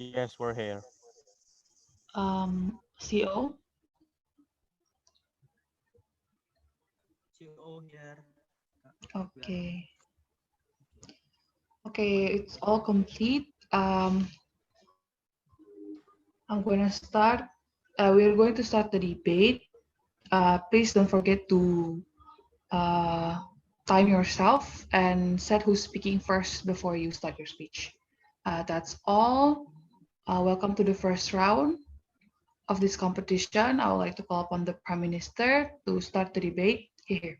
Yes, we're here. CO. CO here. We are Okay. Okay, it's all complete. I'm going to start. We are going to start the debate. Please don't forget to uh, time yourself and set who's speaking first before you start your speech. That's all. Welcome to the first round of this competition. I would like to call upon the Prime Minister to start the debate here.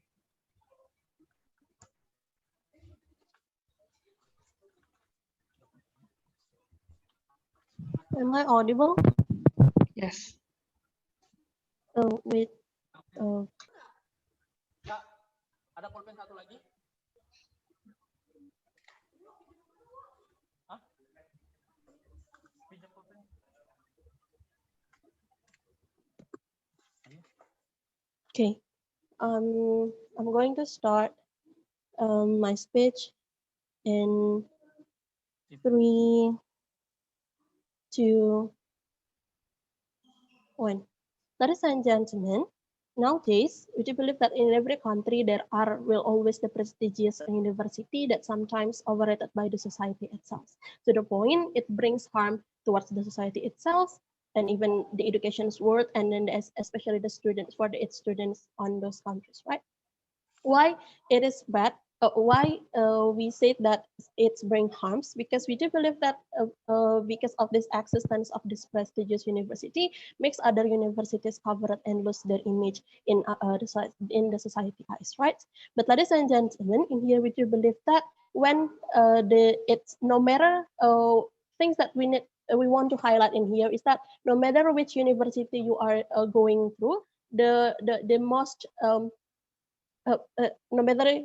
Am I audible? Yes. Oh, wait. Oh, Kak, ada pulpen satu lagi? Hah? Pinjam pulpen. okay. I'm going to start my speech in 3, 2, 1. Ladies and gentlemen, nowadays, we do believe that in every country there will always the prestigious university that sometimes overrated by the society itself. To the point, it brings harm towards the society itself and even the education's world, and then especially the students for its students on those countries, right? Why it is bad? Why we say that it's bring harms? Because we do believe that because of this existence of this prestigious university makes other universities cover it and lose their image in the society eyes, right? But ladies and gentlemen, in here we do believe that when it's no matter things that we want to highlight in here is that no matter which university you are going through, the most no matter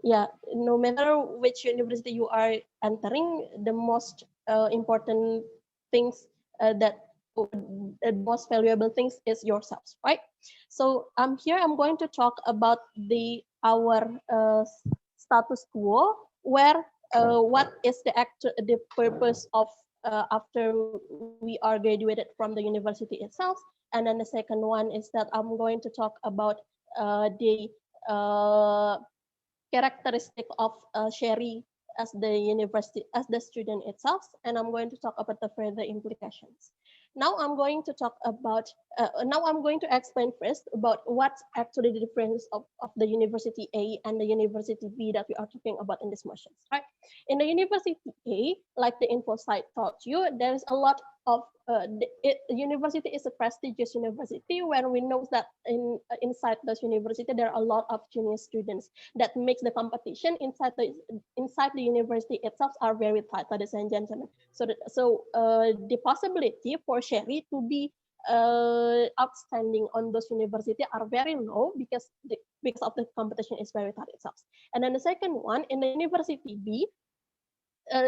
yeah, no matter which university you are entering, the most important things the most valuable things is yourselves, right? So here I'm going to talk about our status quo, where what is the purpose of after we are graduated from the university itself. And then the second one is that I'm going to talk about the uh, characteristic of Sherry as the university, as the student itself, and I'm going to talk about the further implications. Now I'm going to talk about, now I'm going to explain first about what's actually the difference of the University A and the University B that we are talking about in this motions, right? In the University A, like the info site taught you, there's a lot of university is a prestigious university where we know that inside this university there are a lot of junior students that makes the competition inside the university itself are very tight, ladies and gentlemen. So the possibility for Sherry to be outstanding on those university are very low because of the competition is very tight itself. And then the second one in the University B,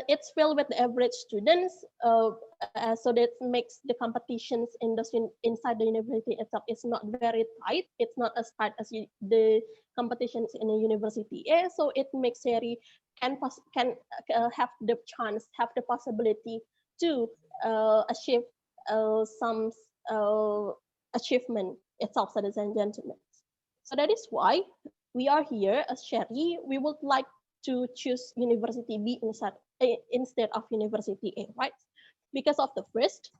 it's filled with the average students, so that makes the competitions inside the university itself is not very tight. It's not as tight as the competitions in a university is. So it makes Sherry can have the chance, have the possibility to achieve some achievement itself, ladies and gentlemen. So that is why we are here as Sherry. We would like to choose University B instead of University A, right? Because of the first,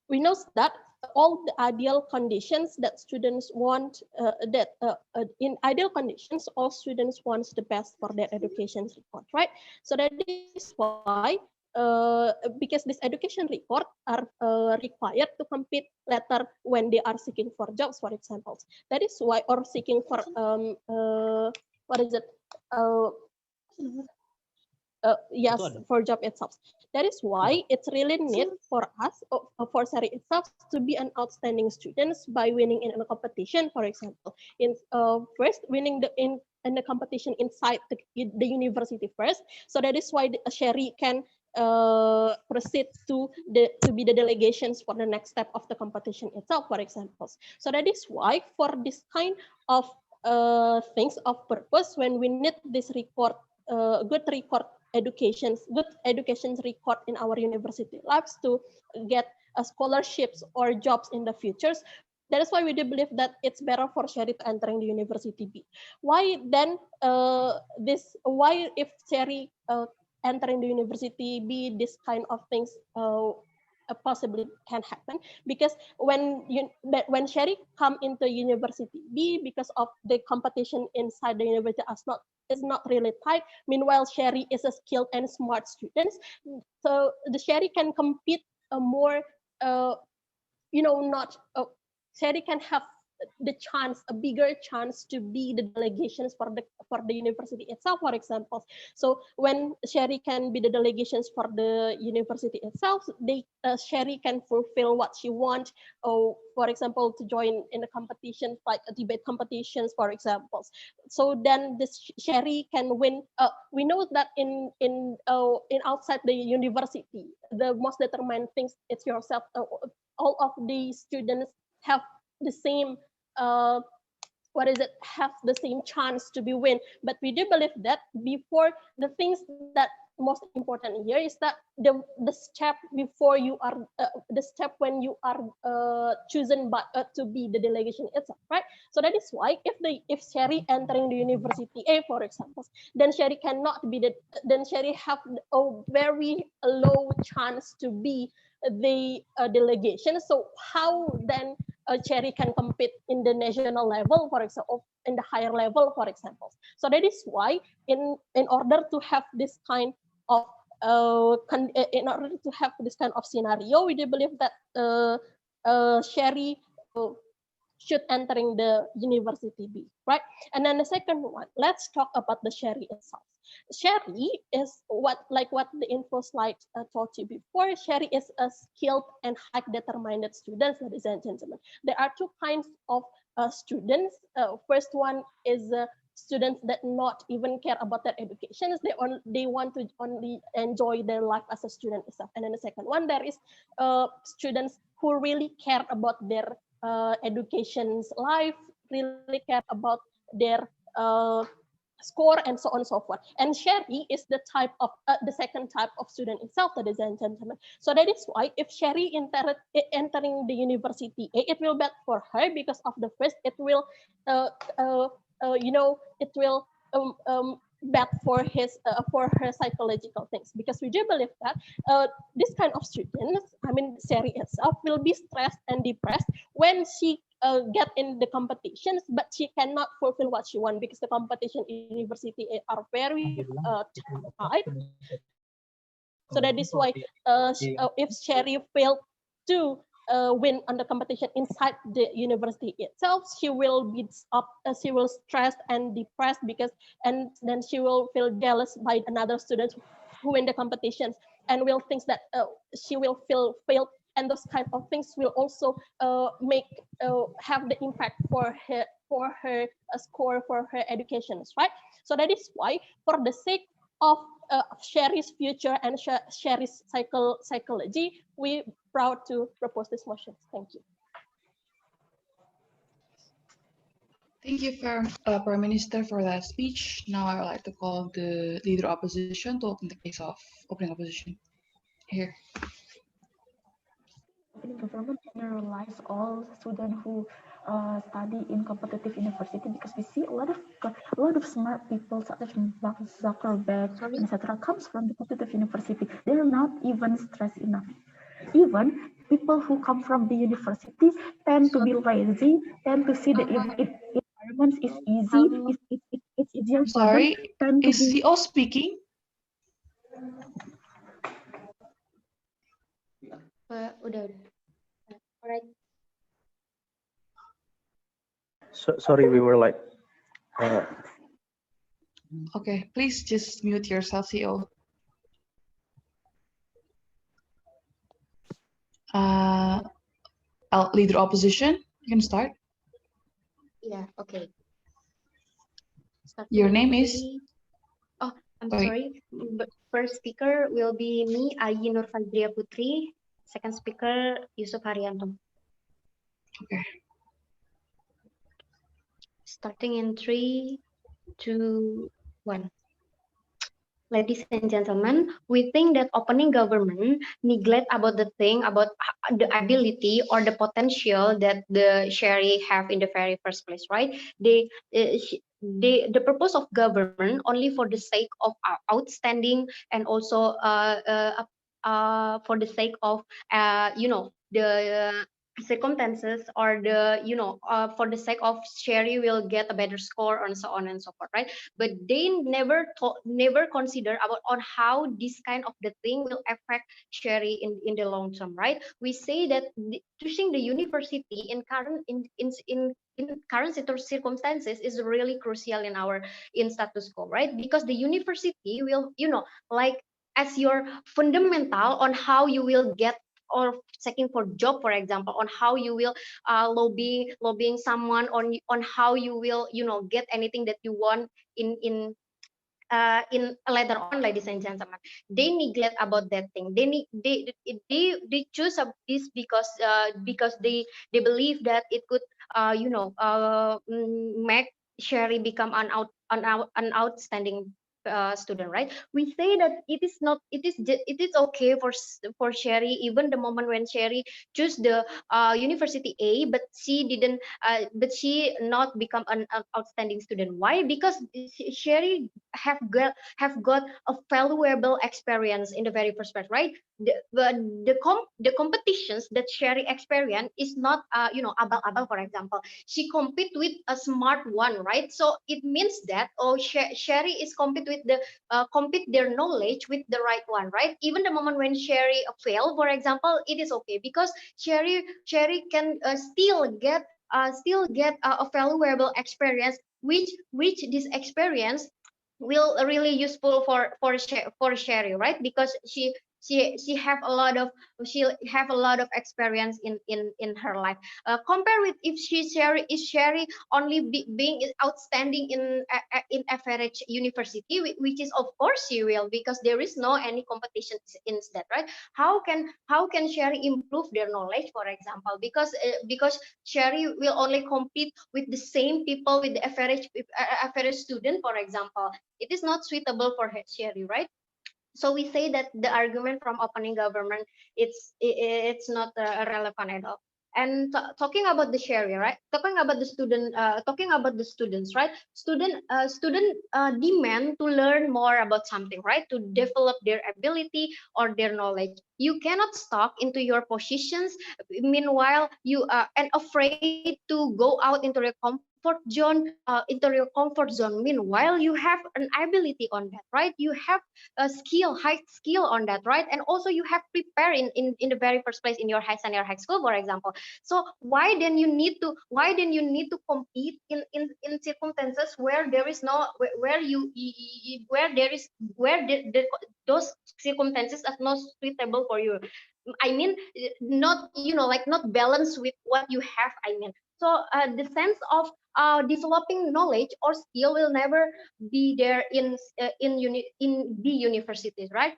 we know that all the ideal conditions that students want, in ideal conditions, all students want the best for their education report, right? So that is why, because this education report are required to compete later when they are seeking for jobs, for example. That is why, or seeking for what is it? Yes, for job itself. That is why it's really need for us, for Sari itself, to be an outstanding students by winning in a competition, for example. First, winning in the competition inside the university first. So that is why Sherry can proceed to be the delegations for the next step of the competition itself, for example. So that is why for this kind of things of purpose, when we need this record, good record good education record in our university lives to get scholarships or jobs in the futures. That is why we do believe that it's better for Sherry to entering the university B. Why then why if Sherry entering the university B, this kind of things possibly can happen? Because when Sherry come into university B, because of the competition inside the university is not really tight. Meanwhile, Sherry is a skilled and smart student, so the Sherry can compete more. Not Sherry can have a bigger chance to be the delegations for the university itself, for example. So when Sherry can be the delegations for the university itself, Sherry can fulfill what she wants. Or for example, to join in the competitions like debate competitions, for example. So then this Sherry can win. We know that in outside the university, the most determined things it's yourself. All of the students have the same have the same chance to be win. But we do believe that before the things that most important here is that the step before you are the step when you are chosen by to be the delegation itself, right? So that is why if Sherry entering the university A, for example, then Sherry cannot be then Sherry have a very low chance to be the delegation. So how then Cherry can compete in the national level, for example, in the higher level, for example. So that is why, in order to have this kind of in order to have this kind of scenario, we do believe that Sherry should entering the university B, right? And then the second one, let's talk about the Sherry itself. Sherry is what the info slide told you before. Sherry is a skilled and high determined student, ladies and gentlemen. There are two kinds of students. First one is students that not even care about their education. They want to only enjoy their life as a student itself. And then the second one, there is students who really care about their education's life, really care about their score, and so on and so forth. And Sherry is the second type of student itself, ladies and gentlemen. So that is why if Sherry entering the university A, it will bad for her because of the first, it will it will bad for her psychological things, because we do believe that this kind of students, I mean Sherry itself, will be stressed and depressed when she get in the competitions, but she cannot fulfill what she wants because the competition in university are very tight. So that is why if Sherry failed to win on the competition inside the university itself, she will be she will stressed and depressed and then she will feel jealous by another students who win the competitions, and will think that she will feel failed, and those kind of things will also have the impact for her score, for her education, right? So that is why, for the sake of Sherry's future and Sherry's psychology, we proud to propose this motion. Thank you. Thank you, Prime Minister, for that speech. Now I would like to call the leader opposition to open the case of opening opposition. Here. Opening government generalize all students who study in competitive university, because we see a lot of smart people such as Mark Zuckerberg, etc. comes from the competitive university. They're not even stressed enough. Even people who come from the university tend to be lazy, tend to see the environment is easy, it's easier for them. Sorry, is CEO speaking? Udah. Alright. Sorry, we were like. Okay, please just mute yourself, CEO. Leader opposition, you can start. Yeah, okay. Your name is? Oh, I'm sorry. First speaker will be me, Ayi Nur Fajria Putri. Second speaker, Yusuf Haryanto. Okay. Starting in 3, 2, 1. ladies and gentlemen, we think that opening government neglect about the thing about the ability or the potential that the Sherry have in the very first place, right? The purpose of government only for the sake of outstanding and also for the sake of the circumstances or the for the sake of Sherry will get a better score and so on and so forth, right? But they never consider about on how this kind of the thing will affect Sherry in the long term, right? We say that choosing the university in current circumstances is really crucial in our in status quo, right? Because the university will like as your fundamental on how you will get or checking for job, for example, on how you will lobbying someone on how you will get anything that you want in later on, ladies and gentlemen. They neglect about that thing. They choose this because they believe that it could make Sherry become an outstanding student, right? We say that it is okay for Sherry even the moment when Sherry choose the university A, but she didn't but she not become an outstanding student. Why? Because Sherry have got a valuable experience in the very first place, right? The competitions that Sherry experience is not abal-abal, for example. She compete with a smart one, right? So it means that Sherry is compete with the compete their knowledge with the right one, right? Even the moment when Sherry fail, for example, it is okay because Sherry can still get a valuable experience, which this experience will really useful for Sherry, right? Because she have a lot of she have a lot of experience in her life. Compare with if Sherry only being outstanding in average university, which is of course she will because there is no any competition in that, right? How can Sherry improve their knowledge, for example? Because Sherry will only compete with the same people with the average student, for example. It is not suitable for Sherry, right? So we say that the argument from opening government it's not relevant at all. And talking about the Sherry, right? Talking about the students, right? Student demand to learn more about something, right? To develop their ability or their knowledge. You cannot stuck into your positions. Meanwhile, you are and afraid to go out into your comfort zone. Meanwhile, you have an ability on that, right? You have high skill on that, right? And also you have prepared in the very first place in your high school, for example. So why then you need to compete in circumstances where there is no where where there is where those circumstances are not suitable for you. I mean, not like not balanced with what you have. I mean, so the sense of developing knowledge or skill will never be there in the universities, right?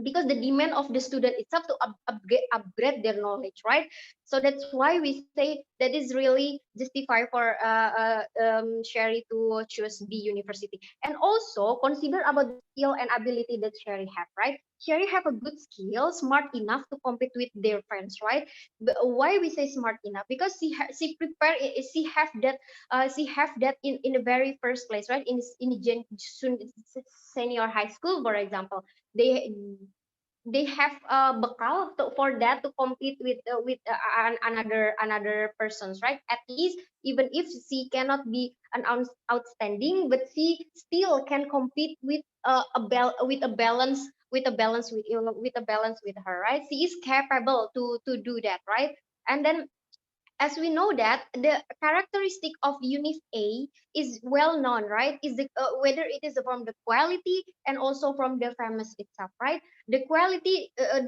Because the demand of the student itself to upgrade their knowledge, right? So that's why we say that is really justify for Sherry to choose B university. And also consider about the skill and ability that Sherry have, right? Sherry have a good skill, smart enough to compete with their friends, right? But why we say smart enough? Because she prepare, she have that in the very first place, right? Senior high school, for example. They have bekal for that to compete with another persons, right? At least even if she cannot be an outstanding, but she still can compete with with a balance with a balance with her, right? She is capable to do that, right? And then as we know that the characteristic of unit A is well known, right? Is whether it is from the quality and also from the famous itself, right? The quality of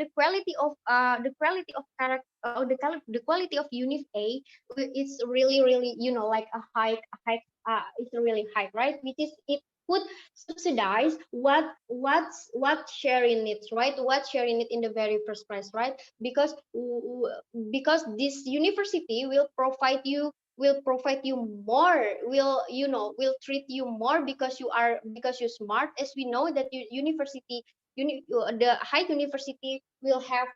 unit A is really like a high it's really high, right? Which is it could subsidize what sharing it, right? What sharing it in the very first place, right? Because this university will provide you will provide you more, will treat you more because you're smart. As we know that the high university will have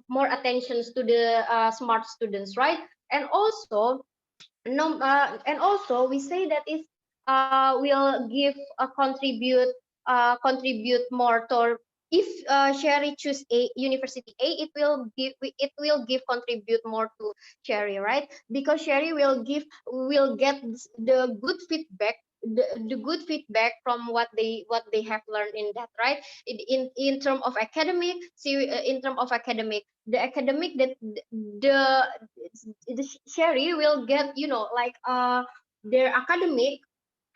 more attentions to the smart students, right? And also, no, and also we say that is will give contribute more to, if Sherry choose a university A, it will give contribute more to Sherry, right? Because Sherry will get the good feedback, the good feedback from what they have learned in that, right? In term of academic, see, in term of academic, the academic that the Sherry will get, like their academic,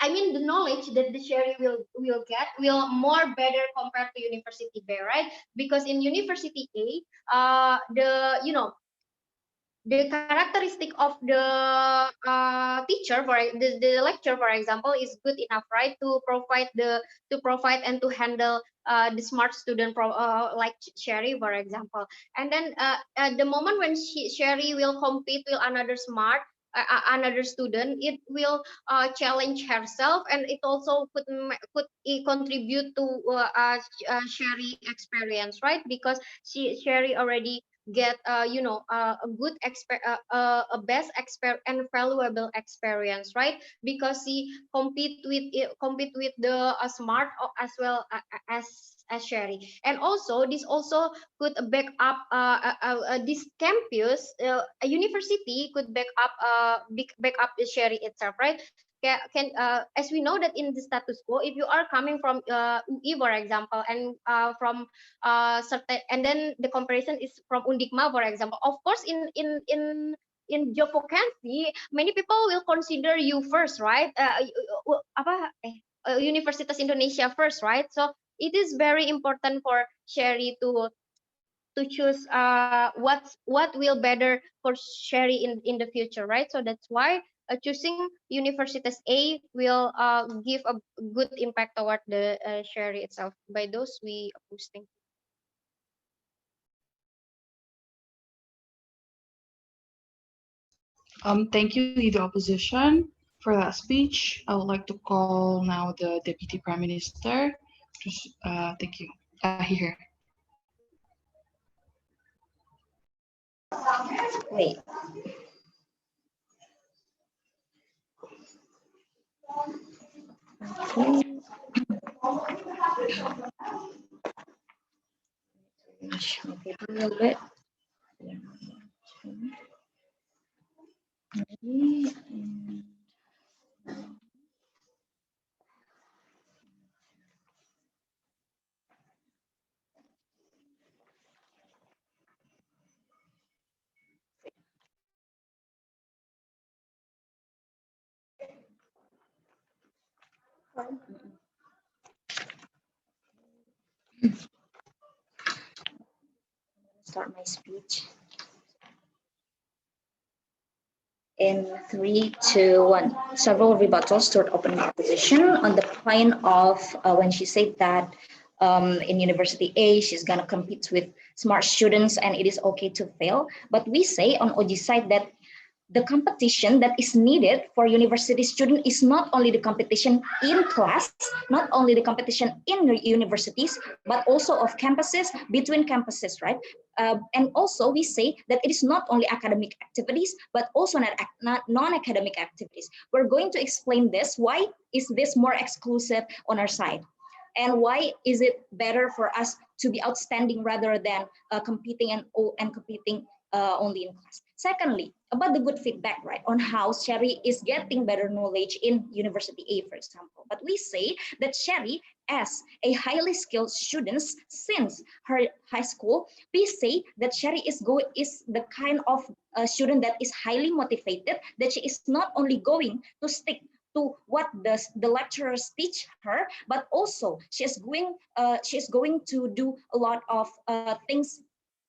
I mean the knowledge that the Sherry will get will more better compared to University B, right? Because in University A, the characteristic of the teacher, the lecturer, for example, is good enough, right, to provide and to handle the smart student, like Sherry, for example. And then at the moment when Sherry will compete with another student, it will challenge herself, and it also could contribute to Sherry experience, right? Because Sherry already get a good a best and valuable experience, right? Because he compete with the smart, as well as Sherry. And also this also could back up this campus, a university could back up the Sherry itself, right? As we know that in the status quo, if you are coming from UI, for example, and from certain, and then the comparison is from Undikma, for example. Of course, in job vacancy, many people will consider you first, right? Universitas Indonesia first, right? So it is very important for Sherry to choose what will better for Sherry in the future, right? So that's why choosing Universitas A will give a good impact toward the Sherry itself. By those we posting. Thank you, Leader Opposition, for that speech. I would like to call now the Deputy Prime Minister. Thank you. Here. Wait. Okay. Change my paper a little bit. Ready, and start my speech. In 3, 2, 1, several rebuttals toward open opposition on the point of when she said that in University A, she's going to compete with smart students and it is okay to fail. But we say on OG side that the competition that is needed for university student is not only the competition in class, not only the competition in the universities, but also of campuses, between campuses, right? And also we say that it is not only academic activities, but also non-academic activities. We're going to explain this. Why is this more exclusive on our side? And why is it better for us to be outstanding rather than competing and competing only in class? Secondly, about the good feedback, right, on how Sherry is getting better knowledge in University A, for example. But we say that Sherry, as a highly skilled student since her high school, we say that Sherry is the kind of student that is highly motivated, that she is not only going to stick to what the lecturers teach her, but also she is going to do a lot of things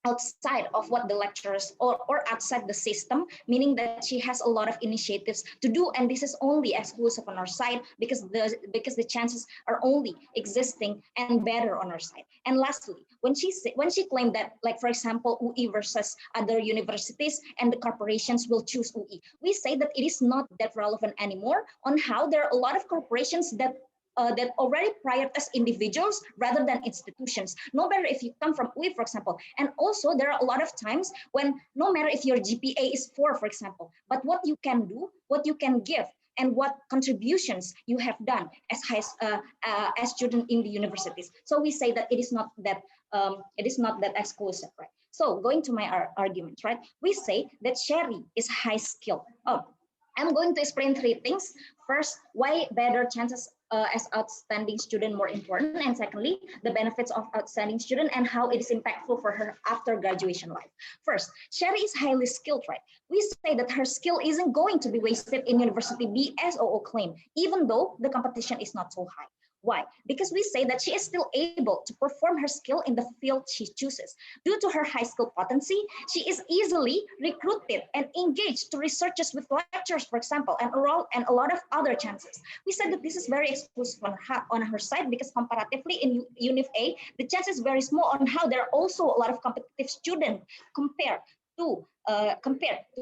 outside of what the lecturers or outside the system, meaning that she has a lot of initiatives to do, and this is only exclusive on our side because the chances are only existing and better on our side. And lastly, when she claimed that, like for example, UI versus other universities and the corporations will choose UI, we say that it is not that relevant anymore on how there are a lot of corporations that already prioritize individuals rather than institutions, no matter if you come from UI, for example. And also there are a lot of times when no matter if your GPA is 4, for example, but what you can do, what you can give, and what contributions you have done as student in the universities. So we say that it is not that exclusive, right? So going to my argument, right? We say that Sherry is high skill. I'm going to explain 3 things. First, why better chances as outstanding student more important, and secondly, the benefits of outstanding student and how it is impactful for her after graduation life. First, Sherry is highly skilled, right? We say that her skill isn't going to be wasted in University B as OO claim, even though the competition is not so high. Why? Because we say that she is still able to perform her skill in the field she chooses. Due to her high skill potency, she is easily recruited and engaged to researches with lecturers, for example, and a lot of other chances. We said that this is very exclusive on her side because comparatively in Unif A, the chance is very small on how there are also a lot of competitive students compared to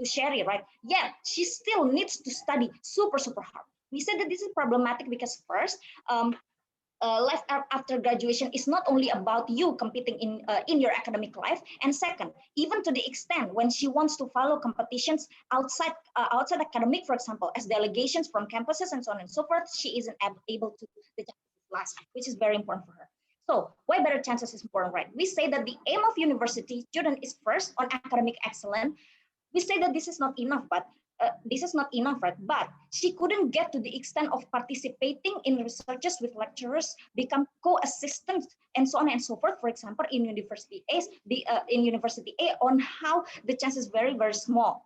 Sherry, right? Yet she still needs to study super hard. We said that this is problematic because first, life after graduation is not only about you competing in your academic life, and second, even to the extent when she wants to follow competitions outside academic, for example, as delegations from campuses and so on and so forth, she isn't able to do the class, which is very important for her. So why better chances is important, right? We say that the aim of university student is first on academic excellence. We say that this is not enough, but right? But she couldn't get to the extent of participating in researches with lecturers, become co-assistants, and so on and so forth. For example, in University A, on how the chance is very small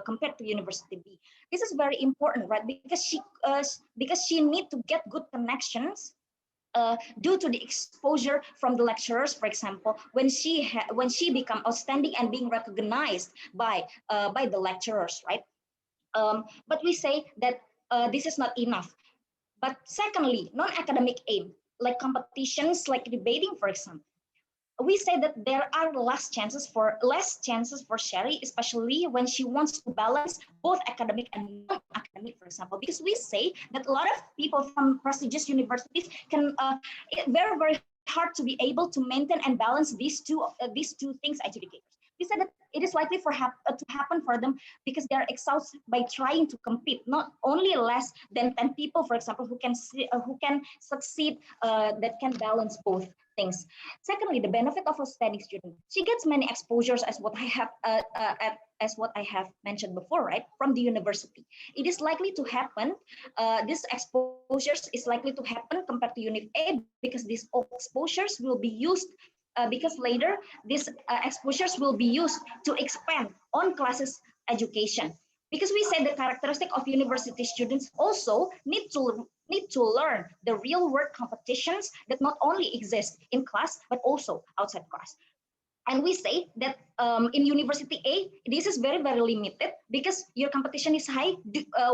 compared to University B. This is very important, right? Because she need to get good connections. Due to the exposure from the lecturers, for example, when she become outstanding and being recognized by the lecturers, right? But we say that this is not enough. But secondly, non-academic aim, like competitions, like debating, for example, we say that there are less chances for Sherry, especially when she wants to balance both academic and non-academic, for example, because we say that a lot of people from prestigious universities can very hard to be able to maintain and balance these two things as educators. We said that it is likely to happen for them because they are exhausted by trying to compete. Not only less than 10 people, for example, who can succeed that can balance both things. Secondly, the benefit of a studying student. She gets many exposures as what I have mentioned before, right? From the university. It is likely to happen, this exposures is likely to happen compared to Unit A because these exposures will be used because later these exposures will be used to expand on classes education. Because we said the characteristic of university students also need to learn the real world competitions that not only exist in class, but also outside class. And we say that in University A, this is very limited because your competition is high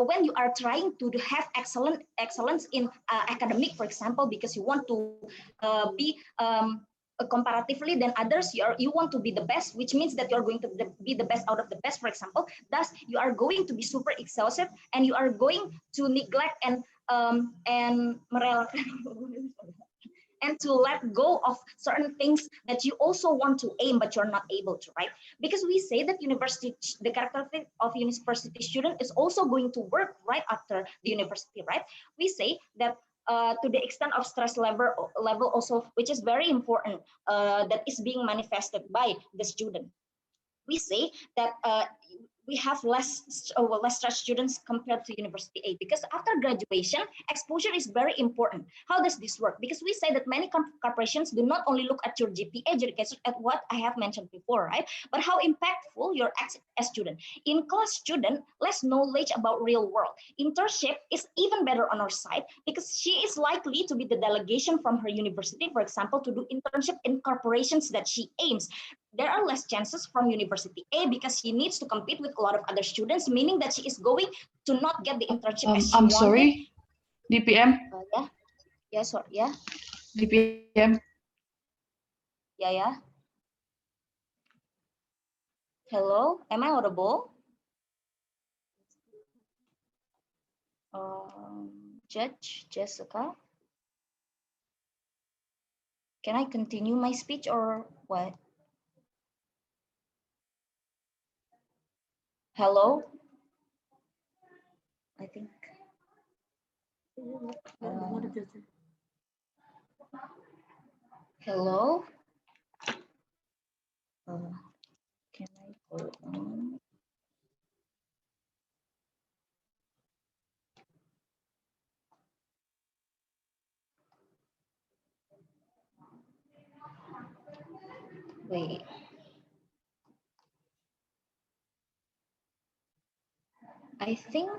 when you are trying to have excellence in academic, for example, because you want to be comparatively than others, you want to be the best, which means that you're going to be the best out of the best, for example. Thus, you are going to be super exhausted and you are going to neglect and and to let go of certain things that you also want to aim, but you're not able to, right? Because we say that the characteristic of university student is also going to work right after the university, right? We say that to the extent of stress level also, which is very important, that is being manifested by the student. We say that we have less stressed students compared to University A because after graduation, exposure is very important. How does this work? Because we say that many corporations do not only look at your GPA, at what I have mentioned before, right? But how impactful you're as a student. In-class student, less knowledge about real world. Internship is even better on our side because she is likely to be the delegation from her university, for example, to do internship in corporations that she aims. there are less chances from University A because she needs to compete with a lot of other students, meaning that she is going to not get the internship as she I'm wanted. sorry, DPM. Yeah. DPM. Yeah. Hello, am I audible? Judge Jessica, can I continue my speech or what? Hello? I think. Hello? Can I go on? Wait. I think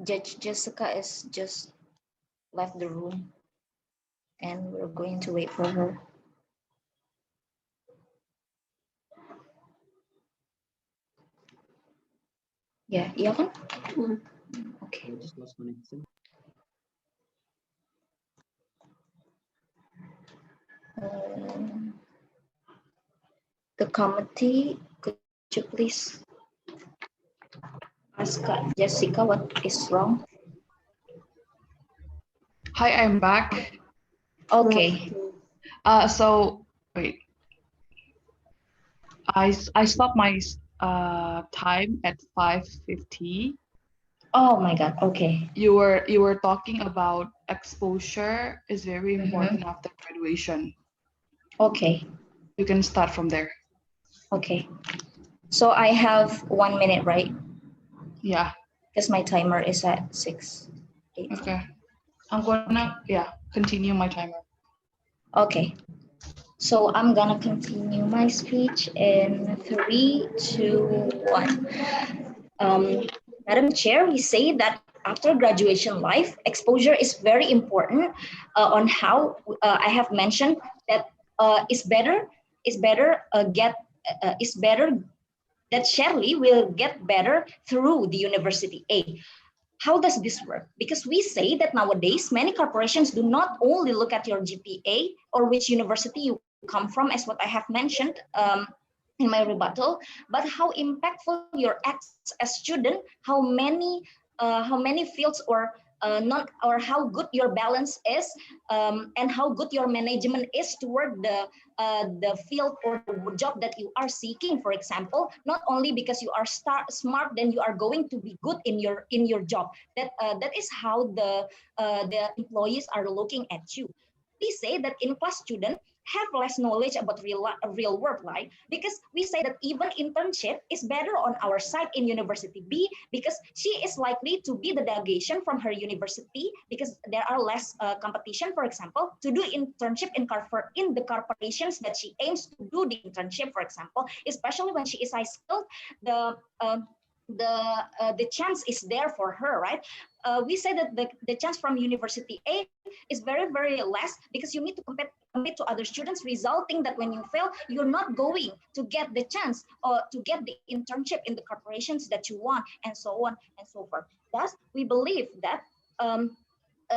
Judge Jessica is just left the room and we're going to wait for her. Yeah, iya kan? Okay. The committee, could you please ask Jessica what is wrong? Hi, I'm back. Okay. So wait. I stopped my time at 5:50. Oh my God. Okay. You were talking about exposure is very important after graduation. Okay. You can start from there. Okay. So I have 1 minute, right? Yeah. Because my timer is at 6. 8. Okay. I'm gonna continue my timer. Okay. So I'm gonna continue my speech in 3, 2, 1. Madam Chair, we say that after graduation life, exposure is very important on how I have mentioned that it's better that Shirley will get better through the University A. How does this work? Because we say that nowadays many corporations do not only look at your GPA or which university you come from, as what I have mentioned in my rebuttal, but how impactful your acts as student, how many fields or not, or how good your balance is, and how good your management is toward the field or the job that you are seeking. For example, not only because you are smart, then you are going to be good in your job. That is how the employees are looking at you. We say that in-class student have less knowledge about real world life because we say that even internship is better on our side in University B because she is likely to be the delegation from her university because there are less competition, for example, to do internship in the corporations that she aims to do the internship, for example, especially when she is high skilled, the chance is there for her, right? We say that the chance from University A is very, very less because you need to compete to other students, resulting that when you fail, you're not going to get the chance or to get the internship in the corporations that you want, and so on and so forth. Thus, we believe that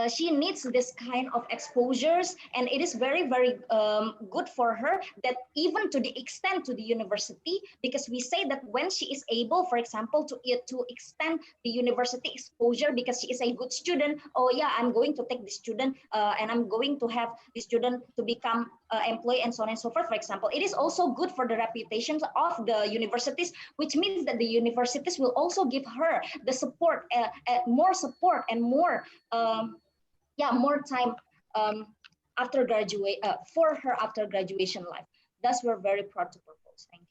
she needs this kind of exposures, and it is very, very good for her that even to the extent to the university, because we say that when she is able, for example, to extend the university exposure because she is a good student, oh yeah, I'm going to take the student and I'm going to have the student to become employee and so on and so forth, for example. It is also good for the reputation of the universities, which means that the universities will also give her the support, more support and more more time after for her after graduation life. Thus, we're very proud to propose. Thank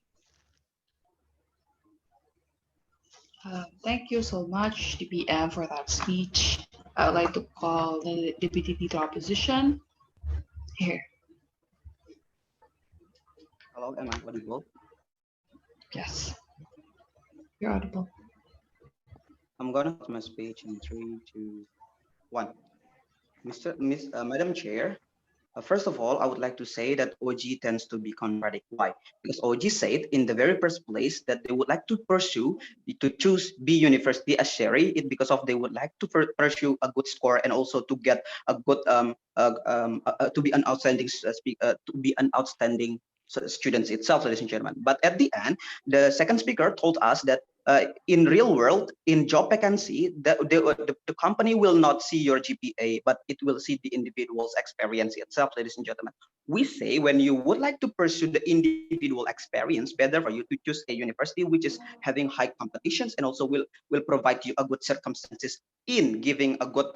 you. Thank you so much, DPM, for that speech. I would like to call the Deputy Leader Opposition here. Hello, am I audible? Yes, you're audible. I'm gonna start my speech in 3, 2, 1. Madam Chair, First of all, I would like to say that OG tends to be contradict. Why? Because OG said in the very first place that they would like to pursue, to choose B University as Sherry, it because of they would like to pursue a good score and also to get a good to be an outstanding to be an outstanding students itself, ladies and gentlemen. But at the end, the second speaker told us that in real world, in job vacancy, the company will not see your GPA, but it will see the individual's experience itself, ladies and gentlemen. We say when you would like to pursue the individual experience, better for you to choose a university which is having high competitions and also will provide you a good circumstances in giving a good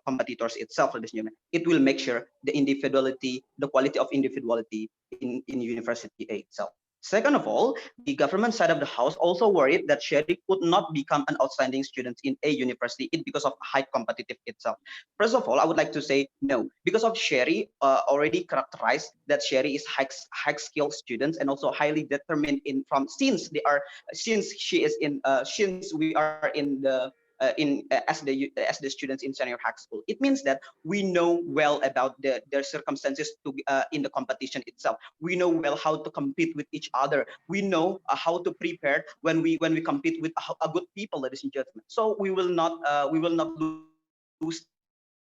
competitors itself, ladies and gentlemen. It will make sure the individuality, the quality of individuality in University A itself. Second of all, the government side of the house also worried that Sherry could not become an outstanding student in a university because of high competitive itself. First of all, I would like to say no, because of Sherry already characterized that Sherry is high skilled students and also highly determined in from since she is in since we are in the as the students in senior high school. It means that we know well about their circumstances to in the competition itself. We know well how to compete with each other. We know how to prepare when we compete with a good people, ladies and gentlemen. So we will not lose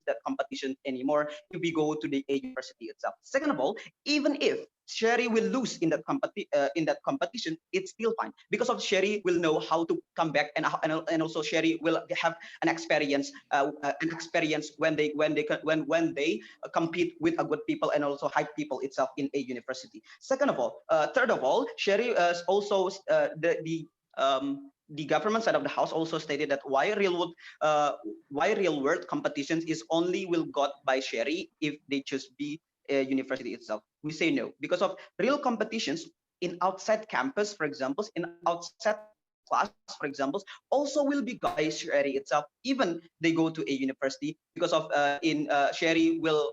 that competition anymore if we go to the A university itself. Second of all, even if Sherry will lose in that competition, it's still fine because of Sherry will know how to come back and also Sherry will have an experience when they compete with a good people and also high people itself in a university. Second of all, third of all, Sherry is also the government side of the house also stated that why real world competitions is only will got by Sherry if they choose B university itself. We say no because of real competitions in outside campus, for example, in outside class, for example, also will be got by Sherry itself, even they go to a university because of Sherry will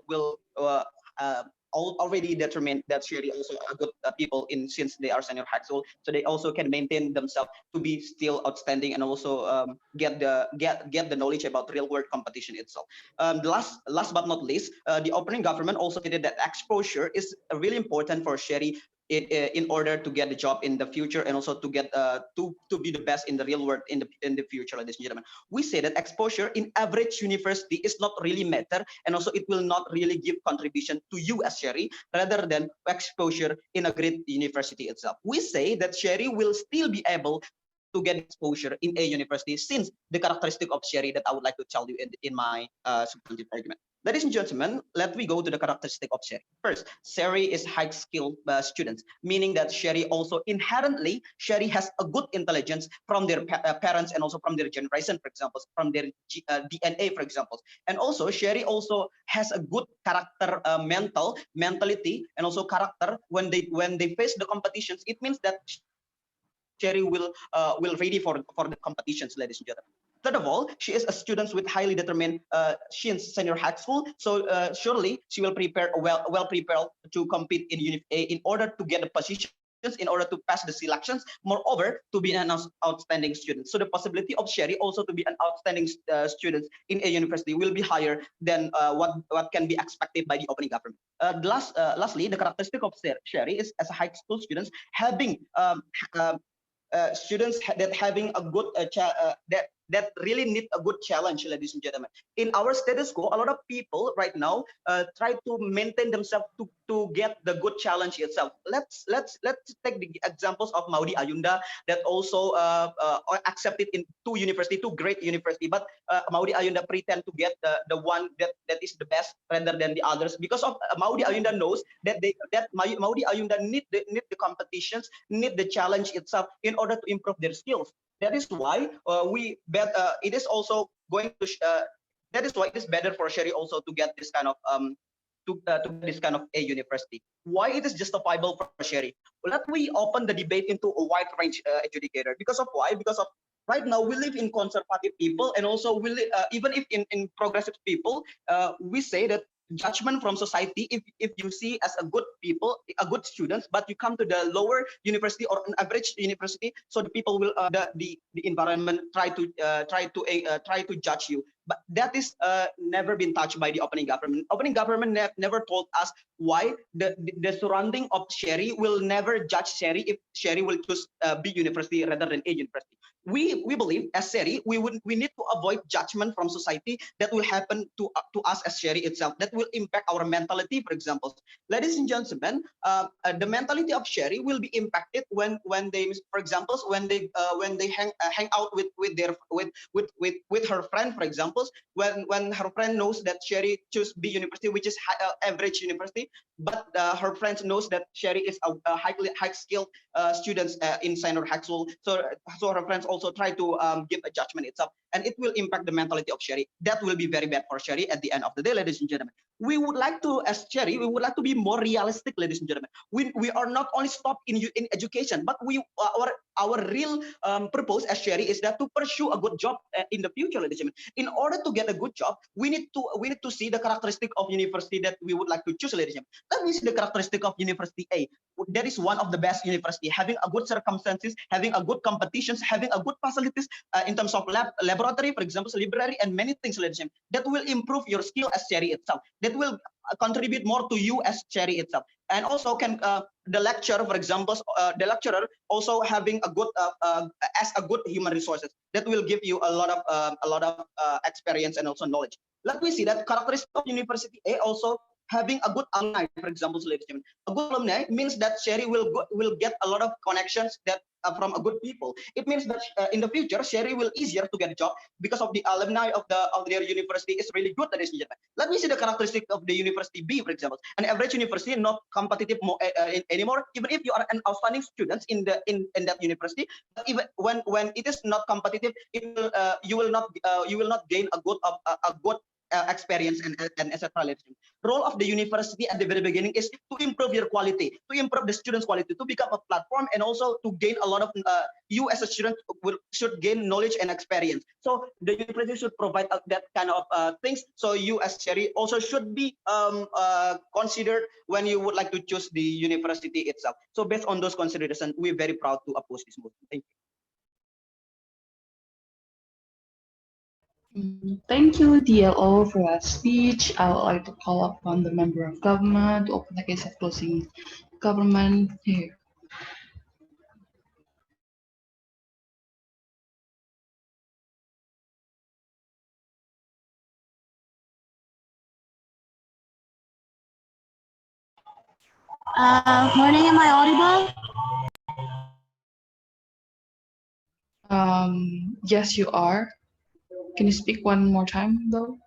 already determined that Sherry also are good people in since they are senior high school, so they also can maintain themselves to be still outstanding and also get the knowledge about real world competition itself. The last but not least, the opening government also stated that exposure is really important for Sherry in order to get the job in the future and also to get to be the best in the real world in the future, ladies and gentlemen. We say that exposure in average university is not really matter and also it will not really give contribution to you as Sherry rather than exposure in a great university itself. We say that Sherry will still be able to get exposure in a university since the characteristic of Sherry that I would like to tell you in my substantive argument. Ladies and gentlemen, let me go to the characteristic of Sherry. First, Sherry is high skilled students, meaning that Sherry also inherently, Sherry has a good intelligence from their parents and also from their generation, for example, from their DNA, for example. And also Sherry also has a good character, mentality, and also character when they face the competitions. It means that Sherry will ready for the competitions, ladies and gentlemen. Third of all, she is a student with highly determined. She is senior high school, so surely she will prepare well prepared to compete in order to get the positions, in order to pass the selections. Moreover, to be an outstanding student. So the possibility of Sherry also to be an outstanding student in a university will be higher than what can be expected by the opening government. Lastly, the characteristic of Sherry is as a high school students having students that having a good that really need a good challenge, ladies and gentlemen. In our status quo, a lot of people right now try to maintain themselves to get the good challenge itself. Let's take the examples of Maudi Ayunda that also accepted in two great university, but Maudi Ayunda pretend to get the one that is the best rather than the others because of Maudi Ayunda knows that Maudi Ayunda need the competitions, need the challenge itself in order to improve their skills. That is why it is also going to. That is why it is better for Sherry also to get this kind of to get this kind of a university. Why it is justifiable for Sherry? Let we open the debate into a wide range educator. Because of why? Because of right now we live in conservative people and also we live, even if in progressive people, we say that judgment from society if you see as a good people, a good students, but you come to the lower university or an average university, so the people will the environment try to judge you. but that is never been touched by the opening government. Opening government never told us why the surrounding of Sherry will never judge Sherry if Sherry will choose B university rather than A university. We believe as Sherry, we need to avoid judgment from society that will happen to us as Sherry itself, that will impact our mentality. For example, ladies and gentlemen, the mentality of Sherry will be impacted when they, for example, when they hang out with their with her friend. For example, when her friend knows that Sherry choose B university, which is average university, but her friends knows that Sherry is a high skilled students in senior high school. So her friends also try to give a judgment itself, and it will impact the mentality of Sherry. That will be very bad for Sherry at the end of the day, ladies and gentlemen. We would like to, as Sherry, we would like to be more realistic, ladies and gentlemen. We are not only stopped in education, but our real purpose as Sherry is that to pursue a good job in the future, ladies and gentlemen. In order to get a good job, we need to see the characteristic of university that we would like to choose, ladies and gentlemen. Let me see the characteristic of university A. That is one of the best university, having a good circumstances, having a good competitions, having a good facilities in terms of laboratory, for example, library, and many things, ladies and gentlemen, that will improve your skill as Sherry itself. That will contribute more to you as Sherry itself. And also can the lecturer, for example, the lecturer also having a good as a good human resources that will give you a lot of experience and also knowledge. Let me see that characteristic of University A also having a good alumni. For example, ladies and gentlemen, a good alumni means that Sherry will get a lot of connections that from a good people. It means that in the future Sherry will easier to get a job because of the alumni of their university is really good, ladies and gentlemen. Let me see the characteristic of the University B, for example. An average university, not competitive anymore. Even if you are an outstanding student in that university, but even when it is not competitive, it will you will not gain a good experience and etc. Role of the university at the very beginning is to improve your quality, to improve the students' quality, to become a platform, and also to gain a lot of you as a student should gain knowledge and experience. So the university should provide that kind of things. So you as Sherry also should be considered when you would like to choose the university itself. So based on those considerations, we're very proud to oppose this motion. Thank you. Thank you, DLO, for that speech. I would like to call upon the member of government to open the case of closing government here. Morning, am I audible? Yes, you are. Can you speak one more time, though?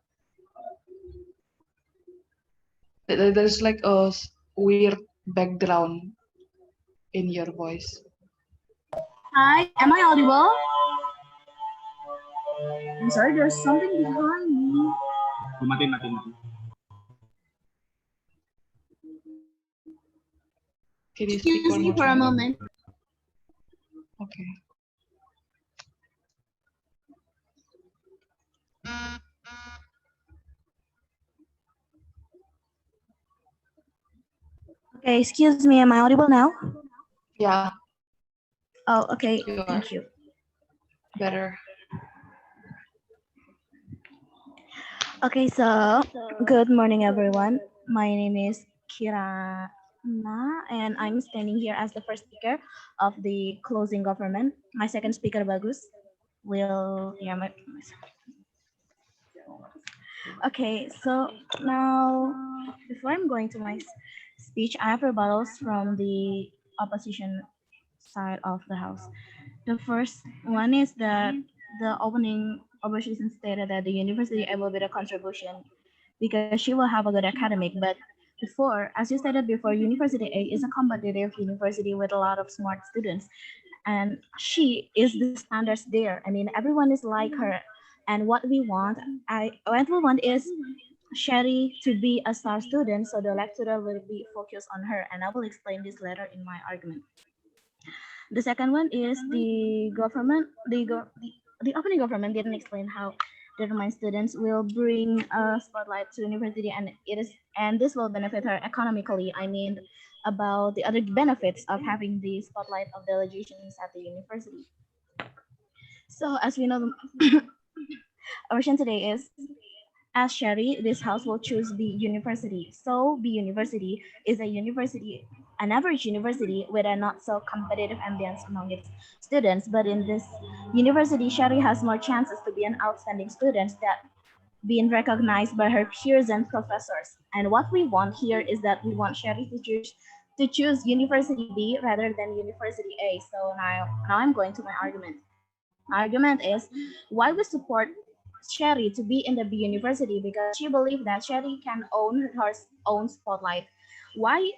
There's like a weird background in your voice. Hi, am I audible? I'm sorry, there's something behind me. Can you speak Excuse one me more for a time? moment. Okay. Okay, excuse me, am I audible now? Yeah, Oh, okay, you are. thank you. Better. Okay, so good morning, everyone. My name is Kirana, and I'm standing here as the first speaker of the closing government. My second speaker, Bagus, will yeah, okay, so now before I'm going to my speech, I have rebuttals from the opposition side of the house. The first one is that the opening opposition stated that the university will be the contribution because she will have a good academic. But before, as you stated before, University A is a competitive university with a lot of smart students, and she is the standards there. I mean, everyone is like her, and what we want is Sherry to be a star student, so the lecturer will be focused on her, and I will explain this later in my argument. The second one is the opening government didn't explain how determined students will bring a spotlight to university, and this will benefit her economically. I mean, about the other benefits of having the spotlight of delegations at the university. So as we know, Our question today is, as Sherry, this house will choose B University. So B University is a university, an average university with a not so competitive ambience among its students. But in this university, Sherry has more chances to be an outstanding student that being recognized by her peers and professors. And what we want here is that we want Sherry to choose University B rather than University A. So now I'm going to my argument. My argument is why we support Sherry to be in the B University, because she believes that Sherry can own her own spotlight. Why?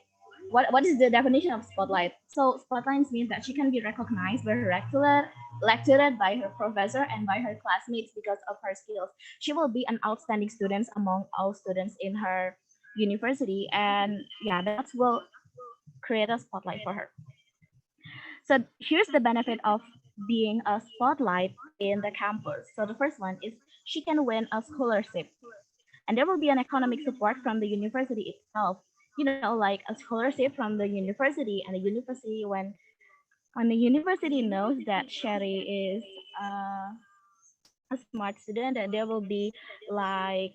What is the definition of spotlight? So spotlight means that she can be recognized by her lecturer, by her professor, and by her classmates because of her skills. She will be an outstanding student among all students in her university, and yeah, that will create a spotlight for her. So here's the benefit of being a spotlight in the campus. So the first one is she can win a scholarship, and there will be an economic support from the university itself. You know, like a scholarship from the university, and the university when the university knows that Sherry is a smart student, and there will be like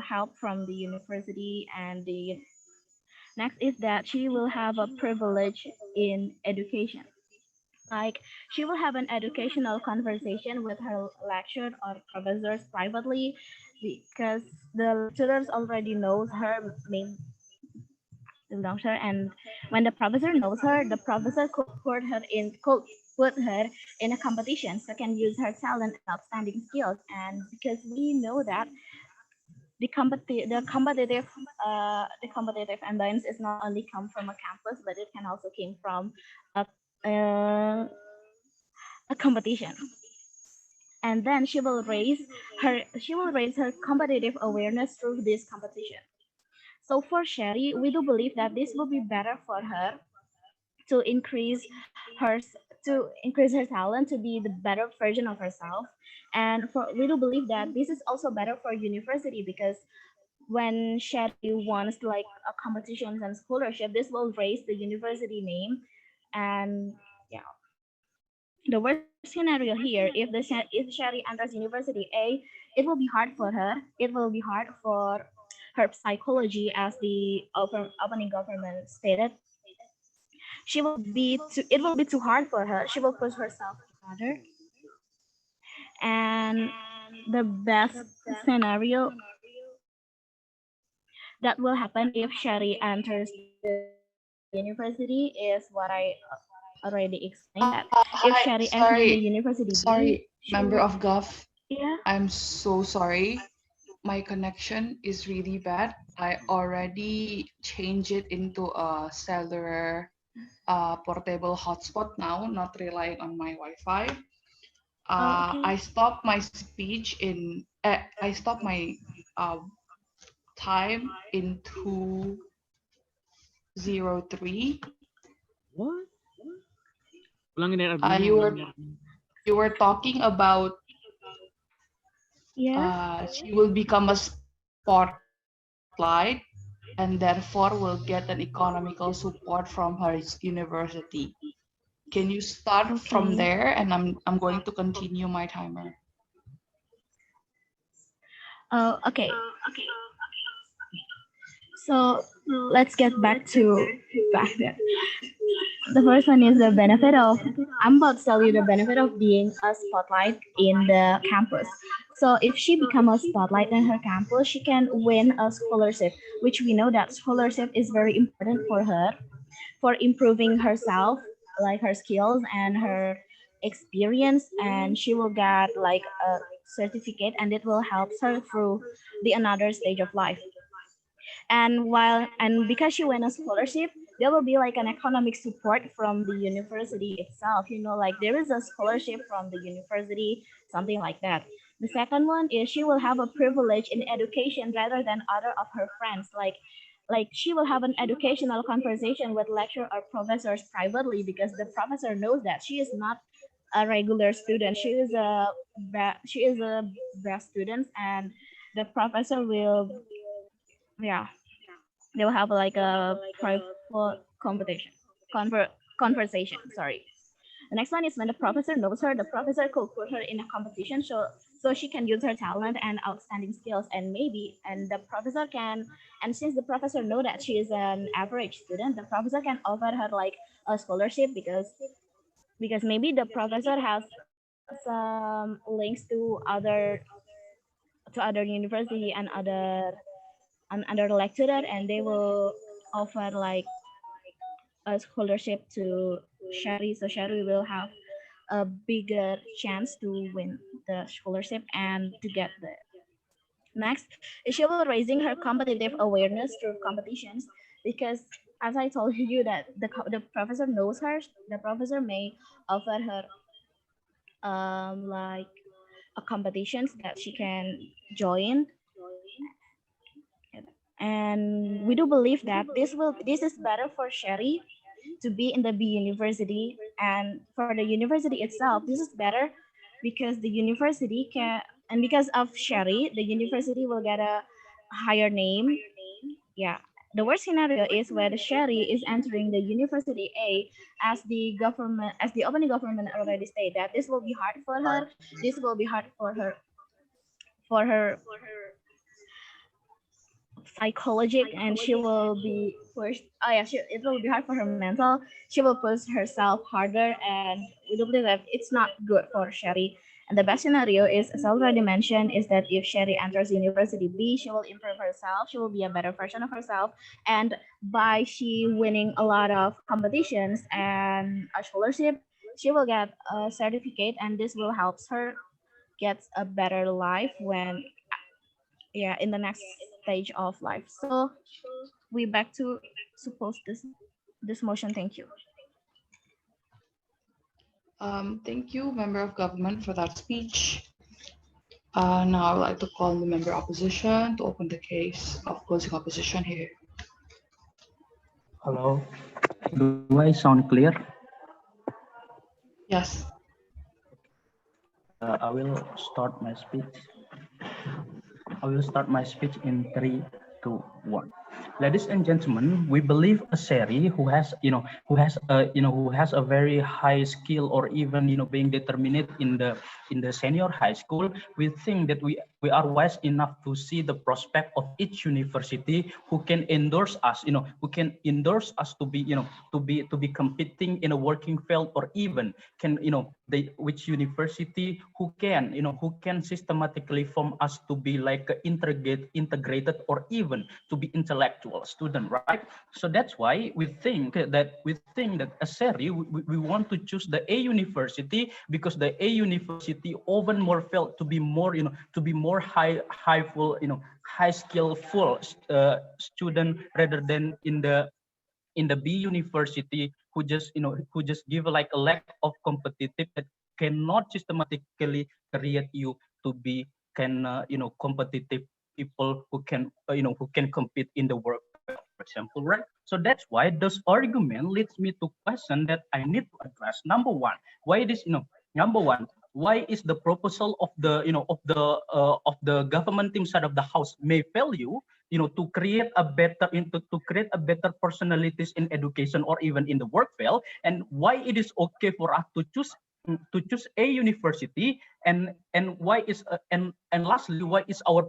help from the university. And the next is that she will have a privilege in education. Like she will have an educational conversation with her lecturer or professors privately, because the lecturers already knows her main lecturer, and when the professor knows her, the professor could put her in a competition, so can use her talent and outstanding skills. And because we know that the competitive ambience is not only come from a campus, but it can also came from a, uh, a competition. And then she will raise her competitive awareness through this competition. So for Sherry, we do believe that this will be better for her to her increase her talent to be the better version of herself. And for we do believe that this is also better for university, because when Sherry wants like a competitions and scholarship, this will raise the university name. And yeah, the worst scenario here, if Sherry enters University A, it will be hard for her. It will be hard for her psychology, as the opening government stated. It will be too hard for her. She will push herself harder. And the best scenario that will happen if Sherry enters the university is what I already explained. That if Sherry Hi, enters the university B, sorry, she will. member of Gov. Yeah. I'm so sorry. My connection is really bad. I already changed it into a cellular portable hotspot now, not relying on my Wi-Fi. Oh, okay. I stopped my speech in, I stopped my uh, time in 2:03. What? Ulangin na Uh, admin, you were ulangin na admin. you were talking about Yeah. she will become a spotlight and therefore will get an economical support from her university. Can you start from there? Okay. And I'm going to continue my timer. Oh, okay. So let's get back there. The first one is the benefit of, I'm about to tell you the benefit of being a spotlight in the campus. So if she become a spotlight in her campus, she can win a scholarship, which we know that scholarship is very important for improving herself, like her skills and her experience. And she will get like a certificate, and it will help her through the another stage of life. And because she won a scholarship, there will be like an economic support from the university itself. Like there is a scholarship from the university, something like that. The second one is she will have a privilege in education rather than other of her friends. Like she will have an educational conversation with lecturer or professors privately, because the professor knows that she is not a regular student. She is a best student, and the professor will, yeah, they'll have like a private competition conversation. Sorry. The next one is when the professor knows her, the professor could put her in a competition, so she can use her talent and outstanding skills, and maybe, and the professor can, and since the professor know that she is an average student, the professor can offer her like a scholarship, because maybe the professor has some links to other university and other lecturer, and they will offer like a scholarship to Sherry, so Sherry will have a bigger chance to win the scholarship and to get the next. She will raising her competitive awareness through competitions, because as I told you that the professor knows her, the professor may offer her like a competitions that she can join, and we do believe that this is better for Sherry to be in the B university, and for the university itself this is better because the university can, and because of Sherry the university will get a higher name. Yeah, the worst scenario is where the Sherry is entering the university A, as the opening government already stated that this will be hard for her, this will be hard for her psychologic, and she will be pushed. Oh yeah, it will be hard for her mental. She will push herself harder, and we do believe that it's not good for Sherry. And the best scenario is, as I already mentioned, is that if Sherry enters University B, she will improve herself. She will be a better version of herself, and by she winning a lot of competitions and a scholarship, she will get a certificate, and this will help her get a better life when, yeah, in the next stage of life. So we back to suppose this motion. Thank you. Thank you, member of government, for that speech. Now I would like to call the member opposition to open the case of closing opposition here. Hello, do I sound clear? Yes. I will start my speech. I will start my speech in 3, 2, 1. Ladies and gentlemen, we believe a Sherry who has, who has a very high skill, or even, being determined in the senior high school. We think that we are wise enough to see the prospect of each university who can endorse us, who can endorse us to be, to be competing in a working field, or even can, which university who can systematically form us to be like integrated, or even to be intellectual student, right? So that's why we think that as Seri, we want to choose the A university, because the A university often more felt to be more, to be more high full, high skillful student, rather than in the B university, who just, who just give like a lack of competitive, that cannot systematically create you to be competitive people who can, who can compete in the work, for example, right? So that's why this argument leads me to question that I need to address. Number one, why this, number one, why is the proposal of the, of the government team side of the house may fail you, to create a better, to create a better personalities in education, or even in the work field, and why it is okay for us to choose a university, and why is and lastly, why is our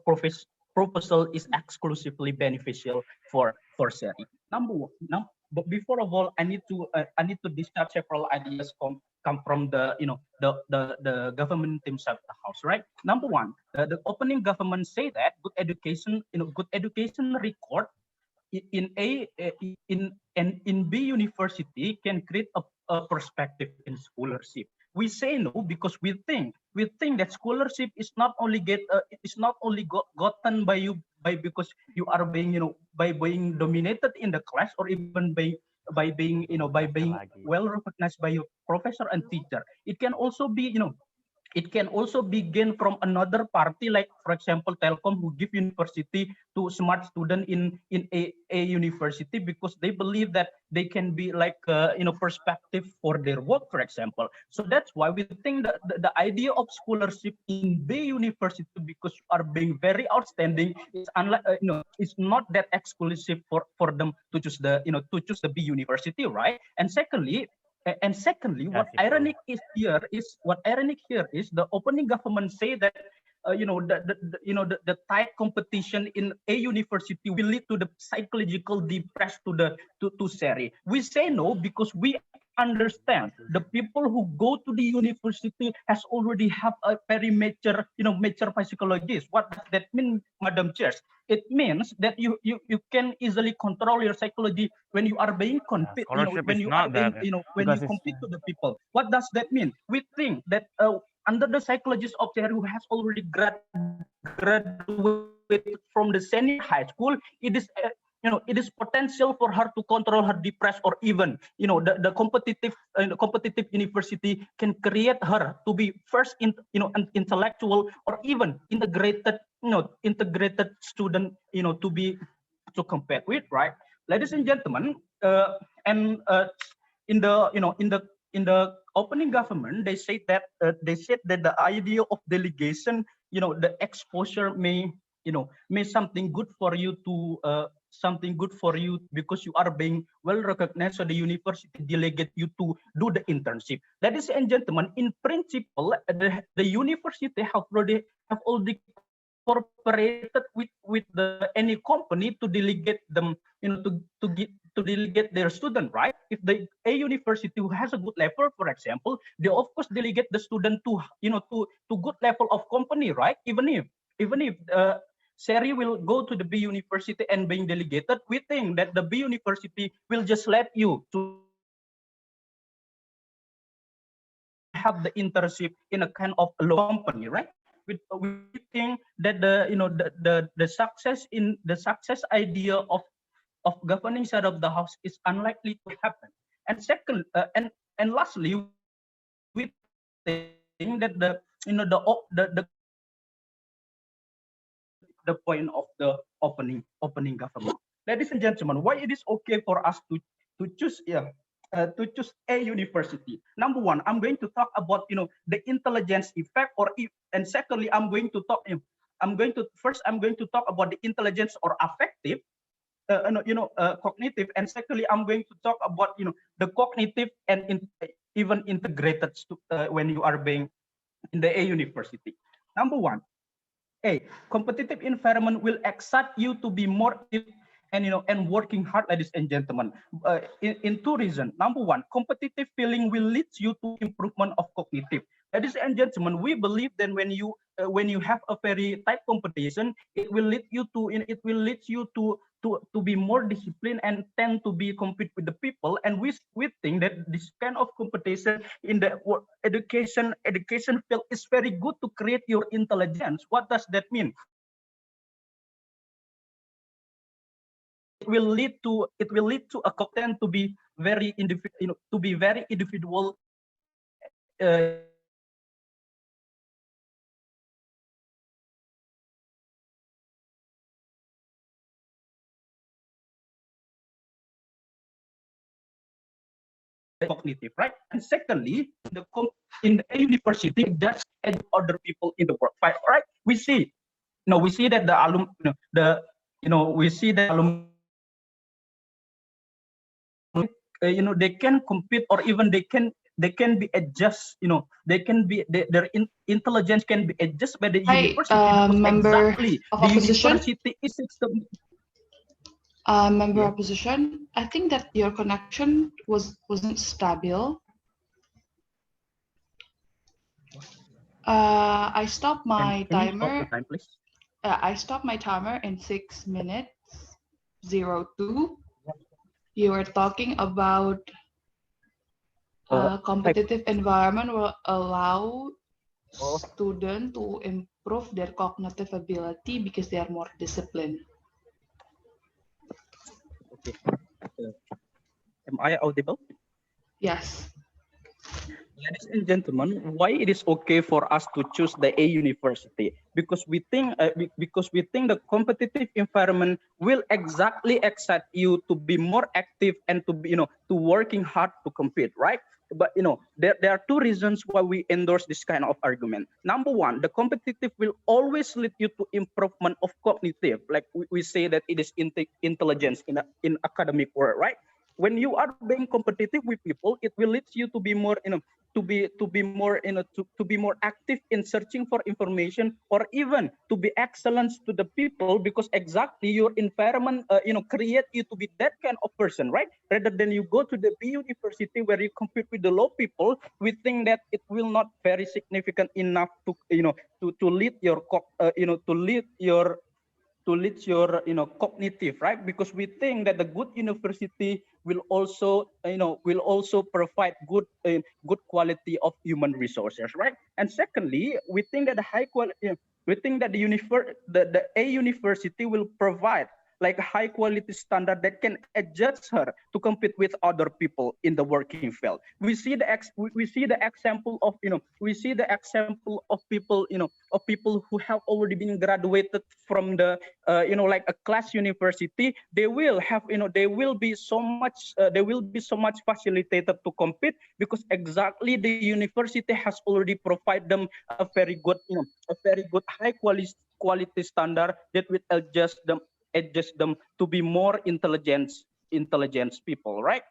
proposal is exclusively beneficial for Seri. Number one, now, but before of all, I need to discuss several ideas come from the, the government team of the house, right? Number one, the opening government say that good education, good education record in in B university can create a perspective in scholarship. We say no because we think that scholarship is not only gotten by you, by because you are being, by being dominated in the class, or even by being, by being well recognized by your professor and teacher. It can also be, it can also begin from another party, like for example Telkom, who give university to smart student in a university, because they believe that they can be like perspective for their work, for example. So that's why we think that the idea of scholarship in B university, because you are being very outstanding, is unlike, it's not that exclusive for them to choose the, to choose the B university, right? And secondly, what ironic here is the opening government say that the tight competition in a university will lead to the psychological depressed to Sherry. We say no because we understand the people who go to the university has already have a very mature psychologist. What does that mean, Madam Chairs? It means that you can easily control your psychology when you are being compete, Scholarship when is you are not being, that when you because it's compete to the people. What does that mean? We think that under the psychologist of Cherry who has already graduated from the senior high school, it is it is potential for her to control her depressed, or even the competitive university can create her to be first in an intellectual or even integrated student to compete with, right? Ladies and gentlemen, and in the in the opening government, they said that the idea of delegation, the exposure may something good for you to something good for you because you are being well recognized, so the university delegate you to do the internship. Ladies and gentlemen, in principle, the university have already cooperated with any company to delegate them, to delegate their student, right? If a university who has a good level, for example, they of course delegate the student to to good level of company, right? Even if Sherry will go to the B university and being delegated, we think that the B university will just let you to have the internship in a kind of a low company, right? We think that the success idea of governing side of the house is unlikely to happen. And second, and lastly, we think that the point of the opening government. Ladies and gentlemen, why it is okay for us to choose to choose a university? Number one, I'm going to talk about the intelligence effect, and secondly, I'm going to talk about the intelligence or affective, cognitive, and secondly, I'm going to talk about the cognitive and even integrated when you are being in the a university. Number one, a competitive environment will excite you to be more active and working hard, ladies and gentlemen. In two reasons. Number one, competitive feeling will lead you to improvement of cognitive. Ladies and gentlemen, we believe that when you have a very tight competition, it will lead you to be more disciplined and tend to be compete with the people. And we think that this kind of competition in the education field is very good to create your intelligence. What does that mean? It will lead to a content to be very individual, cognitive, right? And secondly, in a university, that's other people in the work, right? We see that the we see the alumni, they can compete, or even they can be adjust, they can be their intelligence can be adjusted by the Hi, university, because member exactly of the opposition. university is system. Member Yeah. opposition, I think that your connection wasn't stable. I stopped my Can you stop timer. the time, please? I stopped my timer in 6 minutes 02. You were talking about competitive environment will allow students to improve their cognitive ability because they are more disciplined. Okay. Am I audible? Yes. Ladies and gentlemen, why it is okay for us to choose the A university? Because we think the competitive environment will exactly excite you to be more active and to be to working hard to compete, right? But there are two reasons why we endorse this kind of argument. Number one, the competitive will always lead you to improvement of cognitive, like we say that it is intelligence in academic world, right? When you are being competitive with people, it will lead you to be more to be more to be more active in searching for information, or even to be excellent to the people, because exactly your environment create you to be that kind of person, right? Rather than you go to the B university where you compete with the low people, we think that it will not very significant enough to to lead your to lead your cognitive, right? Because we think that the good university will also will also provide good quality of human resources, right? And secondly, we think that the high quality we think that the A university will provide like a high quality standard that can adjust her to compete with other people in the working field. We see the example of we see the example of people of people who have already been graduated from the like a class university. They will have they will be so much facilitated to compete, because exactly the university has already provided them a very good a very good high quality standard that will adjust them to be more intelligent people, right?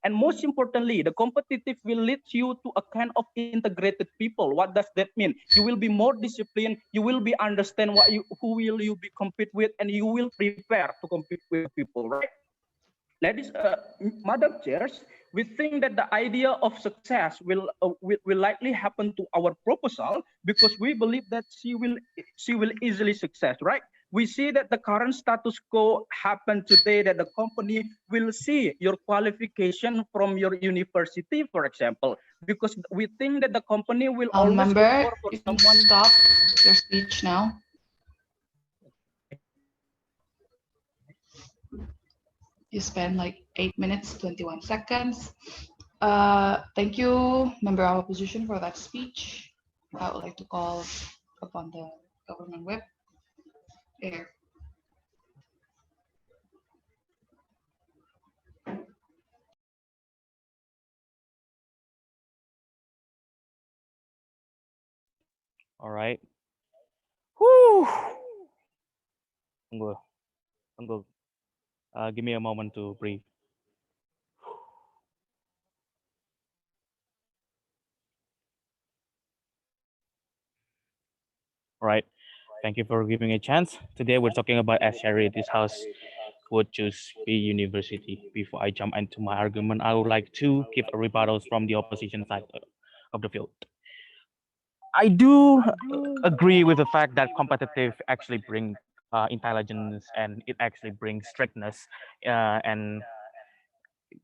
And most importantly, the competitive will lead you to a kind of integrated people. What does that mean? You will be more disciplined, you will be understand who will you be compete with, and you will prepare to compete with the people, right? Ladies, Madam Chairs, we think that the idea of success will likely happen to our proposal, because we believe that she will easily success, right? We see that the current status quo happen today, that the company will see your qualification from your university, for example, because we think that the company will always look Member, for you can someone. stop your speech now. You spend like 8 minutes, 21 seconds. Thank you, member of opposition, for that speech. I would like to call upon the government whip. Here. All right. Whew. Tunggu, tunggu. Give me a moment to breathe. All right. Thank you for giving a chance. Today we're talking about as Sherry, this house would choose B University. Before I jump into my argument, I would like to give a rebuttals from the opposition side of the field. I do agree with the fact that competitive actually brings intelligence, and it actually brings strictness and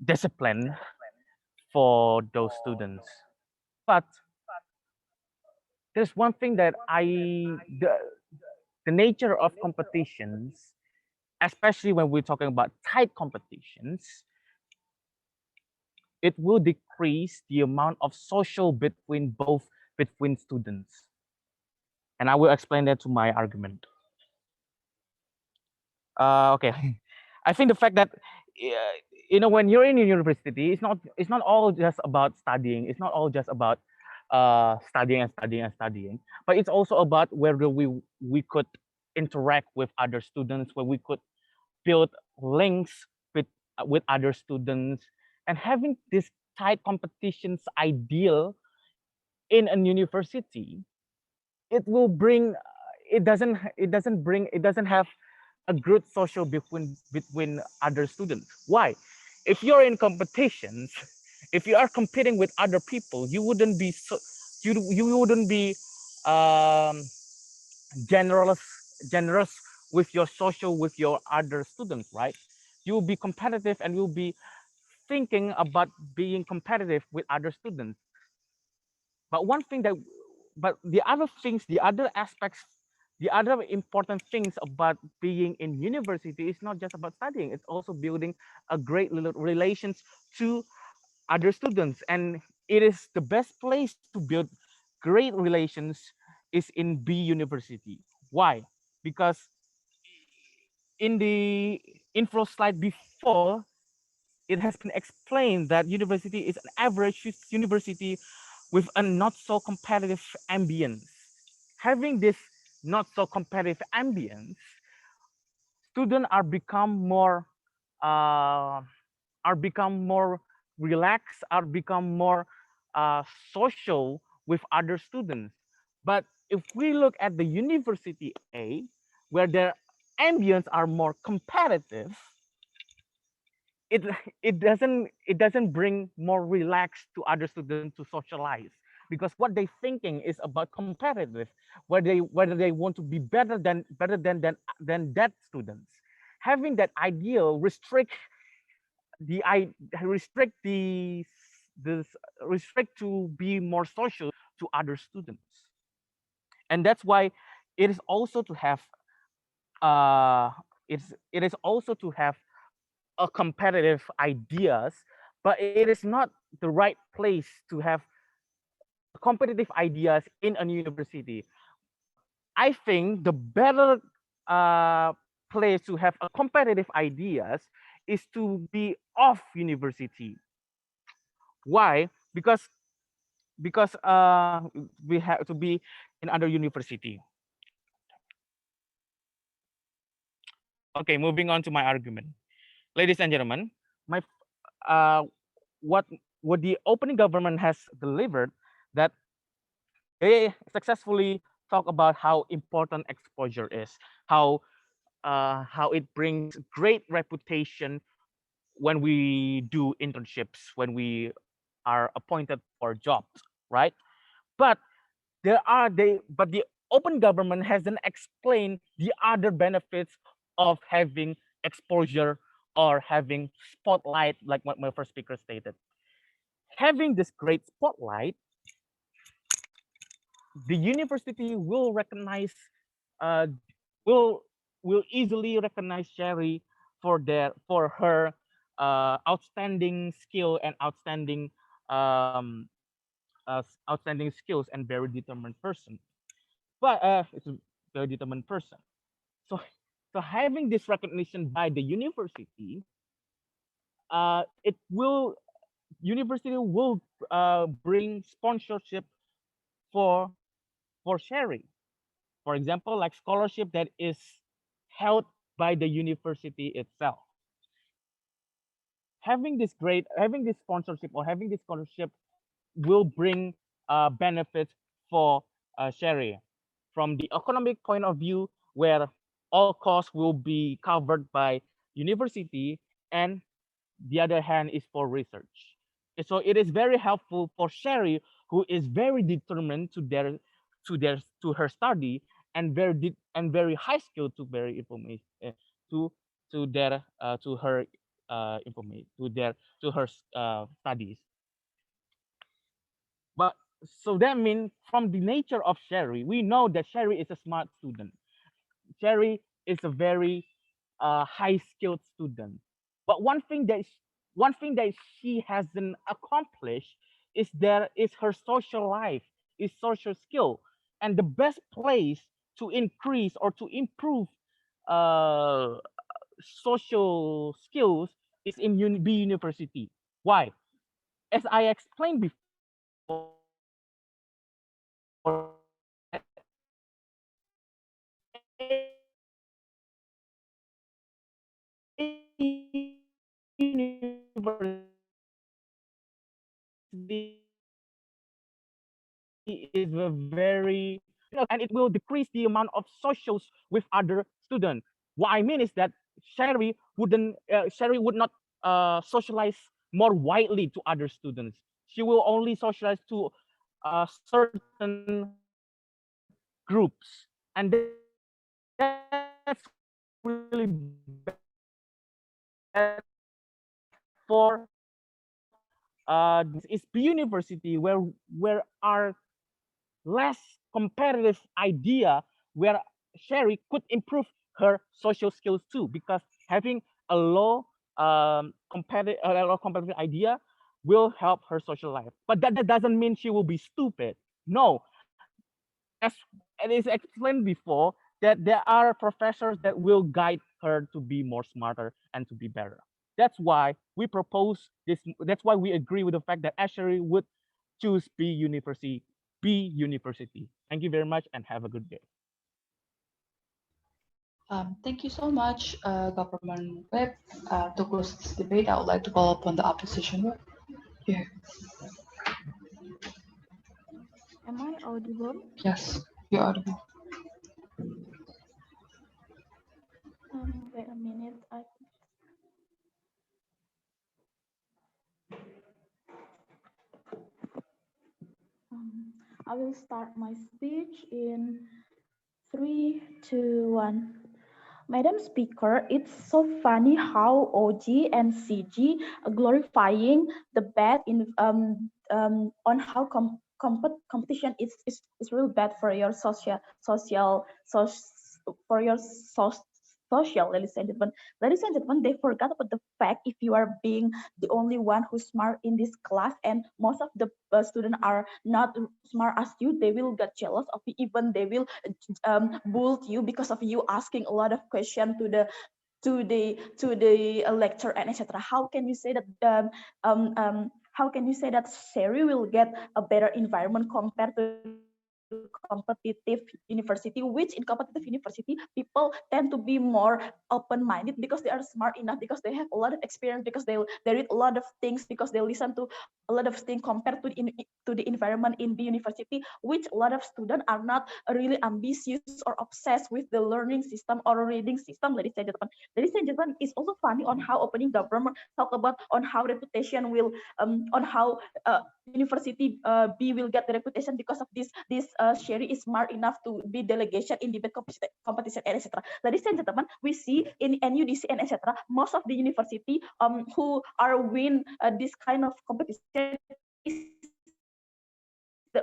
discipline for those students. But there's one thing that the nature of competitions, especially when we're talking about tight competitions, it will decrease the amount of social between students. And I will explain that to my argument. Okay. I think the fact that when you're in a university, it's not all just about studying. It's not all just about studying, but it's also about whether we could interact with other students, where we could build links with other students, and having this tight competitions ideal in a university, it will bring it doesn't have a good social between other students. Why? If you're in competitions, if you are competing with other people, you wouldn't be you wouldn't be um, generous with your social with your other students, right? You'll be competitive, and you'll be thinking about being competitive with other students. But one thing that but the other things, the other aspects, the other important things about being in university is not just about studying. It's also building a great relations to other students. And it is the best place to build great relations is in B University. Why? Because in the info slide before, it has been explained that university is an average university with a not so competitive ambience. Having this not so competitive ambience, students uh, are become more relaxed, are become more social with other students. But if we look at the university A, where their ambience are more competitive, it it doesn't bring more relaxed to other students to socialize, because what they thinking is about competitive, whether they want to be better than that students. Having that ideal the I restrict the restrict to be more social to other students. And that's why it is also to have it is also to have a competitive ideas, but it is not the right place to have competitive ideas in a university. I think the better uh, place to have a competitive ideas is to be off university. Why? Because we have to be in other university. Okay, moving on to my argument, ladies and gentlemen. My uh, what what the opening government has delivered, that they successfully talk about how important exposure is, how it brings great reputation when we do internships, when we are appointed for jobs, right? But the open government hasn't explained the other benefits of having exposure or having spotlight, like what my first speaker stated. Having this great spotlight, the university will recognize, uh, will will easily recognize Sherry for her outstanding skill and um, outstanding skills and very determined person. But it's a very determined person. So having this recognition by the university, it will university will bring sponsorship for Sherry. For example, like scholarship that is held by the university itself. Having this sponsorship or having this scholarship will bring benefits for Sherry from the economic point of view, where all costs will be covered by university, and the other hand is for research. So it is very helpful for Sherry, who is very determined to her study, and very high skill to very information to their to her information to her studies. But so that means, from the nature of Sherry, we know that Sherry is a smart student. Sherry is a very high skilled student. But one thing that she hasn't accomplished is her social life, is social skill. And the best place to increase or to improve uh, social skills is in B university. Why? As I explained before, is a very, and it will decrease the amount of socials with other students. What I mean is that Sherry would not socialize more widely to other students. She will only socialize to certain groups, and that's really bad for is B university, where are less competitive idea, where Sherry could improve her social skills too, because having a low competitive idea will help her social life. But that doesn't mean she will be stupid. No, as it is explained before, that there are professors that will guide her to be more smarter and to be better. That's why we propose this. That's why we agree with the fact that Ashery would choose B University. B University. Thank you very much and have a good day. Thank you so much, Government Whip. To close this debate, I would like to call upon the opposition whip. Here. Am I audible? Yes, you are audible. Wait a minute. I will start my speech in 3, 2, 1. Madam Speaker, it's so funny how OG and CG are glorifying the bad in on how competition is real bad for your for your social, ladies and gentlemen, they forgot about the fact if you are being the only one who's smart in this class and most of the students are not smart as you, they will get jealous of you, even they will bully you because of you asking a lot of questions to the lecture and etc. How can you say that how can you say that Sherry will get a better environment compared to competitive university, which in competitive university people tend to be more open-minded because they are smart enough, because they have a lot of experience, because they read a lot of things, because they listen to a lot of things compared to the environment in the university, which a lot of students are not really ambitious or obsessed with the learning system or reading system, ladies and gentlemen. Ladies and gentlemen, it's also funny on how opening government talk about on how reputation will on how university B will get the reputation because of this Sherry is smart enough to be delegation in debate competition and etc. Ladies and gentlemen, we see in NUDC and etc. most of the university who are win this kind of competition is the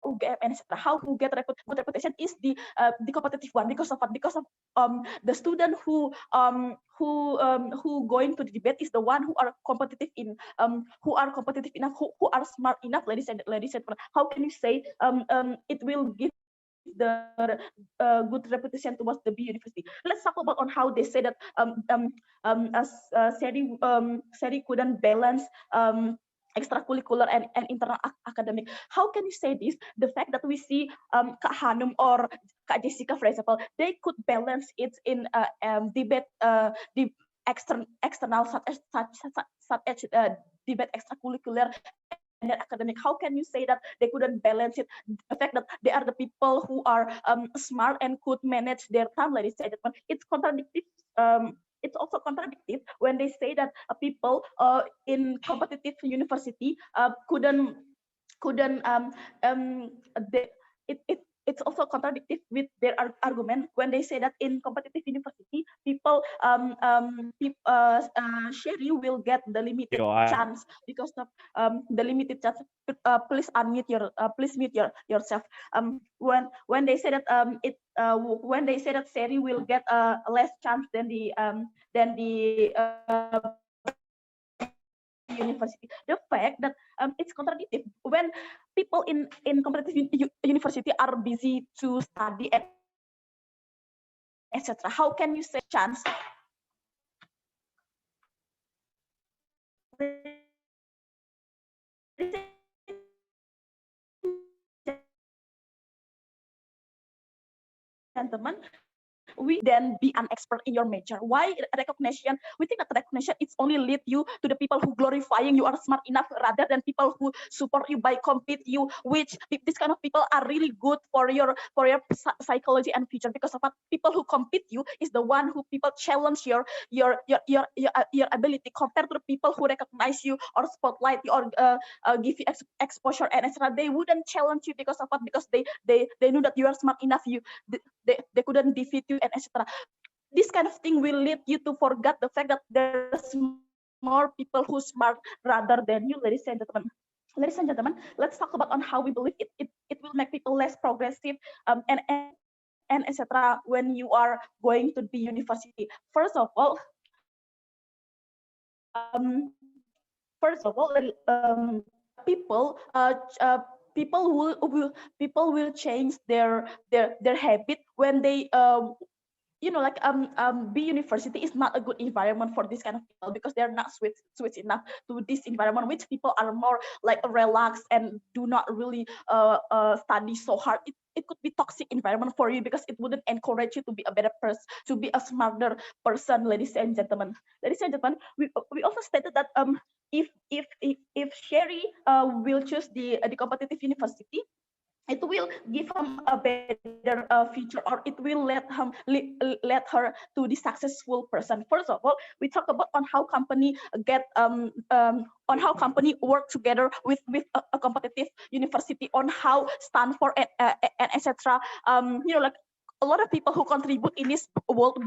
UGM and etc. How who get good reputation is the competitive one because of what? Because of the student who going to the debate is the one who are competitive in who are competitive enough, who are smart enough, ladies and gentlemen. How can you say it will give the good reputation towards the B university? Let's talk about on how they say that as Seri couldn't balance extracurricular and internal academic. How can you say this? The fact that we see Kak Hanum or Kak Jessica, for example, they could balance it in debate, the external such as debate extracurricular and academic. How can you say that they couldn't balance it? The fact that they are the people who are smart and could manage their time, ladies and gentlemen, it's contradictory. It's also contradictory when they say that people in competitive university couldn't they, it's also contradictory with their argument when they say that in competitive university people Sherry will get the limited chance because of the limited chance. Please unmute your please mute yourself. When they say that when they say that Sherry will get less chance than the university, the fact that it's contradictory when people in competitive university are busy to study and etc. How can you say chance? Gentlemen, we then be an expert in your major. Why recognition? We think that recognition it's only lead you to the people who glorifying you are smart enough rather than people who support you by compete you, which this kind of people are really good for your psychology and future, because of what? People who compete you is the one who people challenge your ability compared to the people who recognize you or spotlight you or give you exposure and etc. They wouldn't challenge you because of what? Because they know that you are smart enough. They couldn't defeat you and etc. This kind of thing will lead you to forget the fact that there's more people who smart rather than you, ladies and gentlemen. Ladies and gentlemen, let's talk about on how we believe it will make people less progressive and etc. when you are going to the university. First of all, people people will change their habit when they like B university is not a good environment for this kind of people because they're not switch enough to this environment, which people are more like relaxed and do not really study so hard. It could be toxic environment for you because it wouldn't encourage you to be a better person, to be a smarter person, ladies and gentlemen. Ladies and gentlemen, we also stated that if Sherry will choose the competitive university, it will give him a better future, or it will let her to the successful person. First of all, we talk about on how company get on how company work together with a competitive university, on how Stanford and etc. Like a lot of people who contribute in this world,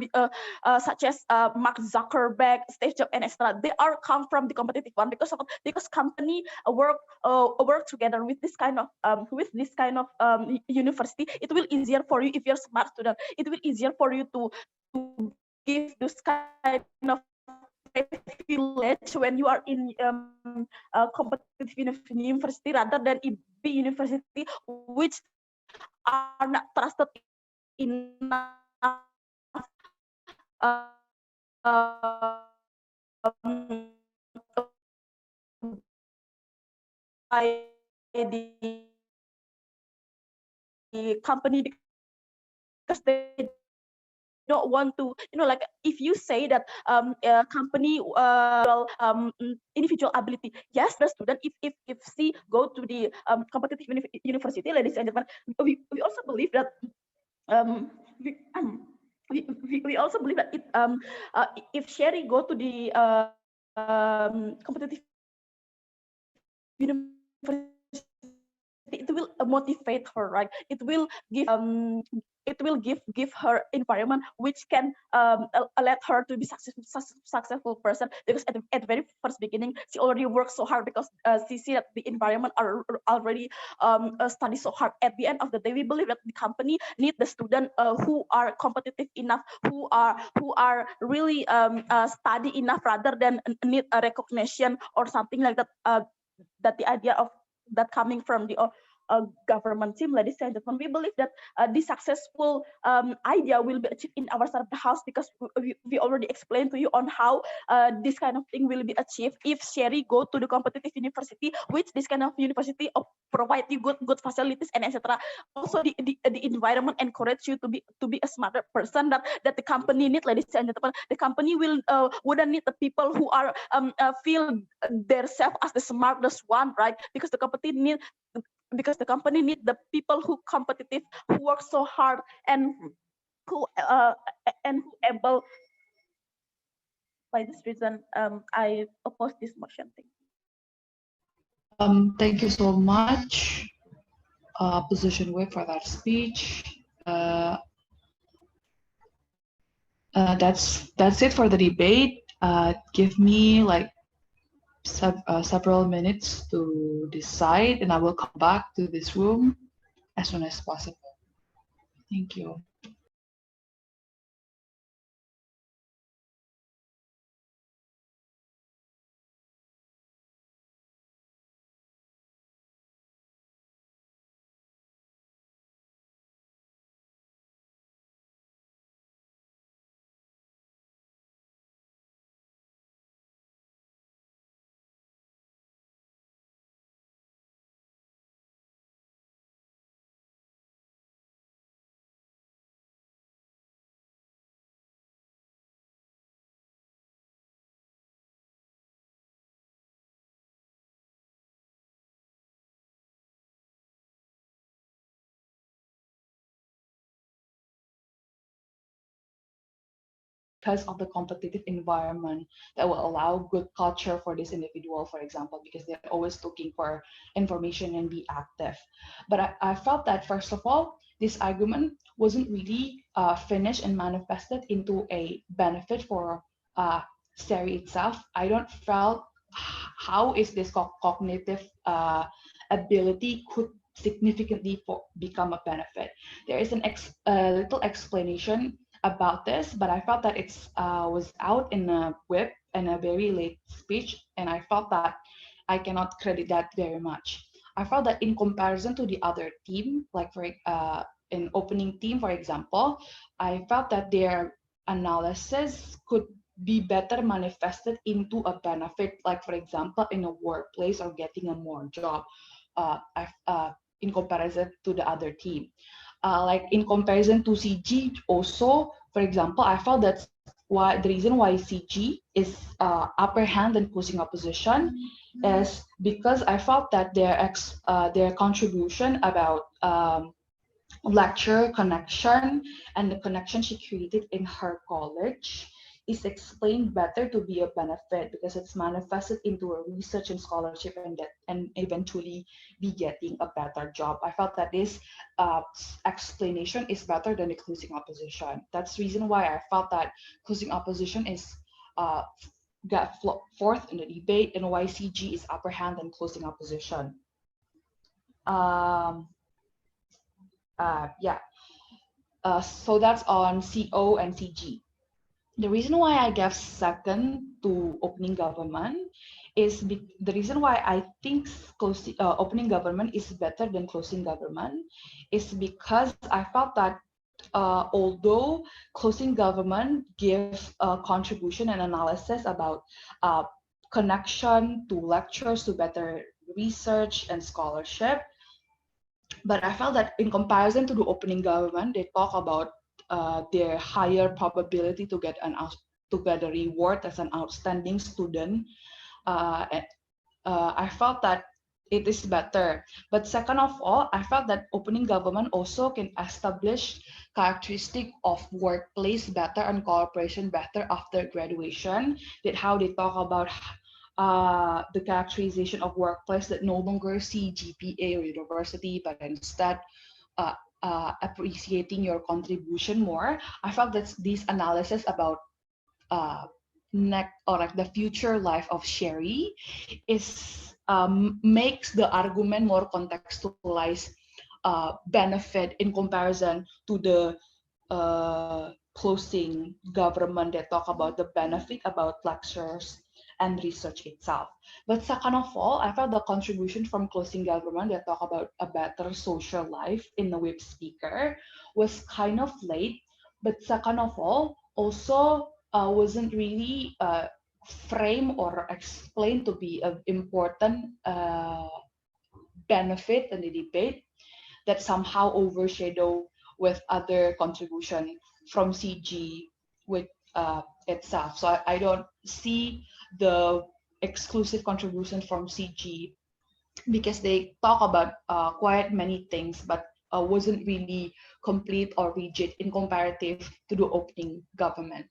such as Mark Zuckerberg, Steve Jobs, and etc. They are come from the competitive one because company work together with this kind of university. It will easier for you if you're smart student. It will easier for you to give this kind of privilege when you are in competitive university rather than IB university, which are not trusted enough by the company, because they don't want to, like if you say that a company individual ability, yes, the student, if she go to the competitive university, ladies and gentlemen, we also believe that we also believe that if Sherry go to the competitive university, it will motivate her, right? It will give her environment which can let her to be successful person, because at the very first beginning she already worked so hard because she see that the environment are already study so hard. At the end of the day, we believe that the company need the student who are competitive enough, who are really study enough rather than need a recognition or something like that. That the idea of that coming from the government team, ladies and gentlemen, we believe that the successful idea will be achieved in our side of the house, because we already explained to you on how this kind of thing will be achieved if Sherry go to the competitive university, which this kind of university provide you good facilities and etc. Also, the environment encourage you to be a smarter person that the company need, ladies and gentlemen. The company will wouldn't need the people who are feel themselves as the smartest one, right? Because the company need the people who competitive, who work so hard, and who able. By this reason, I oppose this motion. Thank you so much, Opposition Whip, for that speech. That's it for the debate. Give me like several minutes to decide, and I will come back to this room as soon as possible. Thank you. Because of the competitive environment that will allow good culture for this individual, for example, because they're always looking for information and be active. But I felt that, first of all, this argument wasn't really finished and manifested into a benefit for Seri itself. I don't felt how is this cognitive ability could significantly become a benefit. There is a little explanation about this, but I felt that it's was out in a whip in a very late speech, and I felt that I cannot credit that very much. I felt that in comparison to the other team, like for an opening team, for example, I felt that their analysis could be better manifested into a benefit, like for example, in a workplace or getting a more job, in comparison to the other team. Like in comparison to CG, also For example, I felt that's why the reason why CG is upper hand than closing opposition is because I felt that their contribution about lecture connection and the connection she created in her college is explained better to be a benefit because it's manifested into a research and scholarship and eventually be getting a better job. I felt that this explanation is better than the closing opposition. That's the reason why I felt that closing opposition is got fourth in the debate and YCG is upper hand than closing opposition. Yeah. So that's on CO and CG. The reason why I gave second to opening government is the reason why I think opening government is better than closing government is because I felt that although closing government gives a contribution and analysis about connection to lectures to better research and scholarship, but I felt that in comparison to the opening government, they talk about their higher probability to get a reward as an outstanding student. I felt that it is better. But second of all, I felt that opening government also can establish characteristic of workplace better and cooperation better after graduation. That how they talk about the characterization of workplace that no longer see GPA or university, but instead appreciating your contribution more. I felt that this analysis about the future life of Sherry is makes the argument more contextualized benefit in comparison to the closing government that talk about the benefit about lectures and research itself. But second of all, I felt the contribution from closing government that talk about a better social life in the web speaker was kind of late. But second of all, also wasn't really framed or explained to be an important benefit in the debate that somehow overshadow with other contribution from CG with itself. So I don't see the exclusive contribution from CG because they talk about quite many things, but wasn't really complete or rigid in comparative to the opening government.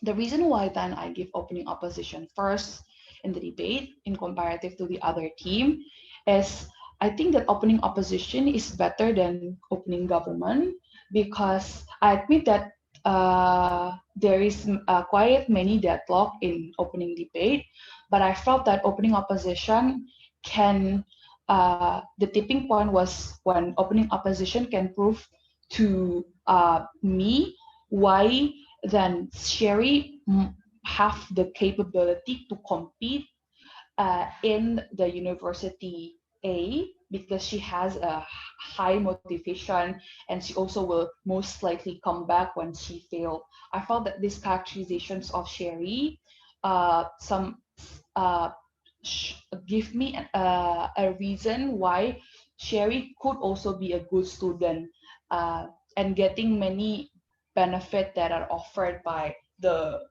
The reason why then I give opening opposition first in the debate in comparative to the other team is I think that opening opposition is better than opening government because I admit that there is quite many deadlock in opening debate, but I felt that opening opposition can, the tipping point was when opening opposition can prove to me why then Sherry have the capability to compete in the university A because she has a high motivation and she also will most likely come back when she failed. I felt that these characterizations of Sherry give me a reason why Sherry could also be a good student and getting many benefit that are offered by the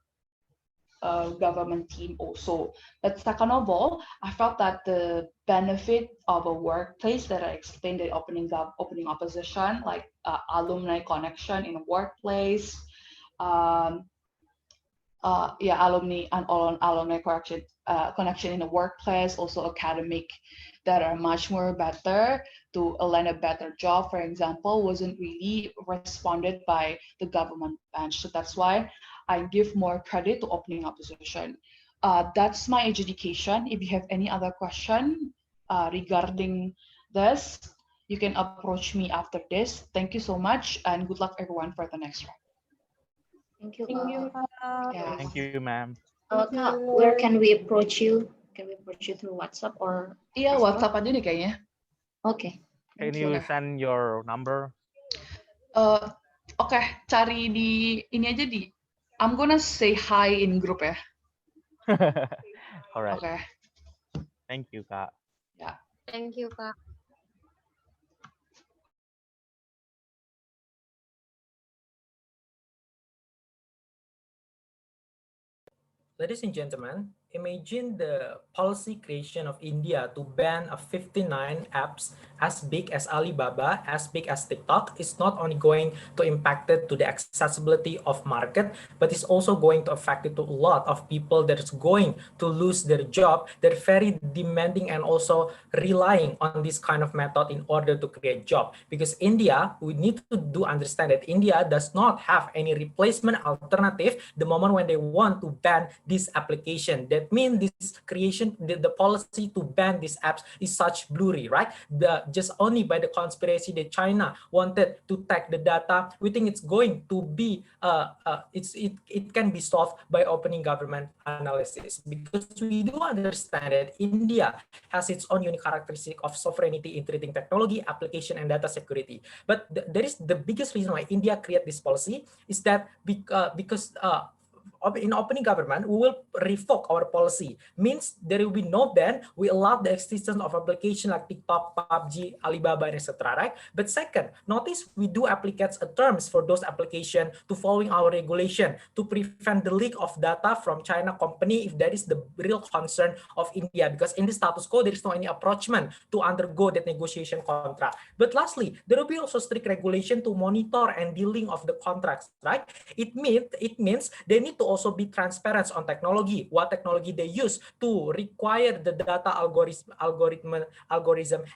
government team also. But second of all, I felt that the benefit of a workplace that I explained in opening opposition, like alumni connection in a workplace, alumni and alumni connection in the workplace, also academic that are much more better to land a better job, for example, wasn't really responded by the government bench. So that's why I give more credit to opening opposition. That's my adjudication. If you have any other question regarding this, you can approach me after this. Thank you so much and good luck everyone for the next round. Thank you. Thank you, Yeah. Thank you, ma'am. Kak, where can we approach you? Can we approach you through WhatsApp or? Iya, WhatsApp aja nih kayaknya. Okay. Can you send your number? Oke, cari di ini aja di. I'm gonna say hi in group ya. All right. Okay. Thank you, Kak. Yeah. Thank you, Kak. Ladies and gentlemen, imagine the policy creation of India to ban a 59 apps as big as Alibaba, as big as TikTok is not only going to impact it to the accessibility of market, but it's also going to affect it to a lot of people that is going to lose their job. They're very demanding and also relying on this kind of method in order to create job. Because India, we need to do understand that India does not have any replacement alternative the moment when they want to ban this application. That means this creation, the policy to ban these apps is such blurry, right? Just only by the conspiracy that China wanted to take the data, we think it's going to be it can be solved by opening government analysis, because we do understand that India has its own unique characteristic of sovereignty in treating technology, application, and data security. But there is the biggest reason why India create this policy is that because in opening government, we will revoke our policy. Means there will be no ban. We allow the existence of application like TikTok, PUBG, Alibaba, and etc. Right? But second, notice we do applicate terms for those applications to following our regulation to prevent the leak of data from China company if that is the real concern of India. Because in the status quo, there is no any approachment to undergo that negotiation contract. But lastly, there will be also strict regulation to monitor and dealing of the contracts. Right? It means they need to also be transparent on technology, what technology they use to require the data algorithm,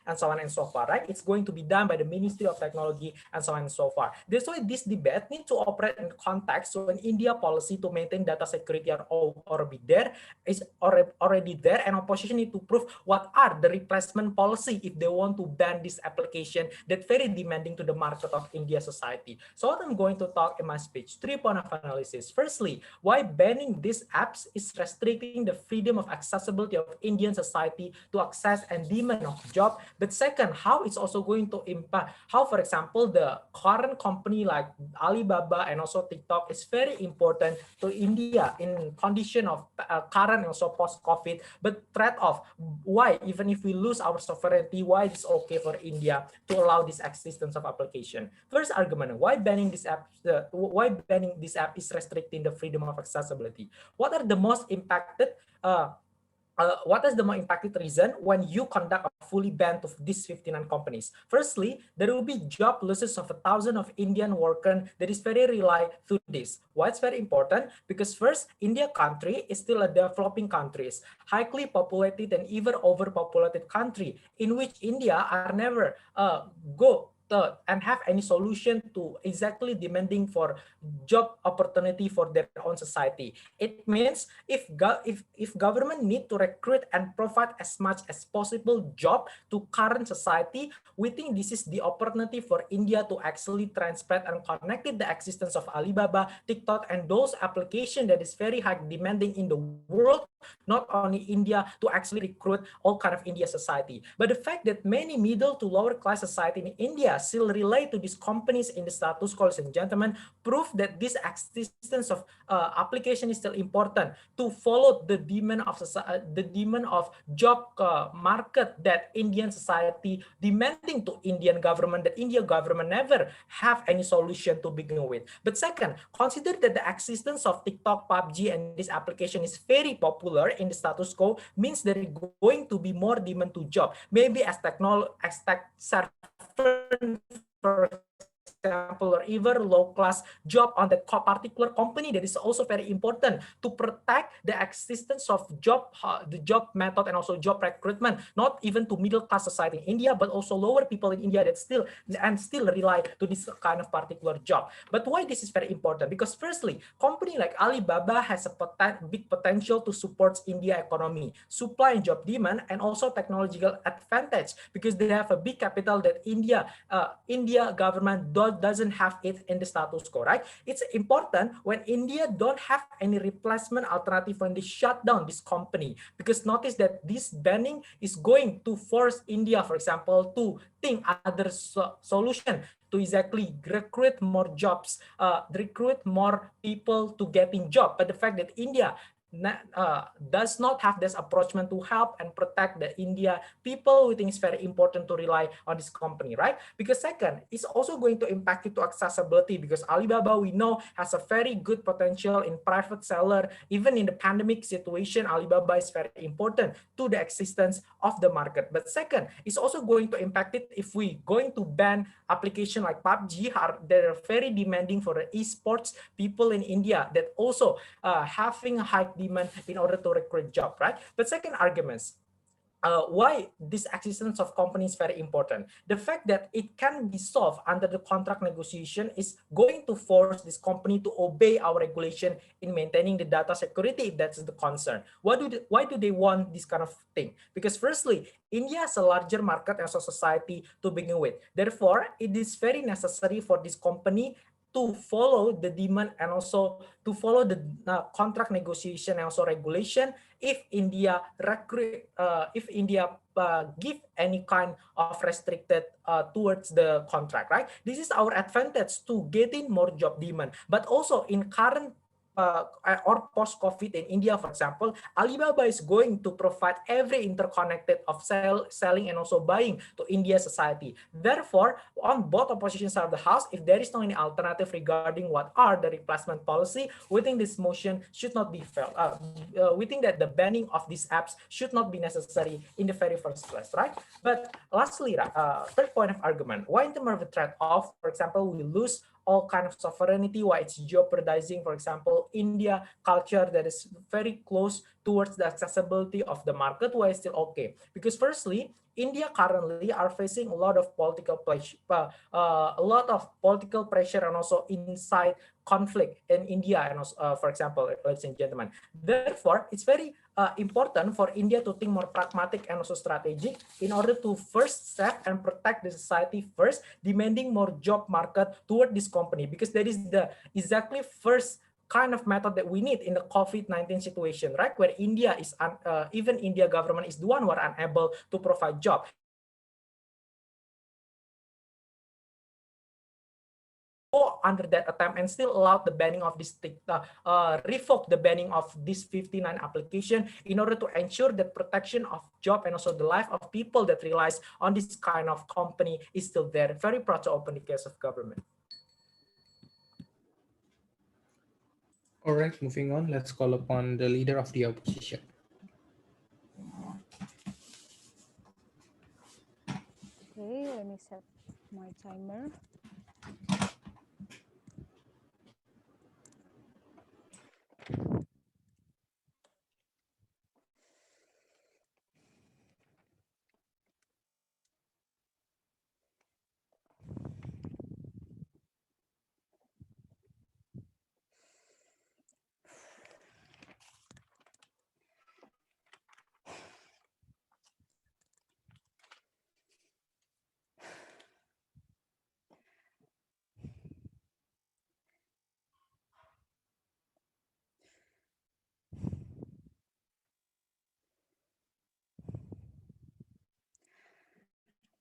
and so on and so forth, right? It's going to be done by the Ministry of Technology and so on and so forth. That's why this debate needs to operate in context when India policy to maintain data security are already there, is already there, and opposition need to prove what are the replacement policy if they want to ban this application that very demanding to the market of India society. So what I'm going to talk in my speech, 3 points of analysis. Firstly, why banning these apps is restricting the freedom of accessibility of Indian society to access and demand of job. But second, how it's also going to impact, how, for example, the current company like Alibaba and also TikTok is very important to India in condition of current also post-COVID, but threat of why, even if we lose our sovereignty, why it's okay for India to allow this existence of application. First argument, why banning this app is restricting the freedom of accessibility. What are the most impacted what is the more impacted reason when you conduct a fully ban to these 59 companies? Firstly, there will be job losses of 1,000 of Indian workers that is very rely to this. Why it's very important? Because first, India country is still a developing country, highly populated and even overpopulated country in which India are never go and have any solution to exactly demanding for job opportunity for their own society. It means if government need to recruit and provide as much as possible job to current society, we think this is the opportunity for India to actually transport and connect the existence of Alibaba, TikTok, and those applications that is very high demanding in the world, not only India, to actually recruit all kind of India society. But the fact that many middle to lower class society in India still relate to these companies in the status quo, ladies and gentlemen, prove that this existence of application is still important to follow the demand of job market that Indian society demanding to Indian government, that Indian government never have any solution to begin with. But second, consider that the existence of TikTok, PUBG, and this application is very popular in the status quo, means there is going to be more demand to job, maybe as tech servant, for example, or even low-class job on the particular company. That is also very important to protect the existence of the job method and also job recruitment, not even to middle-class society in India, but also lower people in India that still rely to this kind of particular job. But why this is very important? Because firstly, company like Alibaba has a big potential to support India economy, supply and job demand, and also technological advantage, because they have a big capital that India government doesn't have it in the status quo, right? It's important when India don't have any replacement alternative when they shut down this company, because notice that this banning is going to force India, for example, to think other solution to exactly recruit more jobs, recruit more people to getting job. But the fact that India does not have this approachment to help and protect the India people, we think it's very important to rely on this company, right? Because second, it's also going to impact it to accessibility, because Alibaba, we know, has a very good potential in private seller. Even in the pandemic situation, Alibaba is very important to the existence of the market. But second, it's also going to impact it if we going to ban application like PUBG. They're very demanding for the esports people in India that also having a high demand in order to recruit job, right? But second arguments, why this existence of company is very important. The fact that it can be solved under the contract negotiation is going to force this company to obey our regulation in maintaining the data security, if that's the concern. Why do they want this kind of thing? Because firstly, India is a larger market as a society to begin with. Therefore, it is very necessary for this company to follow the demand and also to follow the contract negotiation and also regulation if India give any kind of restricted towards the contract, right? This is our advantage to getting more job demand. But also in current or post-COVID in India, for example, Alibaba is going to provide every interconnected of selling and also buying to India society. Therefore, on both opposition side of the house, if there is no any alternative regarding what are the replacement policy, we think this motion should not be felt. We think that the banning of these apps should not be necessary in the very first place, right? But lastly, third point of argument, why in terms of the trade-off, for example, we lose all kind of sovereignty, why it's jeopardizing, for example, India culture that is very close towards the accessibility of the market, why it's still okay? Because firstly, India currently are facing a lot of political pressure and also inside conflict in India and also, for example, ladies and gentlemen. Therefore, it's very important for India to think more pragmatic and also strategic in order to first save and protect the society first, demanding more job market toward this company, because that is the exactly first kind of method that we need in the COVID-19 situation, right? Where India is, even India government is the one who are unable to provide job. Go under that attempt and still allow the banning of this, revoke the banning of this 59 application in order to ensure that protection of job and also the life of people that relies on this kind of company is still there. Very proud to open the case of government. All right, moving on, let's call upon the leader of the opposition. Okay, let me set my timer.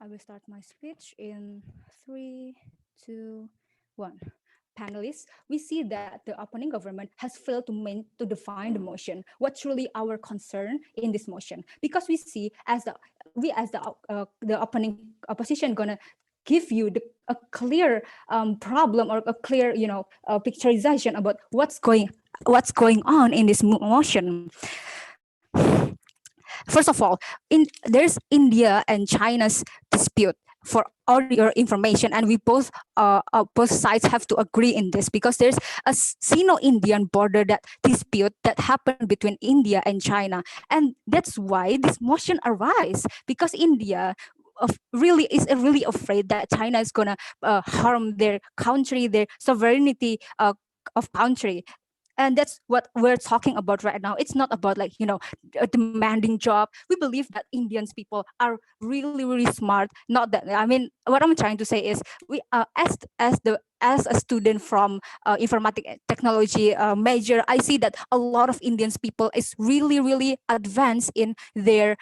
I will start my speech in 3, 2, 1. Panelists, we see that the opening government has failed to define the motion. What's truly our concern in this motion? Because we see as the opening opposition gonna give you a clear problem or a clear picturization about what's going on in this motion. First of all, there's India and China's dispute for all your information, and we both sides have to agree in this, because there's a Sino-Indian border that dispute that happened between India and China, and that's why this motion arises, because India is really afraid that China is gonna harm their country, their sovereignty of country. And that's what we're talking about right now. It's not about a demanding job. We believe that Indians people are really, really smart. Not that, I mean, what I'm trying to say is we as the as a student from informatic technology major, I see that a lot of Indian people is really advanced in their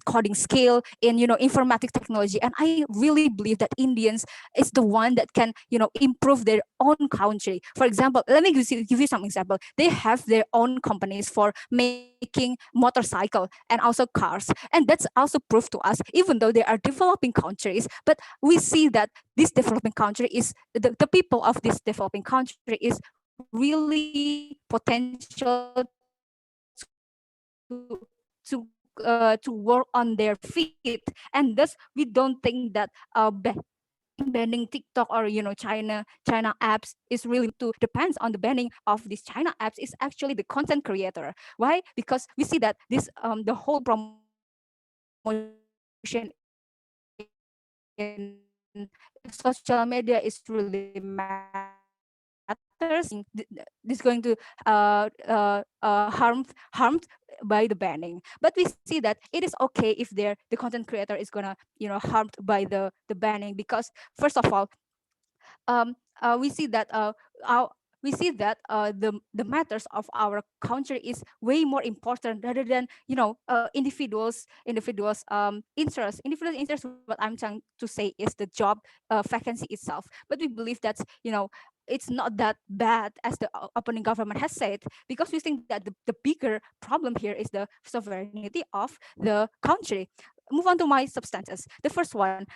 coding skill in informatic technology, and I really believe that Indians is the one that can improve their own country. For example, let me give you some example. They have their own companies for making motorcycle and also cars, and that's also proof to us, even though they are developing countries, but we see that this developing country is the people of this developing country is really potential to work on their feet, and thus we don't think that banning TikTok or China apps is really to depends on the banning of these China apps is actually the content creator. Why? Because we see that this the whole promotion in social media is really matters. This going to harmed by the banning, but we see that it is okay if the content creator is gonna harmed by the banning, because first of all, we see that our the matters of our country is way more important rather than individuals interest. What I'm trying to say is the job vacancy itself, but we believe that it's not that bad as the opponent government has said, because we think that the bigger problem here is the sovereignty of the country. Move on to my substances. The first one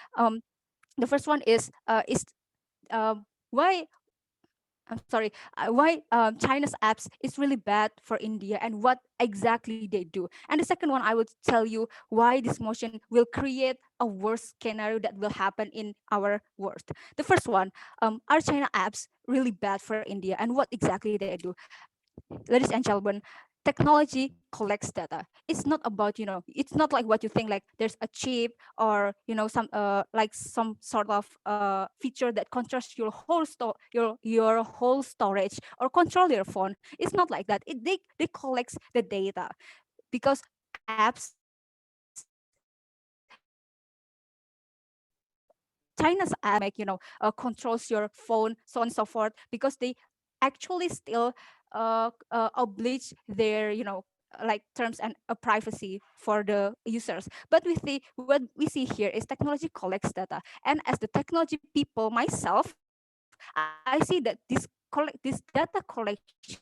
is why I'm sorry, why China's apps is really bad for India and what exactly they do. And the second one, I will tell you why this motion will create a worse scenario that will happen in our world. The first one, are China apps really bad for India and what exactly they do? Ladies and gentlemen, technology collects data. It's not about, it's not like what you think, like there's a chip or some like some sort of feature that controls your whole your whole storage or control your phone. It's not like that. They collects the data, because apps China's app make controls your phone, so on and so forth, because they actually still oblige their like terms and privacy for the users. But we see what we see here is technology collects data, and as the technology people myself, I see that this data collection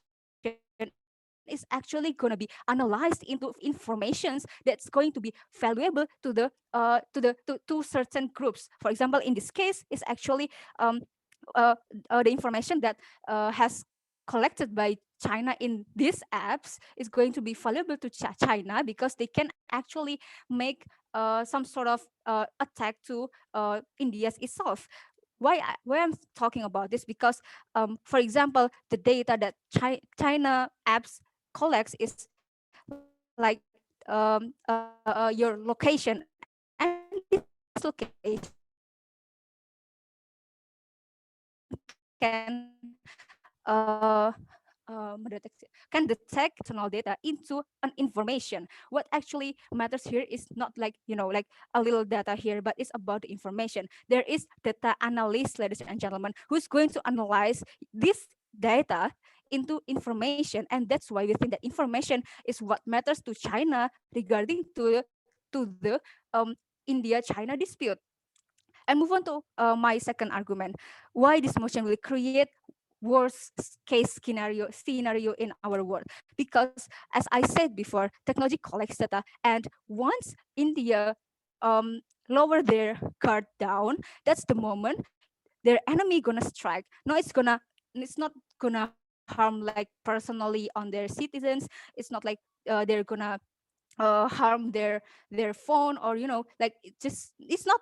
is actually going to be analyzed into informations that's going to be valuable to the to certain groups. For example, in this case, is actually the information that has collected by China in these apps is going to be valuable to China, because they can actually make some sort of attack to India's itself. Why I'm talking about this? Because for example, the data that China apps collects is like your location, and this location can detect personal data into an information. What actually matters here is not like like a little data here, but it's about the information. There is data analyst, ladies and gentlemen, who's going to analyze this data into information, and that's why we think that information is what matters to China regarding to the India China dispute. And move on to my second argument, why this motion will create worst case scenario in our world. Because as I said before, technology collects data, and once India lower their guard down, that's the moment their enemy gonna strike. No, it's not gonna harm like personally on their citizens. It's not like they're gonna harm their phone, or like it's not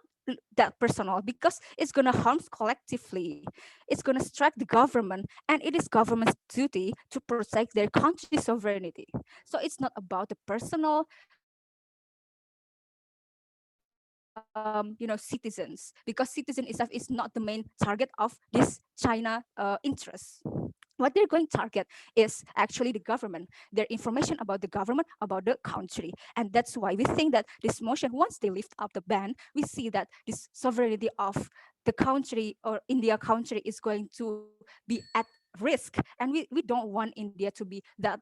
that personal, because it's going to harm collectively. It's going to strike the government, and it is government's duty to protect their country's sovereignty. So it's not about the personal citizens, because citizen itself is not the main target of this China interests. What they're going to target is actually the government, their information about the government, about the country. And that's why we think that this motion, once they lift up the ban, we see that this sovereignty of the country or India country is going to be at risk, and we don't want India to be that,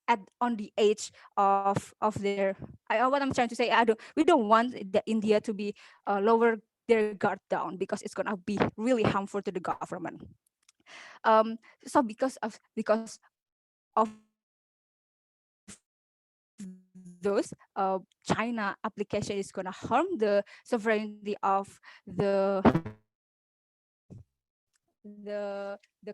at on the edge of their, what I'm trying to say, we don't want the India to be lower their guard down, because it's gonna be really harmful to the government. So because of those, China application is gonna harm the sovereignty of the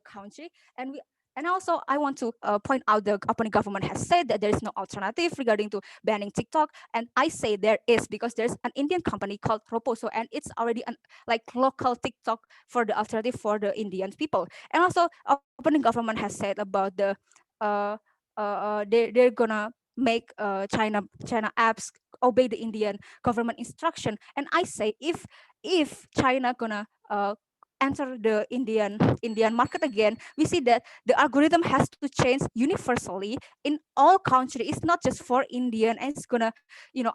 country. And also I want to point out, the opponent government has said that there is no alternative regarding to banning TikTok, and I say there is, because there's an Indian company called Proposo, and it's already an like local TikTok for the alternative for the Indian people. And also opponent government has said about the they're gonna make China apps obey the Indian government instruction. And I say, if China gonna enter the Indian market again, we see that the algorithm has to change universally in all countries. It's not just for Indian, and it's gonna,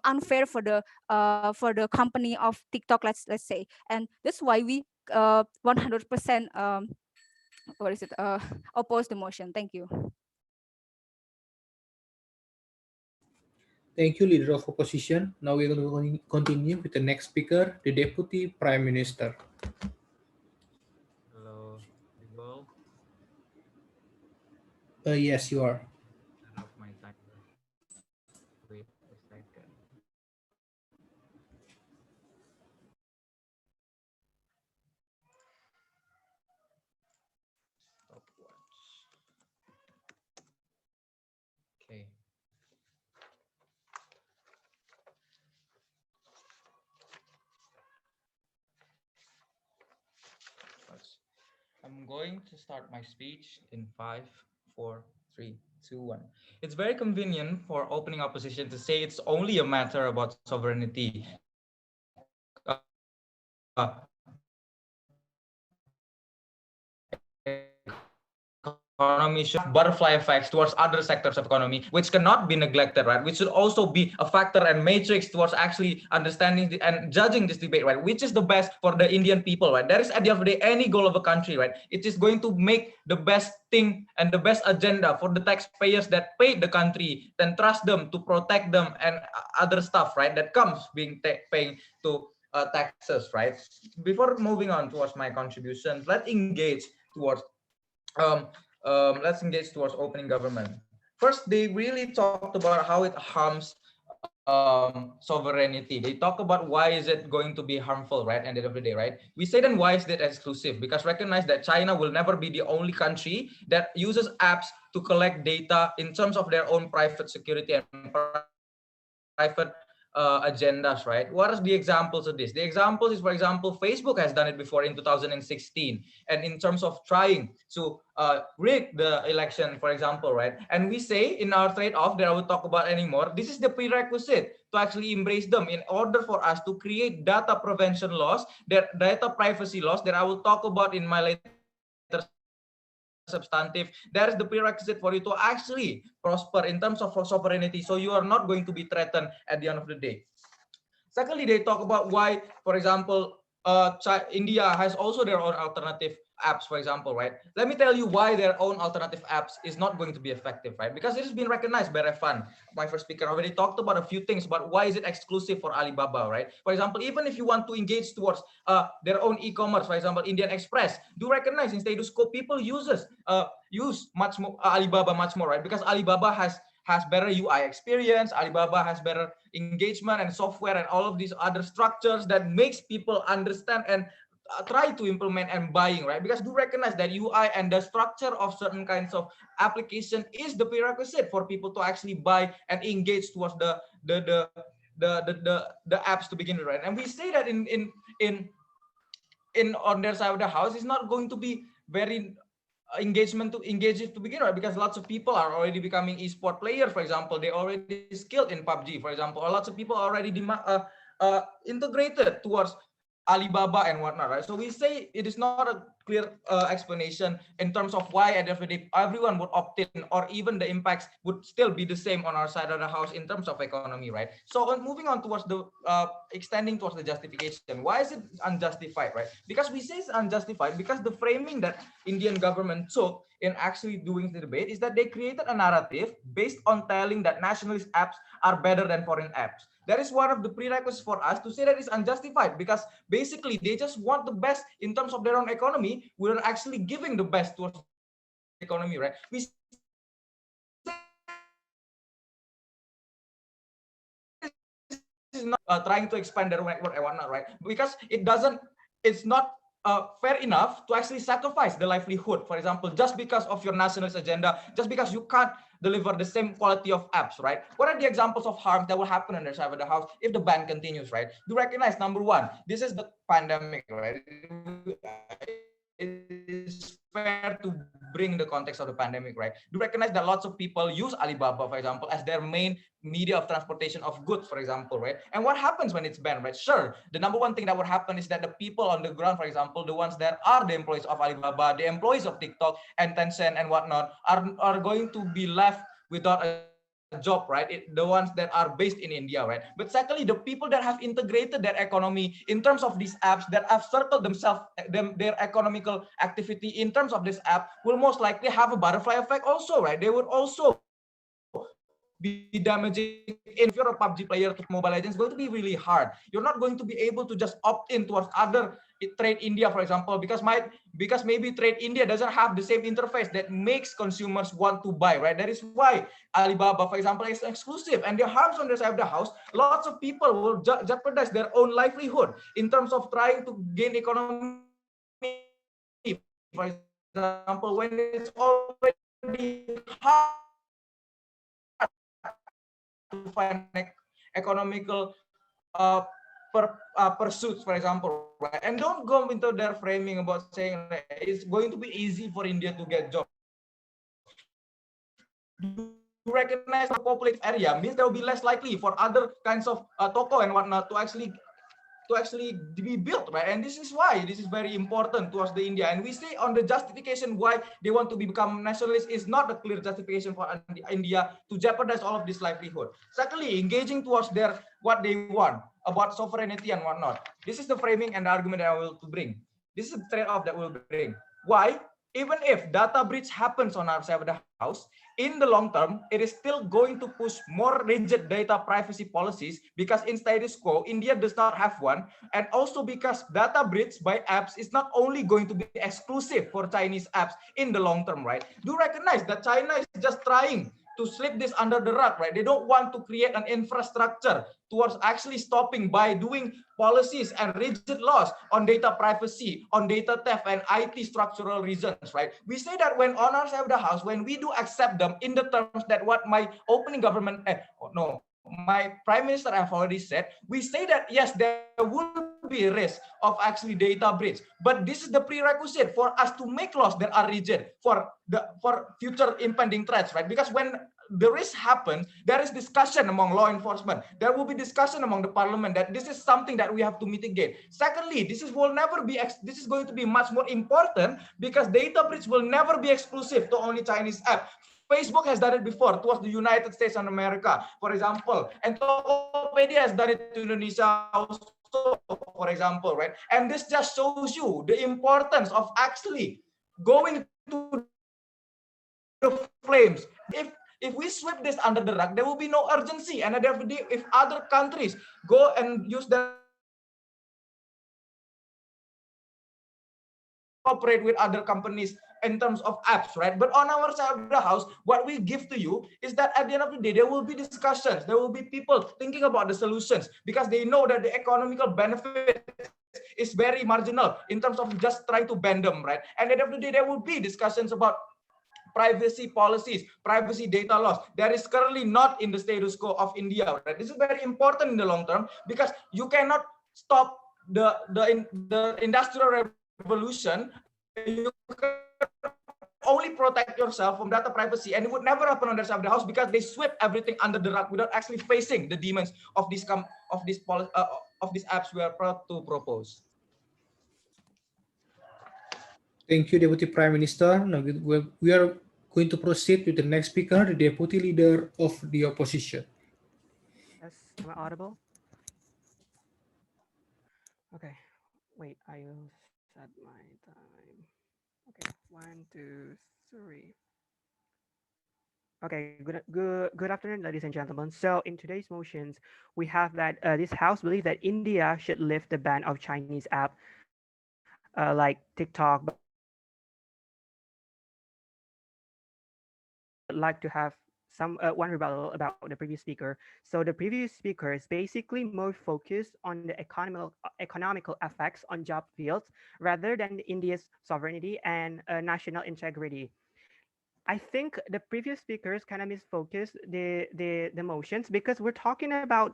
unfair for the company of TikTok, let's say. And that's why we 100% what is it oppose the motion. Thank you. Thank you, Leader of Opposition. Now we're going to continue with the next speaker, the Deputy Prime Minister. Hello, people. Yes, you are. Turn off my timer. Wait a second. Stopwatch. Okay. I'm going to start my speech in 5, 4, 3, 2, 1. It's very convenient for opening opposition to say it's only a matter about sovereignty. Economy should butterfly effects towards other sectors of economy, which cannot be neglected, right? Which should also be a factor and matrix towards actually understanding and judging this debate, right? Which is the best for the Indian people, right? There is, at the end of the day, any goal of a country, right? It is going to make the best thing and the best agenda for the taxpayers that pay the country, then trust them to protect them and other stuff, right? That comes being paying to taxes, right? Before moving on towards my contributions, um, let's engage towards opening government. First, they really talked about how it harms sovereignty. They talk about why is it going to be harmful, right? At the end of the day, right? We say then why is it exclusive? Because recognize that China will never be the only country that uses apps to collect data in terms of their own private security and private agendas, right? What are the examples of this? The examples is, for example, Facebook has done it before in 2016, and in terms of trying to rig the election, for example, right? And we say in our trade-off that I will talk about anymore, this is the prerequisite to actually embrace them in order for us to create data prevention laws, that data privacy laws that I will talk about in my later substantive. That is the prerequisite for you to actually prosper in terms of sovereignty, so you are not going to be threatened at the end of the day. Secondly, they talk about why, for example, India has also their own alternative apps, for example, right? Let me tell you why their own alternative apps is not going to be effective, right? Because it has been recognized by Refan. My first speaker already talked about a few things about why is it exclusive for Alibaba, right? For example, even if you want to engage towards their own e-commerce, for example, Indian Express, do recognize in status quo people use much more Alibaba much more, right? Because Alibaba has better UI experience, Alibaba has better engagement and software and all of these other structures that makes people understand and try to implement and buying, right? Because do recognize that UI and the structure of certain kinds of application is the prerequisite for people to actually buy and engage towards the apps to begin with, right? And we say that in on their side of the house is not going to be very engagement to engage it to begin with, because lots of people are already becoming esport players, for example. They already skilled in PUBG, for example, or lots of people are already integrated towards Alibaba and whatnot, right? So we say it is not a clear explanation in terms of why at the end of the day everyone would opt in, or even the impacts would still be the same on our side of the house in terms of economy, right? So moving on towards the extending towards the justification, why is it unjustified, right? Because we say it's unjustified because the framing that Indian government took in actually doing the debate is that they created a narrative based on telling that nationalist apps are better than foreign apps. That is one of the prerequisites for us to say that it's unjustified, because basically they just want the best in terms of their own economy without actually giving the best towards the economy, right? We say is not trying to expand their network and whatnot, right? Because it's not fair enough to actually sacrifice the livelihood, for example, just because of your nationalist agenda, just because you can't deliver the same quality of apps, right? What are the examples of harm that will happen on the side of the house if the ban continues, right? Do recognize, number one, this is the pandemic, right? It's fair to bring the context of the pandemic, right? Do recognize that lots of people use Alibaba, for example, as their main media of transportation of goods, for example, right? And what happens when it's banned, right? Sure, the number one thing that would happen is that the people on the ground, for example, the ones that are the employees of Alibaba, the employees of TikTok and Tencent and whatnot, are going to be left without a job, right? The ones that are based in India, right? But secondly, the people that have integrated their economy in terms of these apps, that have circled themselves, their economical activity in terms of this app, will most likely have a butterfly effect also, right? They would also be damaging. If you're a PUBG player to Mobile Legends, it's going to be really hard. You're not going to be able to just opt in towards other Trade India, for example, because maybe Trade India doesn't have the same interface that makes consumers want to buy, right? That is why Alibaba, for example, is exclusive, and the harms on the side of the house, lots of people will jeopardize their own livelihood in terms of trying to gain economy. For example, when it's already hard to find economical pursuits, for example, right? And don't go into their framing about saying that it's going to be easy for India to get jobs. To recognize the populated area means there will be less likely for other kinds of toko and whatnot to actually be built, right? And this is why this is very important towards the India. And we say on the justification why they want to become nationalist is not a clear justification for India to jeopardize all of this livelihood. Secondly, engaging towards what they want about sovereignty and whatnot. This is the framing and the argument that I will to bring. This is the trade-off that we'll bring. Why? Even if data breach happens on our side of the house, in the long term, it is still going to push more rigid data privacy policies, because in status quo, India does not have one. And also because data breach by apps is not only going to be exclusive for Chinese apps in the long term, right? Do recognize that China is just trying to slip this under the rug, right? They don't want to create an infrastructure towards actually stopping by doing policies and rigid laws on data privacy, on data theft and IT structural reasons, right? We say that when on our side of the house, when we do accept them in the terms that what my opening government, my prime minister have already said, we say that yes, there will be a risk of actually data breach, but this is the prerequisite for us to make laws that are rigid for future impending threats, right? Because when the risk happens, there is discussion among law enforcement. There will be discussion among the parliament that this is something that we have to mitigate. Secondly, this is going to be much more important because data breach will never be exclusive to only Chinese app. Facebook has done it before towards the United States and America, for example, and Tokopedia has done it to Indonesia also, for example, right? And this just shows you the importance of actually going to the flames. If we sweep this under the rug, there will be no urgency. And at the end of the day, if other countries go and use their operate with other companies in terms of apps, right? But on our side of the house, what we give to you is that at the end of the day, there will be discussions. There will be people thinking about the solutions because they know that the economical benefit is very marginal in terms of just trying to ban them, right? And at the end of the day, there will be discussions about privacy policies, privacy data laws. That is currently not in the status quo of India, right? This is very important in the long term because you cannot stop the industrial revolution. You can only protect yourself from data privacy, and it would never happen on the side of the house because they sweep everything under the rug without actually facing the demons of these apps we are proud to propose. Thank you, Deputy Prime Minister. Now we are going to proceed with the next speaker, the Deputy Leader of the Opposition. Yes, am I audible? Okay, wait, I will set my time. Okay, 1, 2, 3. Okay, good afternoon, ladies and gentlemen. So in today's motions, we have that this House believes that India should lift the ban of Chinese app like TikTok. But I would like to have one rebuttal about the previous speaker. So the previous speaker is basically more focused on the economical effects on job fields rather than India's sovereignty and national integrity. I think the previous speakers kind of misfocused the motions because we're talking about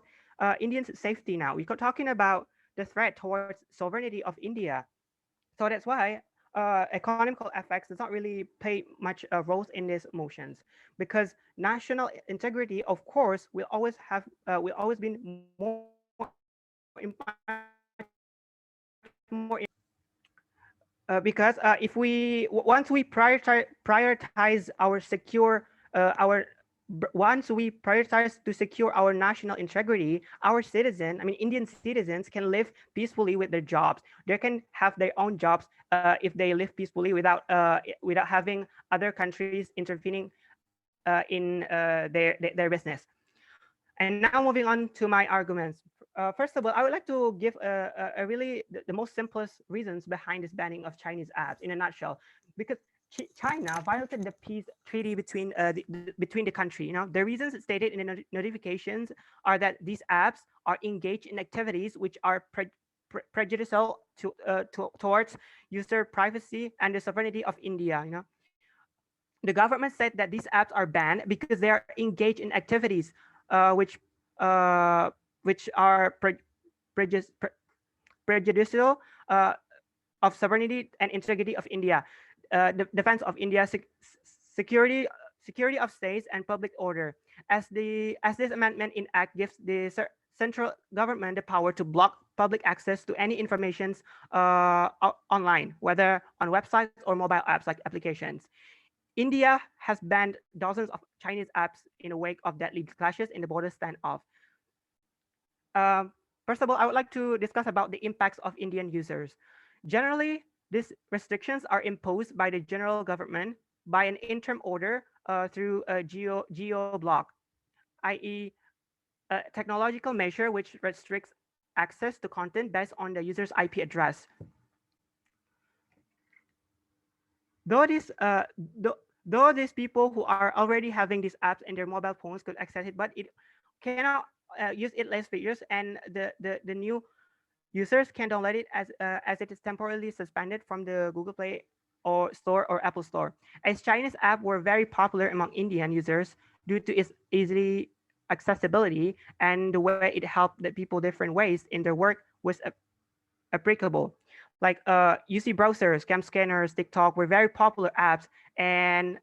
Indians' safety now. We're talking about the threat towards sovereignty of India. So that's why economical effects does not really play much roles in these motions because national integrity, of course, will always be more because if once we prioritize our secure once we prioritize to secure our national integrity, our Indian citizens can live peacefully with their jobs. They can have their own jobs if they live peacefully without having other countries intervening in their business. And now moving on to my arguments. First of all, I would like to give a really the most simplest reasons behind this banning of Chinese apps in a nutshell, because China violated the peace treaty between the country. You know, the reasons stated in the notifications are that these apps are engaged in activities which are prejudicial towards user privacy and the sovereignty of India. You know, the government said that these apps are banned because they are engaged in activities uh, which uh, which are prejudice, prejudicial of sovereignty and integrity of India, the defense of India, security of states and public order. As this amendment in Act gives the central government the power to block public access to any informations online, whether on websites or mobile apps like applications. India has banned dozens of Chinese apps in the wake of deadly clashes in the border standoff. Um, First of all, I would like to discuss about the impacts of Indian users. Generally, these restrictions are imposed by the general government by an interim order through a geo block, i.e., a technological measure which restricts access to content based on the user's IP address. Though these though these people who are already having these apps in their mobile phones could access it, but it cannot use it less features, and the new users can download it as it is temporarily suspended from the Google Play or Store or Apple Store. As Chinese apps were very popular among Indian users due to its easily accessibility and the way it helped the people different ways in their work was applicable. Like UC browsers, cam scanners, TikTok were very popular apps, and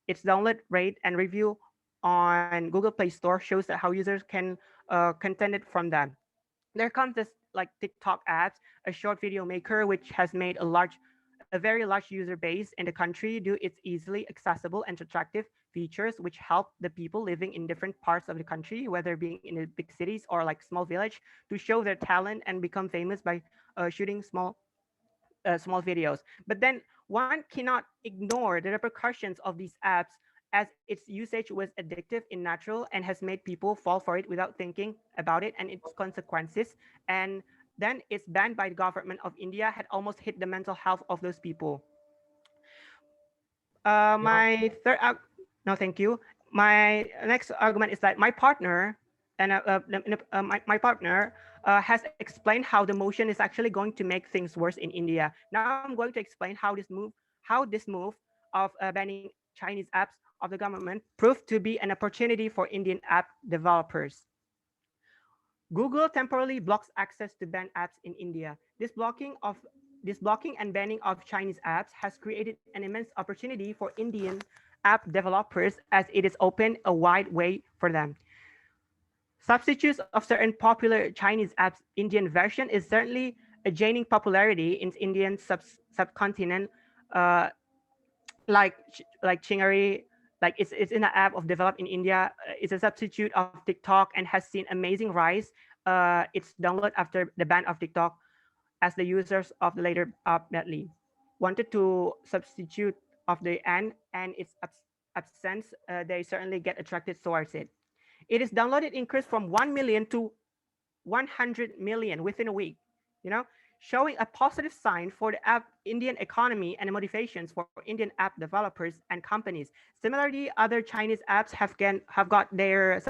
its download rate and review on Google Play Store shows that how users can content it from them. There comes this like TikTok apps, a short video maker which has made a very large user base in the country due its easily accessible and attractive features which help the people living in different parts of the country, whether being in the big cities or like small village, to show their talent and become famous by shooting small videos. But then one cannot ignore the repercussions of these apps as its usage was addictive in natural and has made people fall for it without thinking about it and its consequences. And then it's banned by the government of India had almost hit the mental health of those people. My third, no, thank you. My next argument is that my partner and my partner has explained how the motion is actually going to make things worse in India. Now I'm going to explain how this move of banning Chinese apps of the government proved to be an opportunity for Indian app developers. Google temporarily blocks access to banned apps in India. This blocking and banning of Chinese apps has created an immense opportunity for Indian app developers as it is opened a wide way for them. Substitutes of certain popular Chinese apps Indian version is certainly gaining popularity in Indian subcontinent, uh, like Chingari, like it's in an app of developed in India. It's a substitute of TikTok and has seen amazing rise. It's downloaded after the ban of TikTok, as the users of the later app badly wanted to substitute of the and its absence. They certainly get attracted towards it. It is downloaded increased from 1 million to 100 million within a week, you know, showing a positive sign for the app Indian economy and motivations for Indian app developers and companies. Similarly, other Chinese apps have got their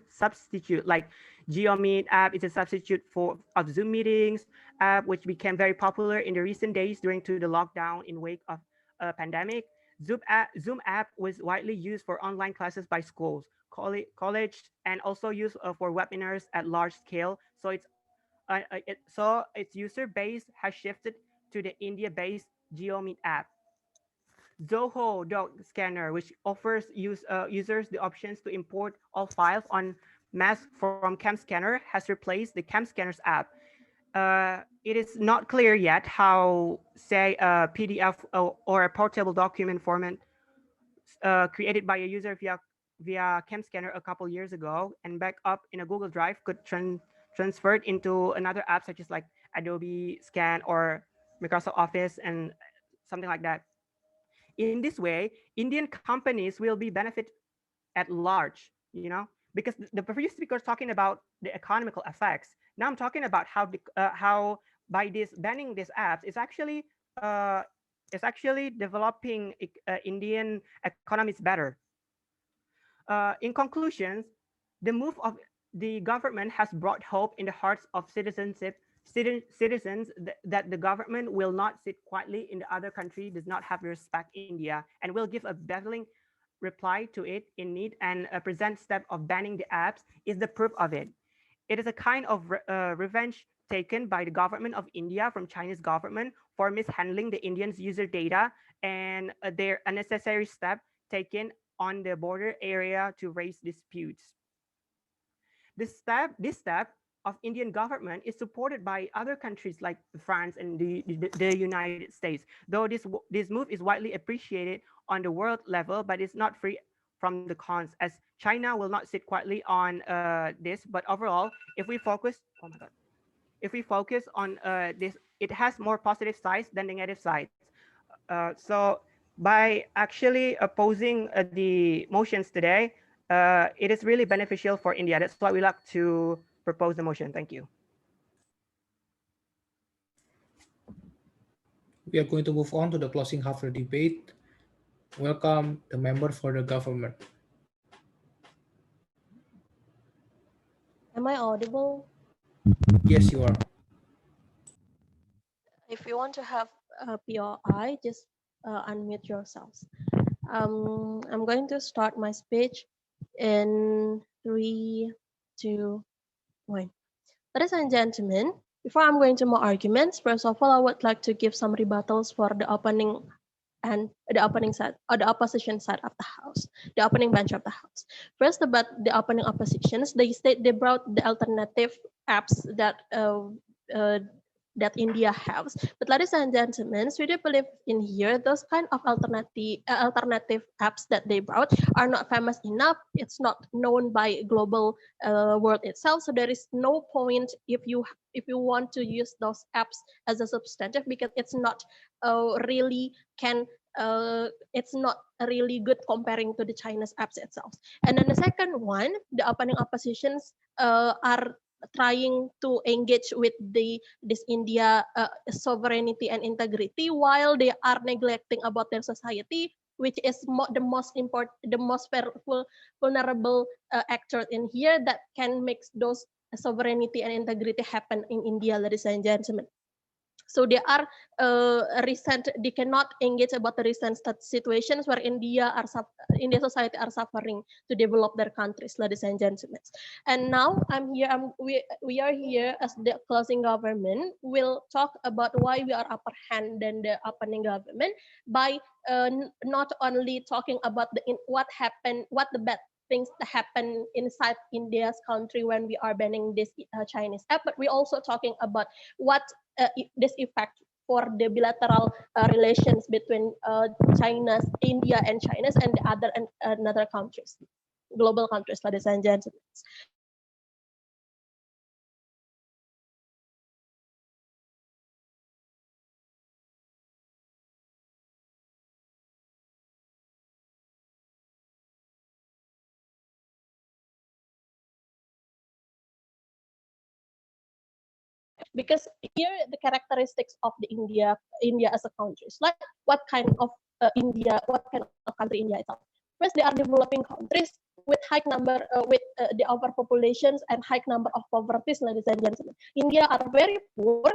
substitute, like GeoMeet app is a substitute for of Zoom meetings app, which became very popular in the recent days during to the lockdown in wake of a pandemic. Zoom app was widely used for online classes by schools, college, and also used for webinars at large scale. So its user base has shifted to the India-based GeoMeet app. Zoho Dog Scanner, which offers users the options to import all files on mass from CamScanner, has replaced the CamScanner's app. It is not clear yet how, say, a PDF or a portable document format created by a user via CamScanner a couple years ago and back up in a Google Drive could transfer it into another app such as like Adobe Scan or Microsoft Office and something like that. In this way, Indian companies will be benefit at large, you know, because the previous speaker is talking about the economical effects. Now I'm talking about how by this banning these apps uh, is actually developing Indian economies better. In conclusion, the move of the government has brought hope in the hearts of citizens that the government will not sit quietly in the other country, does not have to respect India, and will give a battling reply to it in need, and a present step of banning the apps is the proof of it. It is a kind of revenge taken by the government of India from Chinese government for mishandling the Indians' user data and their unnecessary step taken on the border area to raise disputes. This step of Indian government is supported by other countries like France and the United States. Though this move is widely appreciated on the world level, but it's not free from the cons, as China will not sit quietly on this. But overall, if we focus, oh my God, if we focus on this, it has more positive sides than negative sides. So by actually opposing the motions today, it is really beneficial for India. That's why we like to propose the motion. Thank you. We are going to move on to the closing half of the debate. Welcome the member for the government. Am I audible? Yes, you are. If you want to have a POI, just unmute yourselves. I'm going to start my speech in 3, 2, 1. Ladies and gentlemen, before I'm going to more arguments, first of all, I would like to give some rebuttals for the opening and the opening side or the opposition side of the house, the opening bench of the house. First, about the opening oppositions, they brought the alternative apps that India has. But ladies and gentlemen, we do believe in here those kind of alternative apps that they brought are not famous enough. It's not known by global world itself. So there is no point if you want to use those apps as a substantive, because it's not really can it's not really good comparing to the Chinese apps itself. And then the second one, the opening oppositions are trying to engage with this India sovereignty and integrity, while they are neglecting about their society, which is the most important, the most vulnerable actor in here that can make those sovereignty and integrity happen in India, ladies and gentlemen. So they are they cannot engage about the recent situations where India society are suffering to develop their countries, ladies and gentlemen. And now we are here as the closing government. We'll talk about why we are upper hand than the opening government by not only talking about what happened, what the bad things that happen inside India's country when we are banning this Chinese app, but we're also talking about what this effect for the bilateral relations between India and China's and the other and another countries, global countries, ladies and gentlemen. Because here the characteristics of the India as a country is like what kind of what kind of country India itself. First, they are developing countries with high number with the overpopulations and high number of poverty, ladies and gentlemen. India are very poor.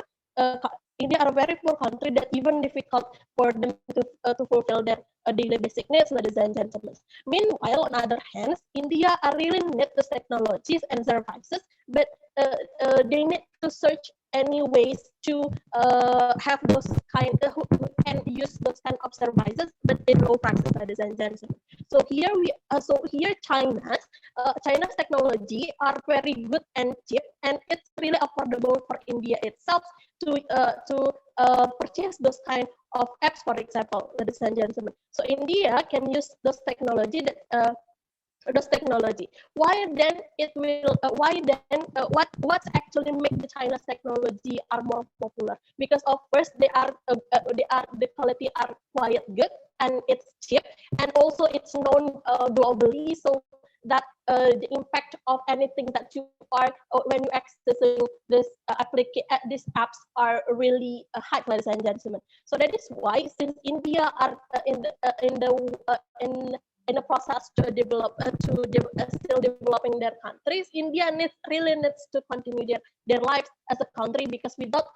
India are a very poor country that even difficult for them to fulfill their daily basic needs, ladies and gentlemen. Meanwhile, on other hand, India are really need those technologies and services, but they need to search any ways to have those kind who can use those kind of services, but in low prices, ladies and gentlemen. So here China's technology are very good and cheap, and it's really affordable for India itself to purchase those kind of apps, for example, ladies and gentlemen. So India can use those technology that why then it will what's actually make the China's technology are more popular? Because of first the quality are quite good and it's cheap, and also it's known globally, so that the impact of anything that you are when you accessing this these apps are really high, ladies and gentlemen. So that is why, since India are in the process to develop still developing their countries, India really needs to continue their lives as a country, because without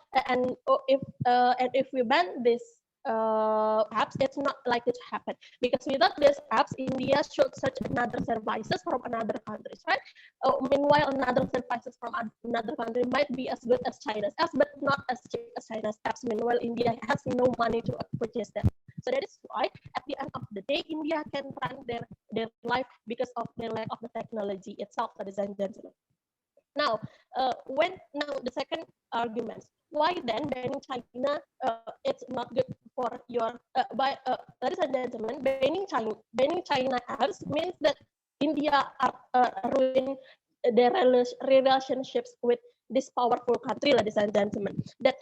if we ban this apps, it's not likely to happen, because without these apps, India should search another services from another countries, right? Meanwhile, another services from another country might be as good as China's apps, but not as cheap as China's apps. Meanwhile, India has no money to purchase them. So that is why, at the end of the day, India can run their life because of their lack of the technology itself, ladies and gentlemen. Now, the second argument, why then banning China it's not good for your ladies and gentlemen, banning China apps means that India are ruining their relationships with this powerful country, ladies and gentlemen, that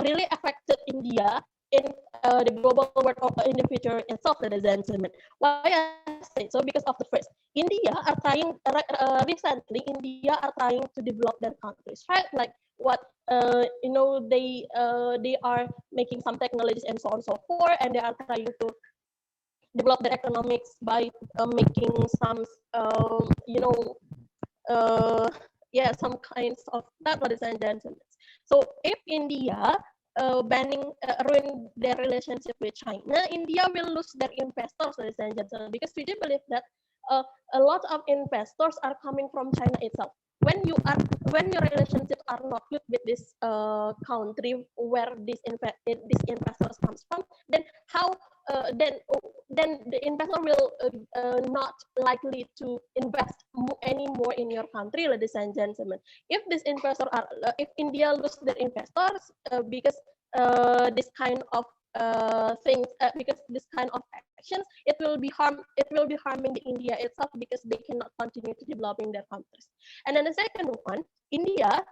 really affected India in the global world in the future itself, ladies and gentlemen. Why I say so? Because of the first, India are trying recently. India are trying to develop their countries, right? Like what they are making some technologies and so on and so forth, and they are trying to develop their economics by making some some kinds of that, ladies and gentlemen. So if India ruin their relationship with China, India will lose their investors, ladies and gentlemen, because we do believe that a lot of investors are coming from China itself. When your relationships are not good with this country where these investors comes from, then how then the investor will not likely to invest anymore in your country, ladies and gentlemen. If these investors are if India lose their investors because this kind of things, because this kind of actions, it will be harming the India itself, because they cannot continue to developing their countries. And then the second one, India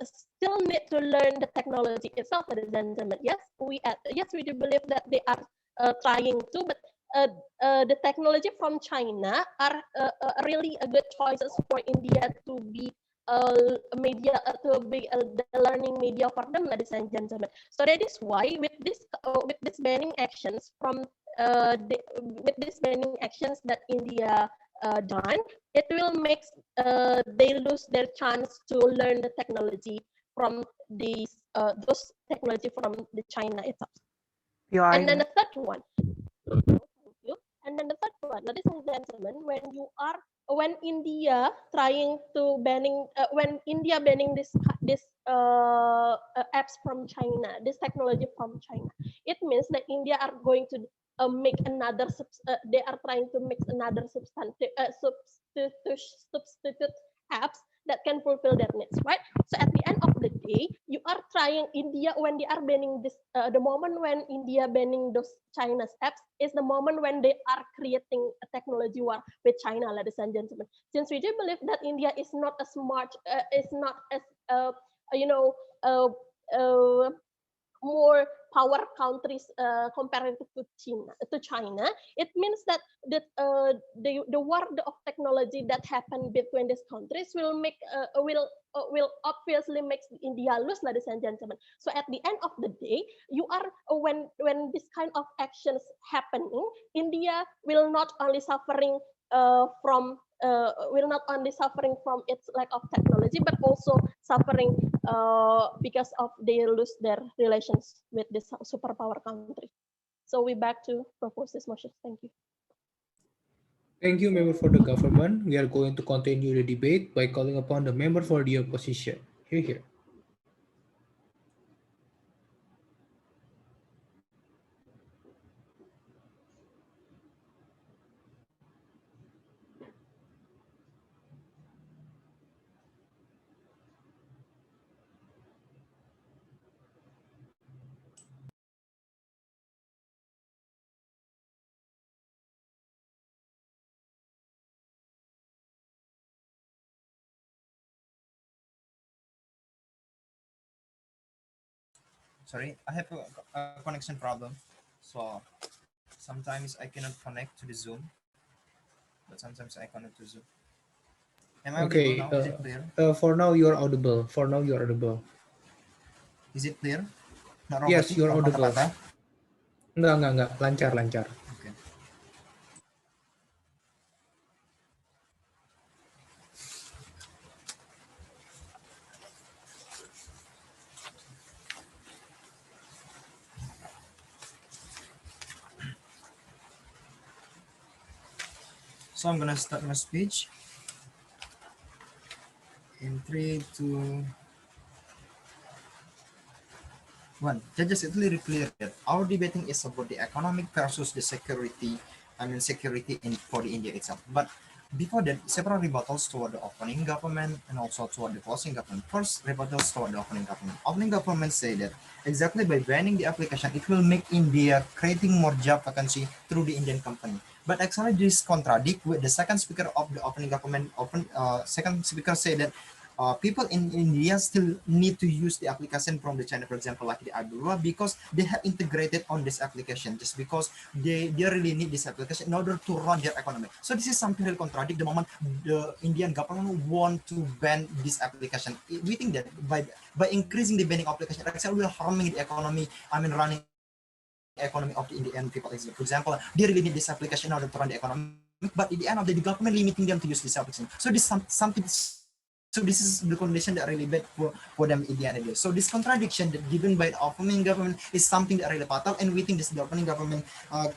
still need to learn the technology itself, ladies and gentlemen. Yes, we do believe that they are trying to, but the technology from China are really a good choices for India to be media to be the learning media for them, ladies and gentlemen. So that is why with this banning actions with this banning actions that India done, it will make they lose their chance to learn the technology from those technology from the China itself. And then the third one, thank you. And then the third one, ladies and gentlemen, when India trying to when India banning this apps from China, this technology from China, it means that India are going to make another they are trying to make another substitute apps that can fulfill their needs, right? So at the end of the day, you are trying India when they are banning this. The moment when India banning those China's apps is the moment when they are creating a technology war with China, ladies and gentlemen. Since we do believe that India is not as much, is not as you know, more power countries comparative to China, it means that the war of technology that happened between these countries will obviously make India lose, ladies and gentlemen. So at the end of the day, you are when this kind of actions happening, India will not only suffering from will not only suffering from its lack of technology, but also suffering because of they lose their relations with this superpower country. So we back to propose this motion. Thank you. Thank you, member for the government. We are going to continue the debate by calling upon the member for the opposition. Here. Sorry, I have a connection problem. So sometimes I cannot connect to the Zoom, but sometimes I connect to Zoom. Am I audible Okay, now? Is it clear? for now you're audible. For now you're audible. Is it clear? Not Yes, robotic, you're not audible. patah-patah. Enggak. Lancar. Okay. So I'm gonna start my speech in 3, 2, 1. Judges, it's really clear that our debating is about the economic versus the security. Security for the India itself. But before that, several rebuttals toward the opening government and also toward the closing government. First, rebuttals toward the opening government. Opening government say that exactly by banning the application, it will make India creating more job vacancy through the Indian company. But actually, this contradict with the second speaker of the opening government. Second speaker say that people in India still need to use the application from the China, for example, like the aDC, because they have integrated on this application just because they really need this application in order to run their economy. So this is something that contradict the moment the Indian government want to ban this application. We think that by increasing the banning application, actually we are harming the economy. Running economy of the Indian people. For example, they really need this application in order to run the economy, but at the end of the day, the government limiting them to use this application. So this something. So this is the condition that really bad for them in the end of the day. So this contradiction that given by the opening government is something that really fatal, and we think this the opening government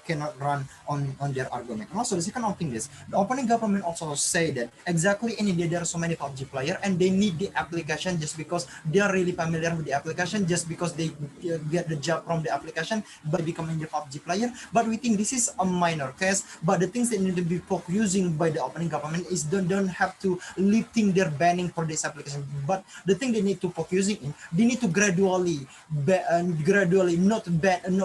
cannot run on their argument. And also the second thing is the opening government also say that exactly in India there are so many PUBG players and they need the application just because they are really familiar with the application, just because they get the job from the application by becoming the PUBG player. But we think this is a minor case. But the things that need to be focusing by the opening government is don't have to lifting their banning for this application, but the thing they need to focusing in, they need to gradually not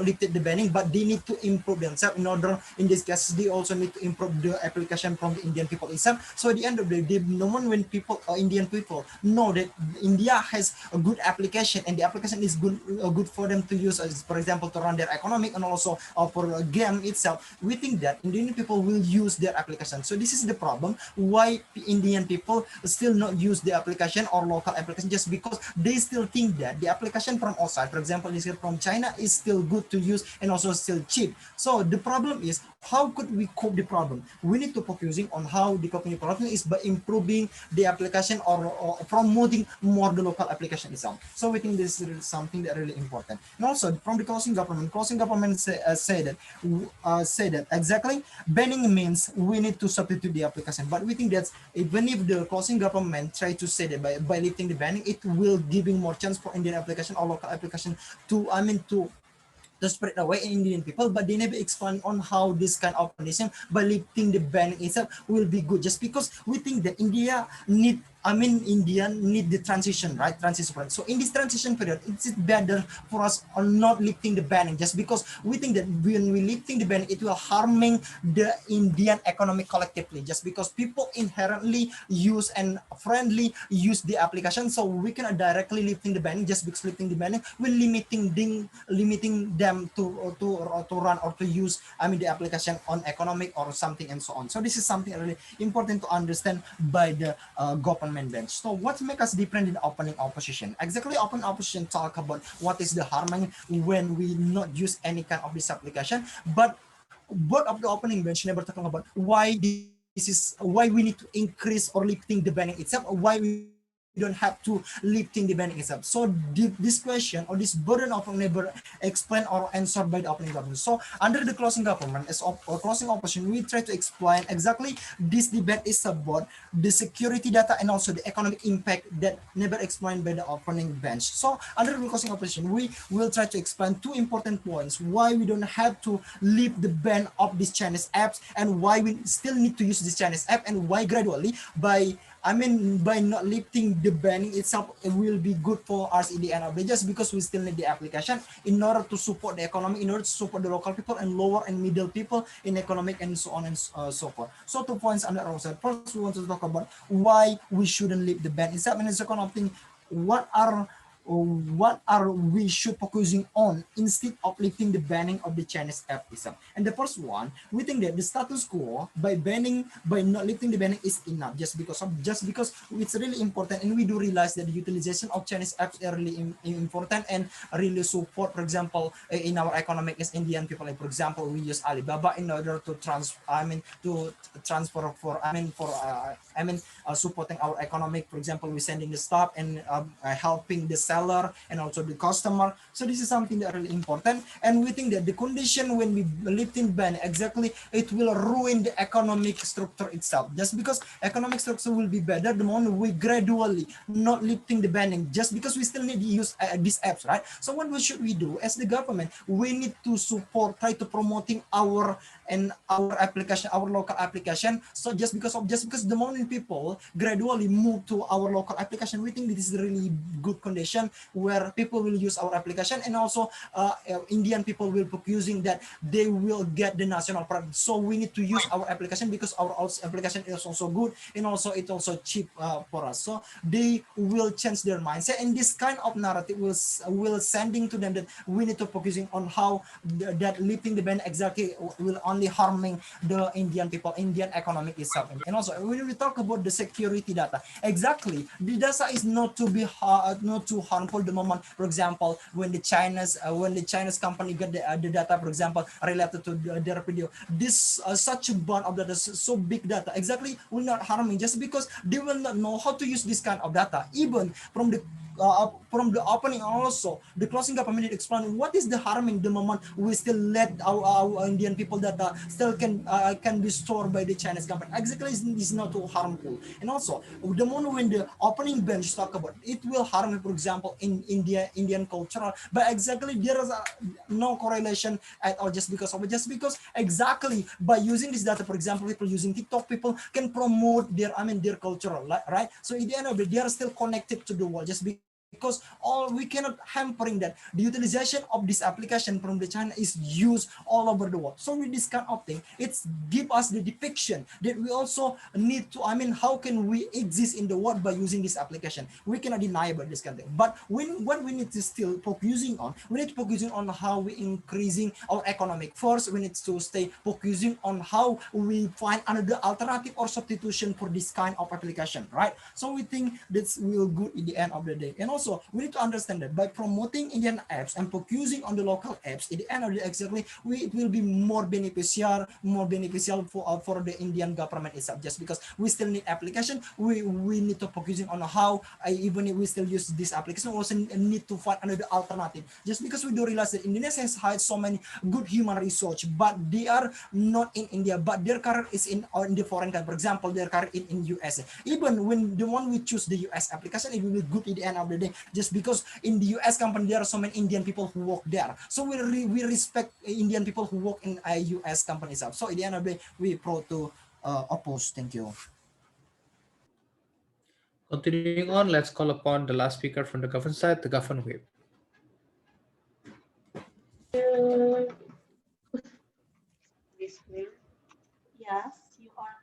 lifted the banning, but they need to improve themselves. In order, in this case, they also need to improve the application from the Indian people itself. So at the end of the day, no one when people Indian people know that India has a good application and the application is good for them to use, as for example, to run their economic and also for a game itself. We think that Indian people will use their application. So this is the problem why Indian people still not use the application or local application, just because they still think that the application from outside, for example, this from China, is still good to use and also still cheap. So the problem is, how could we cope the problem? We need to focusing on how the coping the problem is by improving the application or promoting more the local application itself. So we think this is something that really important. And also from the closing government say that exactly banning means we need to substitute the application. But we think that even if the closing government try to say that by lifting the banning, it will giving more chance for Indian application or local application to spread away in Indian people, but they never explain on how this kind of condition by lifting the ban itself will be good. Just because we think that India need Indian need the transition, right? Transition period. So in this transition period, it's better for us on not lifting the banning, just because we think that when we lifting the banning, it will harming the Indian economy collectively, just because people inherently use and friendly use the application. So we cannot directly lifting the banning, just because lifting the banning will limiting them to run or to use the application on economic or something and so on. So this is something really important to understand by the government bench. So what makes us different in opening opposition? Exactly, open opposition talk about what is the harming when we not use any kind of this application, but both of the opening bench never talking about why this is why we need to increase or lifting the banning itself, or why we don't have to lifting the banning itself. So this question or this burden of never explain or answered by the opening government. So under the closing government as closing opposition, we try to explain exactly this debate is about the security data and also the economic impact that never explained by the opening bench. So under the closing opposition, we will try to explain two important points: why we don't have to lift the ban of these Chinese apps, and why we still need to use this Chinese app, and why gradually by not lifting the banning itself, it will be good for us in the end of the day, just because we still need the application in order to support the economy, in order to support the local people and lower and middle people in economic and so on and so forth. So 2 points under our side. First, we want to talk about why we shouldn't lift the ban itself, and the second of thing, what are we should focusing on instead of lifting the banning of the Chinese app itself. And the first one, we think that the status quo by not lifting the banning is enough, just because it's really important, and we do realize that the utilization of Chinese apps are really important and really support, for example, in our economic as Indian people. Like, for example, we use Alibaba in order to transfer supporting our economic. For example, we're sending the stuff and helping the seller and also the customer. So this is something that really important, and we think that the condition when we lifting ban, exactly, it will ruin the economic structure itself, just because economic structure will be better the moment we gradually not lifting the banning, just because we still need to use these apps, right? So what should we do as the government? We need to support, try to promoting our application, our local application. So just because the moment people gradually move to our local application, we think this is a really good condition where people will use our application, and also Indian people will be using that, they will get the national product. So we need to use our application because our application is also good, and also it's also cheap for us. So they will change their mindset, and this kind of narrative will sending to them that we need to focusing on how that lifting the ban exactly will only harming the Indian people, Indian economic itself. And also when we talk about the security data, exactly, the data is not too harmful the moment, for example, when the Chinese company get the data, for example, related to their video, this such a bunch of data, so big data, exactly, will not harming, just because they will not know how to use this kind of data. Even from the opening, also the closing government explain what is the harming the moment we still let our Indian people data still can be stored by the Chinese company. Exactly, is not too harmful. And also the moment when the opening bench talk about it will harm, for example, in Indian culture, but exactly there is no correlation at all, just because exactly by using this data, for example, people using TikTok, people can promote their culture, right? So at the end of it, they are still connected to the world, just because all we cannot hampering that the utilization of this application from the China is used all over the world. So with this kind of thing, it's give us the depiction that we also need to, how can we exist in the world by using this application? We cannot deny about this kind of thing. But what we need to still focusing on, we need to focusing on how we increasing our economic. First, we need to stay focusing on how we find another alternative or substitution for this kind of application, right? So we think that's will good in the end of the day. And also we need to understand that by promoting Indian apps and focusing on the local apps, at the end of the day, exactly, it will be more beneficial for the Indian government itself, just because we still need application. We need to focusing on how even if we still use this application, we also need to find another alternative, just because we do realize that Indonesia has hired so many good human resource, but they are not in India, but their career is in the foreign country. For example, their career in US. Even when the one we choose the US application, it will be good at the end of the day, just because in the US company there are so many Indian people who work there. So we respect Indian people who work in US companies. So at the end of the day, we pro to oppose. Thank you. Continuing on, let's call upon the last speaker from the government side, the government whip. Yes, you are.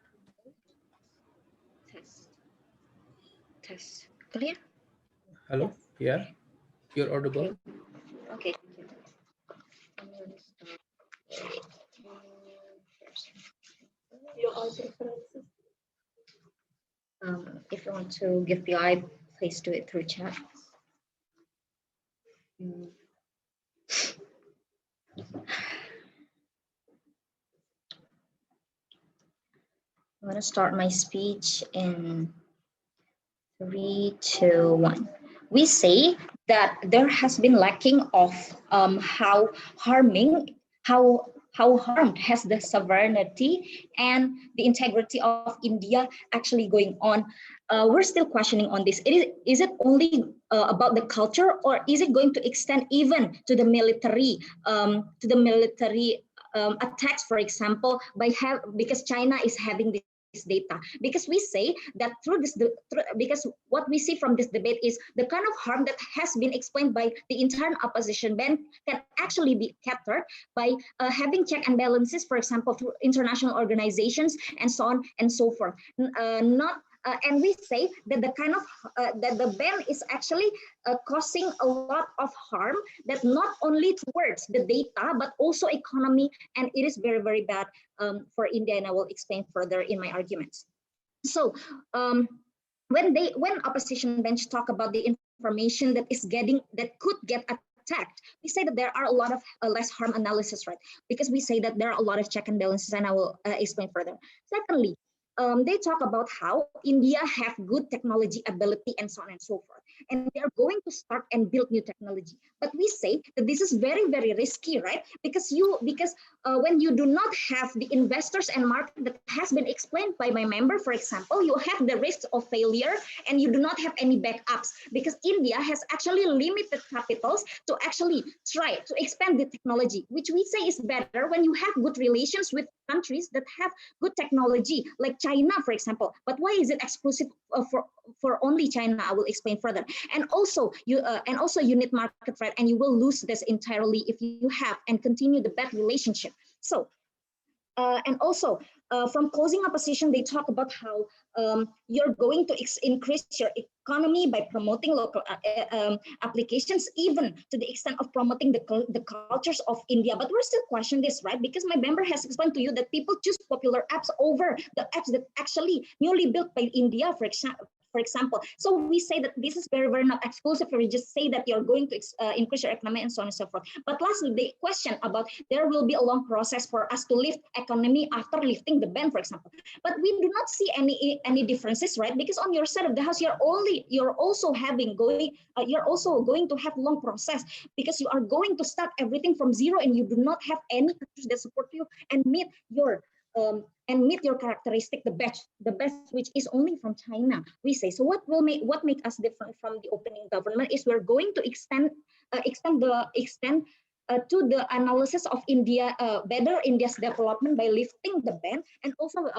Test. Clear? Hello? Yeah, you're audible. Okay. If you want to give PI, please do it through chat. I'm going to start my speech in 3, 2, 1. We say that there has been lacking of how harmed has the sovereignty and the integrity of India actually going on. We're still questioning on this. Is it only about the culture, or is it going to extend even to the military attacks, for example, because China is having this data, because we say that because what we see from this debate is the kind of harm that has been explained by the internal opposition ban can actually be captured by having check and balances, for example, through international organizations and so on and so forth. And we say that the kind of that the ban is actually causing a lot of harm, that not only towards the data but also economy, and it is very, very bad for India, and I will explain further in my arguments. So when opposition bench talk about the information that could get attacked, we say that there are a lot of less harm analysis, right? Because we say that there are a lot of check and balances, and I will explain further. Secondly, they talk about how India have good technology ability and so on and so forth, and they are going to start and build new technology. But we say that this is very, very risky, right? Because when you do not have the investors and market that has been explained by my member, for example, you have the risks of failure, and you do not have any backups, because India has actually limited capitals to actually try to expand the technology, which we say is better when you have good relations with countries that have good technology, like China, for example. But why is it exclusive for only China? I will explain further. And also you need market, right? And you will lose this entirely if you have and continue the bad relationship. So and also from closing opposition, they talk about how you're going to increase your economy by promoting local applications, even to the extent of promoting the cultures of India. But we're still questioning this, right? Because my member has explained to you that people choose popular apps over the apps that actually newly built by India, for example. So we say that this is very, very not exclusive. We just say that you're going to increase your economy and so on and so forth. But lastly, they question about there will be a long process for us to lift economy after lifting the ban, for example. But we do not see any differences, right? Because on your side of the house, you're also going to have long process, because you are going to start everything from zero, and you do not have any countries that support you and meet your characteristic, the best which is only from China, we say. So what make us different from the opening government is we're going to extend to the analysis of India, better India's development by lifting the ban, and also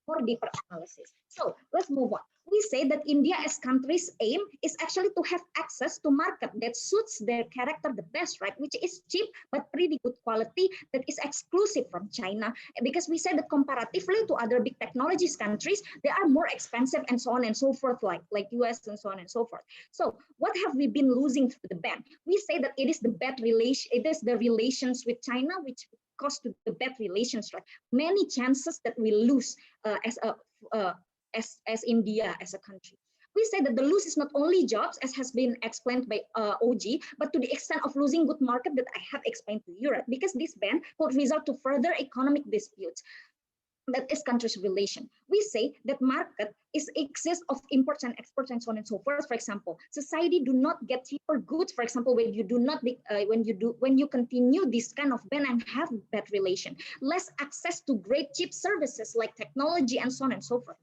more deeper analysis. So let's move on. We say that India as country's aim is actually to have access to market that suits their character the best, right? Which is cheap but pretty good quality, that is exclusive from China. Because we say that comparatively to other big technologies countries, they are more expensive and so on and so forth, like US and so on and so forth. So what have we been losing through the ban? We say that it is the bad relation, it is the relations with China which cause to the bad relations, right? Many chances that we lose as India as a country. We say that the loss is not only jobs, as has been explained by OG, but to the extent of losing good market that I have explained to you, right? Because this ban could result to further economic disputes. That is country's relation. We say that market exists of imports and exports and so on and so forth. For example, society do not get cheaper goods. For example, when you continue this kind of ban and have bad relation, less access to great cheap services like technology and so on and so forth.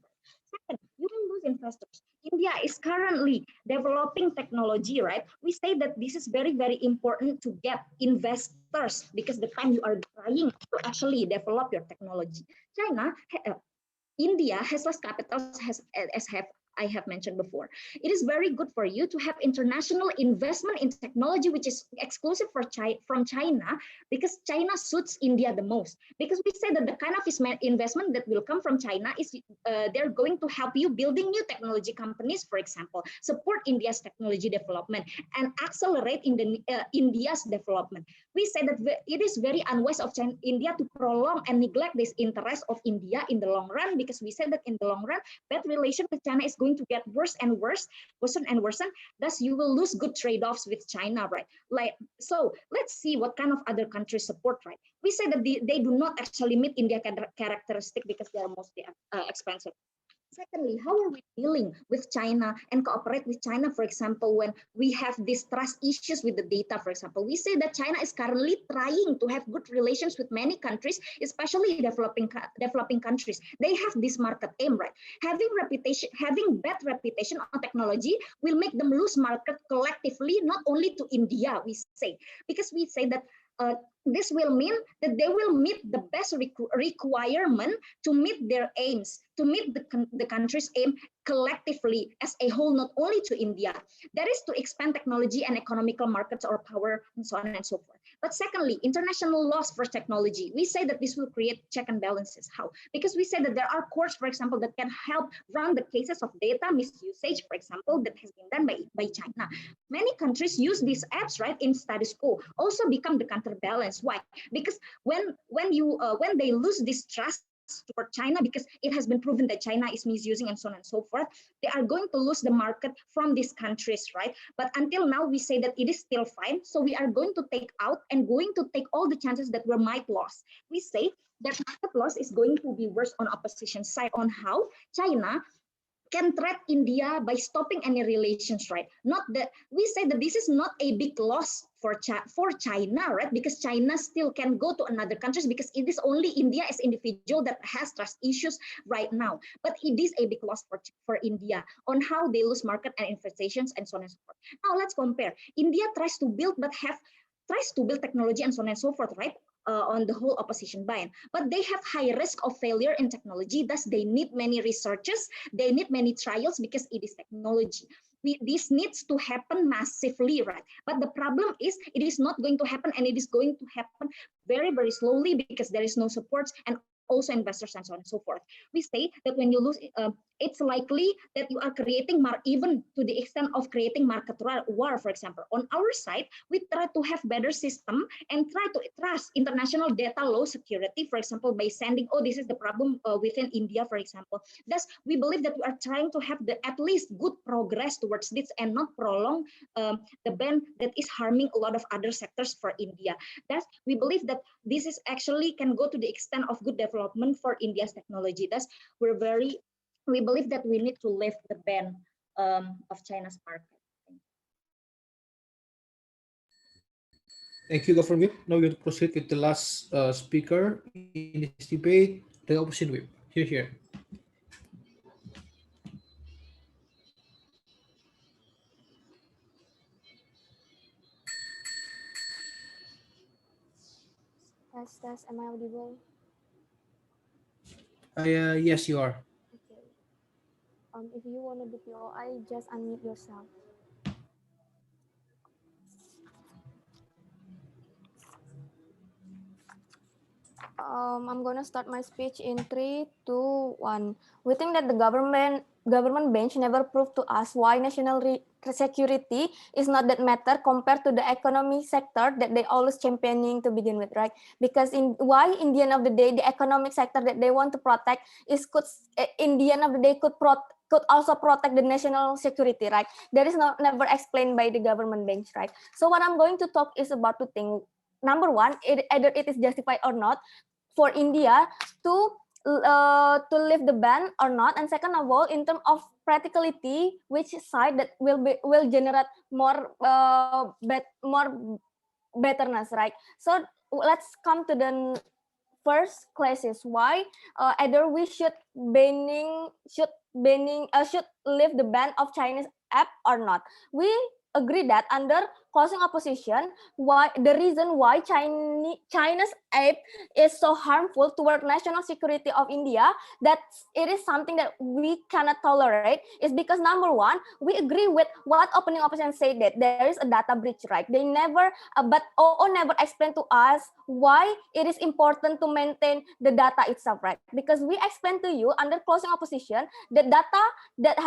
Second, you can lose investors. India is currently developing technology, right? We say that this is very, very important to get investors, because the time you are trying to actually develop your technology. India has less capital as have I have mentioned before. It is very good for you to have international investment in technology, which is exclusive from China, because China suits India the most. Because we say that the kind of investment that will come from China is they're going to help you building new technology companies, for example, support India's technology development and accelerate in India's development. We say that it is very unwise of India to prolong and neglect this interest of India in the long run, because we said that in the long run, bad relation with China is going to get worse and worse, worsen and worsen. Thus, you will lose good trade-offs with China, right? So let's see what kind of other countries support, right? We say that they do not actually meet India characteristic because they are mostly expensive. Secondly, how are we dealing with China and cooperate with China, for example, when we have these trust issues with the data, for example? We say that China is currently trying to have good relations with many countries, especially developing countries. They have this market aim, right? Having bad reputation on technology will make them lose market collectively, not only to India, we say, because we say that this will mean that they will meet the best requirement to meet their aims, to meet the country's aim collectively as a whole, not only to India. That is to expand technology and economical markets or power and so on and so forth. But secondly, international laws for technology. We say that this will create check and balances. How? Because we say that there are courts, for example, that can help run the cases of data misusage, for example, that has been done by China. Many countries use these apps, right, in status quo, also become the counterbalance. Why? Because when they lose this trust toward China, because it has been proven that China is misusing and so on and so forth, they are going to lose the market from these countries, right? But until now, we say that it is still fine. So we are going to take out and going to take all the chances that we might lose. We say that market loss is going to be worse on opposition side on how China can threat India by stopping any relations, right? Not that we say that this is not a big loss for China, right? Because China still can go to another countries, because it is only India as individual that has trust issues right now. But it is a big loss for India on how they lose market and investations and so on and so forth. Now let's compare. India tries to build technology and so on and so forth, right? On the whole opposition bind, but they have high risk of failure in technology. Thus, they need many researches, they need many trials, because it is technology. This needs to happen massively, right? But the problem is it is not going to happen, and it is going to happen very, very slowly, because there is no support and also investors and so on and so forth. We say that when you lose, it's likely that you are creating even to the extent of creating market war, for example. On our side, we try to have better system and try to trust international data law security, for example, by sending, this is the problem within India, for example. Thus, we believe that we are trying to have at least good progress towards this and not prolong the ban that is harming a lot of other sectors for India. Thus, we believe that this is actually can go to the extent of good development for India's technology. Thus, we believe that we need to lift the ban of China's market. Thank you, Governor. Now we're going to proceed with the last speaker in this debate, the opposition whip. Here. Test, am I audible? Yes, you are. Okay. If you want to do POI, just unmute yourself. I'm gonna start my speech in 3, 2, 1. We think that the government bench never proved to us why national security is not that matter compared to the economy sector that they always championing to begin with, right? Because in the end of the day, the economic sector that they want to protect in the end of the day could also protect the national security, right? That is never explained by the government bench, right? So what I'm going to talk is about two things. Number one, either it is justified or not for India to lift the ban or not, and second of all, in terms of practicality, which side that will generate more betterness, right? So let's come to the first crisis. Why either we should lift the ban of Chinese app or not? We agree that under closing opposition, why the reason why China's aid is so harmful toward national security of India, that it is something that we cannot tolerate, is because number one, we agree with what opening opposition said, that there is a data breach, right? They never, but OO never explained to us why it is important to maintain the data itself, right? Because we explained to you under closing opposition, the data that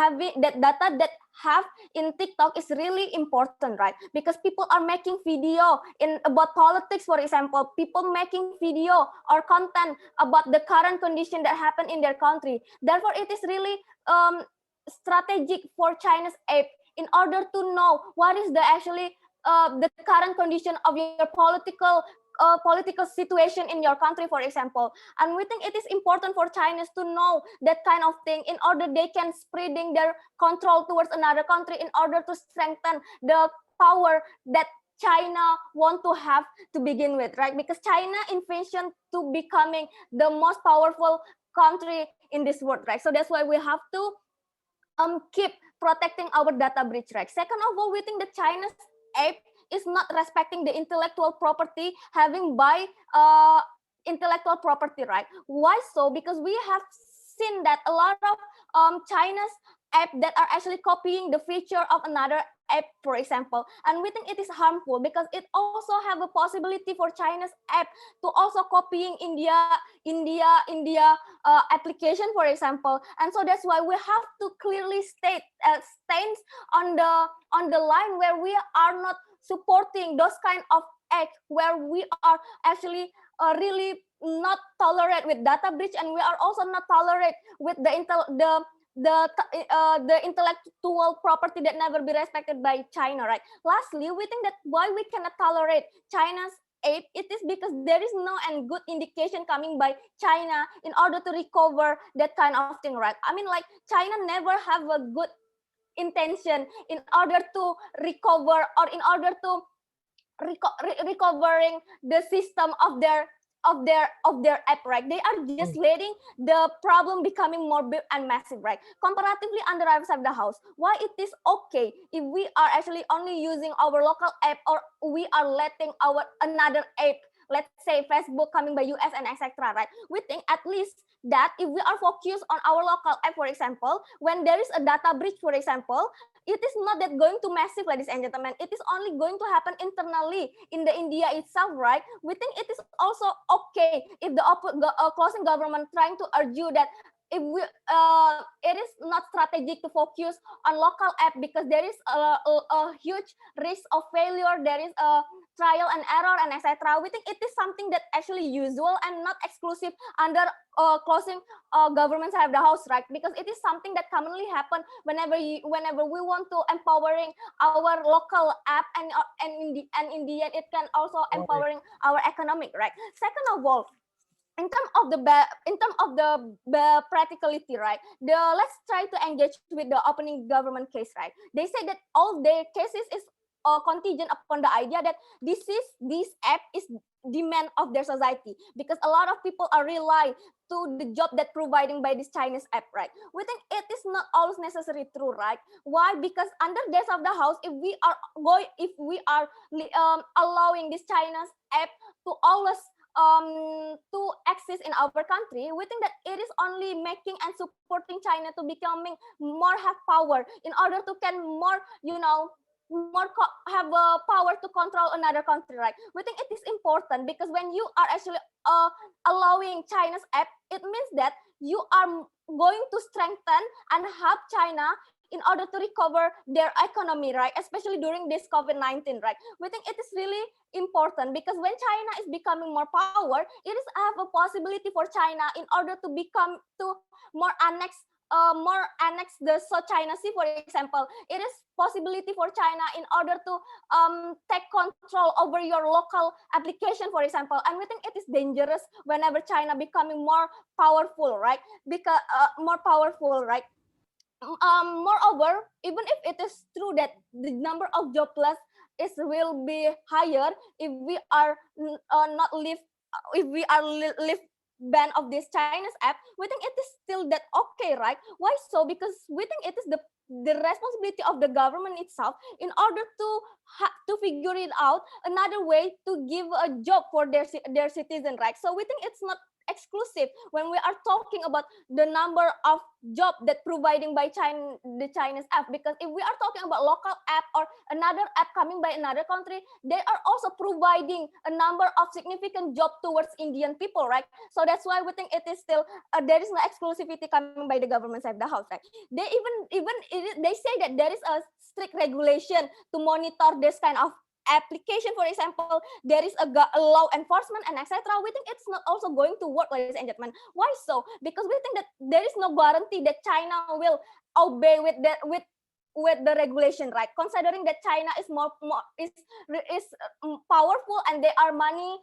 have in TikTok is really important, right? Because people are making video in about politics, for example, people making video or content about the current condition that happen in their country. Therefore, it is really strategic for China's aid in order to know what is the actually the current condition of your political situation in your country, for example. And we think it is important for Chinese to know that kind of thing in order they can spreading their control towards another country in order to strengthen the power that China want to have to begin with, right? Because China envision to becoming the most powerful country in this world, right? So that's why we have to keep protecting our data breach, right? Second of all, we think that China's ape is not respecting the intellectual property having by intellectual property, right? Why so? Because we have seen that a lot of China's app that are actually copying the feature of another app, for example, and we think it is harmful because it also have a possibility for China's app to also copying India application, for example. And so that's why we have to clearly state stands on the line where we are not supporting those kind of act where we are actually really not tolerate with data breach, and we are also not tolerate with the intellectual property that never be respected by China, right? Lastly, we think that why we cannot tolerate China's aid, it is because there is no and good indication coming by China in order to recover that kind of thing, right? I mean, like China never have a good intention in order to recover or in order to recovering the system of their app, right? They are just letting the problem becoming more big and massive, right? Comparatively on the right side of the house, why it is okay if we are actually only using our local app or we are letting our another app, let's say Facebook coming by US and etc., right? We think at least that if we are focused on our local app, for example, when there is a data breach, for example, it is not that going to massive, ladies and gentlemen. It is only going to happen internally in the India itself, right? We think it is also okay if the closing government trying to argue that if we it is not strategic to focus on local app because there is a huge risk of failure, there is a trial and error and etc. We think it is something that actually usual and not exclusive under closing government side of the house, right? Because it is something that commonly happen whenever we want to empowering our local app and in the end it can also empowering our economic, right? Second of all, in terms of the practicality, right? Let's try to engage with the opening government case, right? They say that all their cases is contingent upon the idea that this app is demand of their society because a lot of people are rely to the job that providing by this Chinese app, right? We think it is not always necessary true, right? Why? Because under desk of the house, if we are allowing this Chinese app to always to exist in our country, we think that it is only making and supporting China to becoming more have power in order to can more have a power to control another country, right? We think it is important because when you are actually allowing China's app, it means that you are going to strengthen and help China in order to recover their economy, right? Especially during this COVID-19, right? We think it is really important because when China is becoming more power, it is have a possibility for China in order to become to more annex the South China Sea, for example. It is possibility for China in order to take control over your local application, for example. And we think it is dangerous whenever China becoming more powerful, right? Because more powerful, right? Moreover, even if it is true that the number of jobless will be higher if we are not live if we are live ban of this Chinese app, we think it is still that okay, right? Why so? Because we think it is the responsibility of the government itself in order to figure it out another way to give a job for their citizen, right? So we think it's not exclusive when we are talking about the number of job that providing by the Chinese app, because if we are talking about local app or another app coming by another country, they are also providing a number of significant job towards Indian people, right? So that's why we think it is still there is no exclusivity coming by the government side of the house, right? They they say that there is a strict regulation to monitor this kind of application. For example, there is a law enforcement and etc. We think it's not also going to work, ladies and gentlemen. Why so? Because we think that there is no guarantee that China will obey with the regulation, right? Considering that China is is powerful and they are money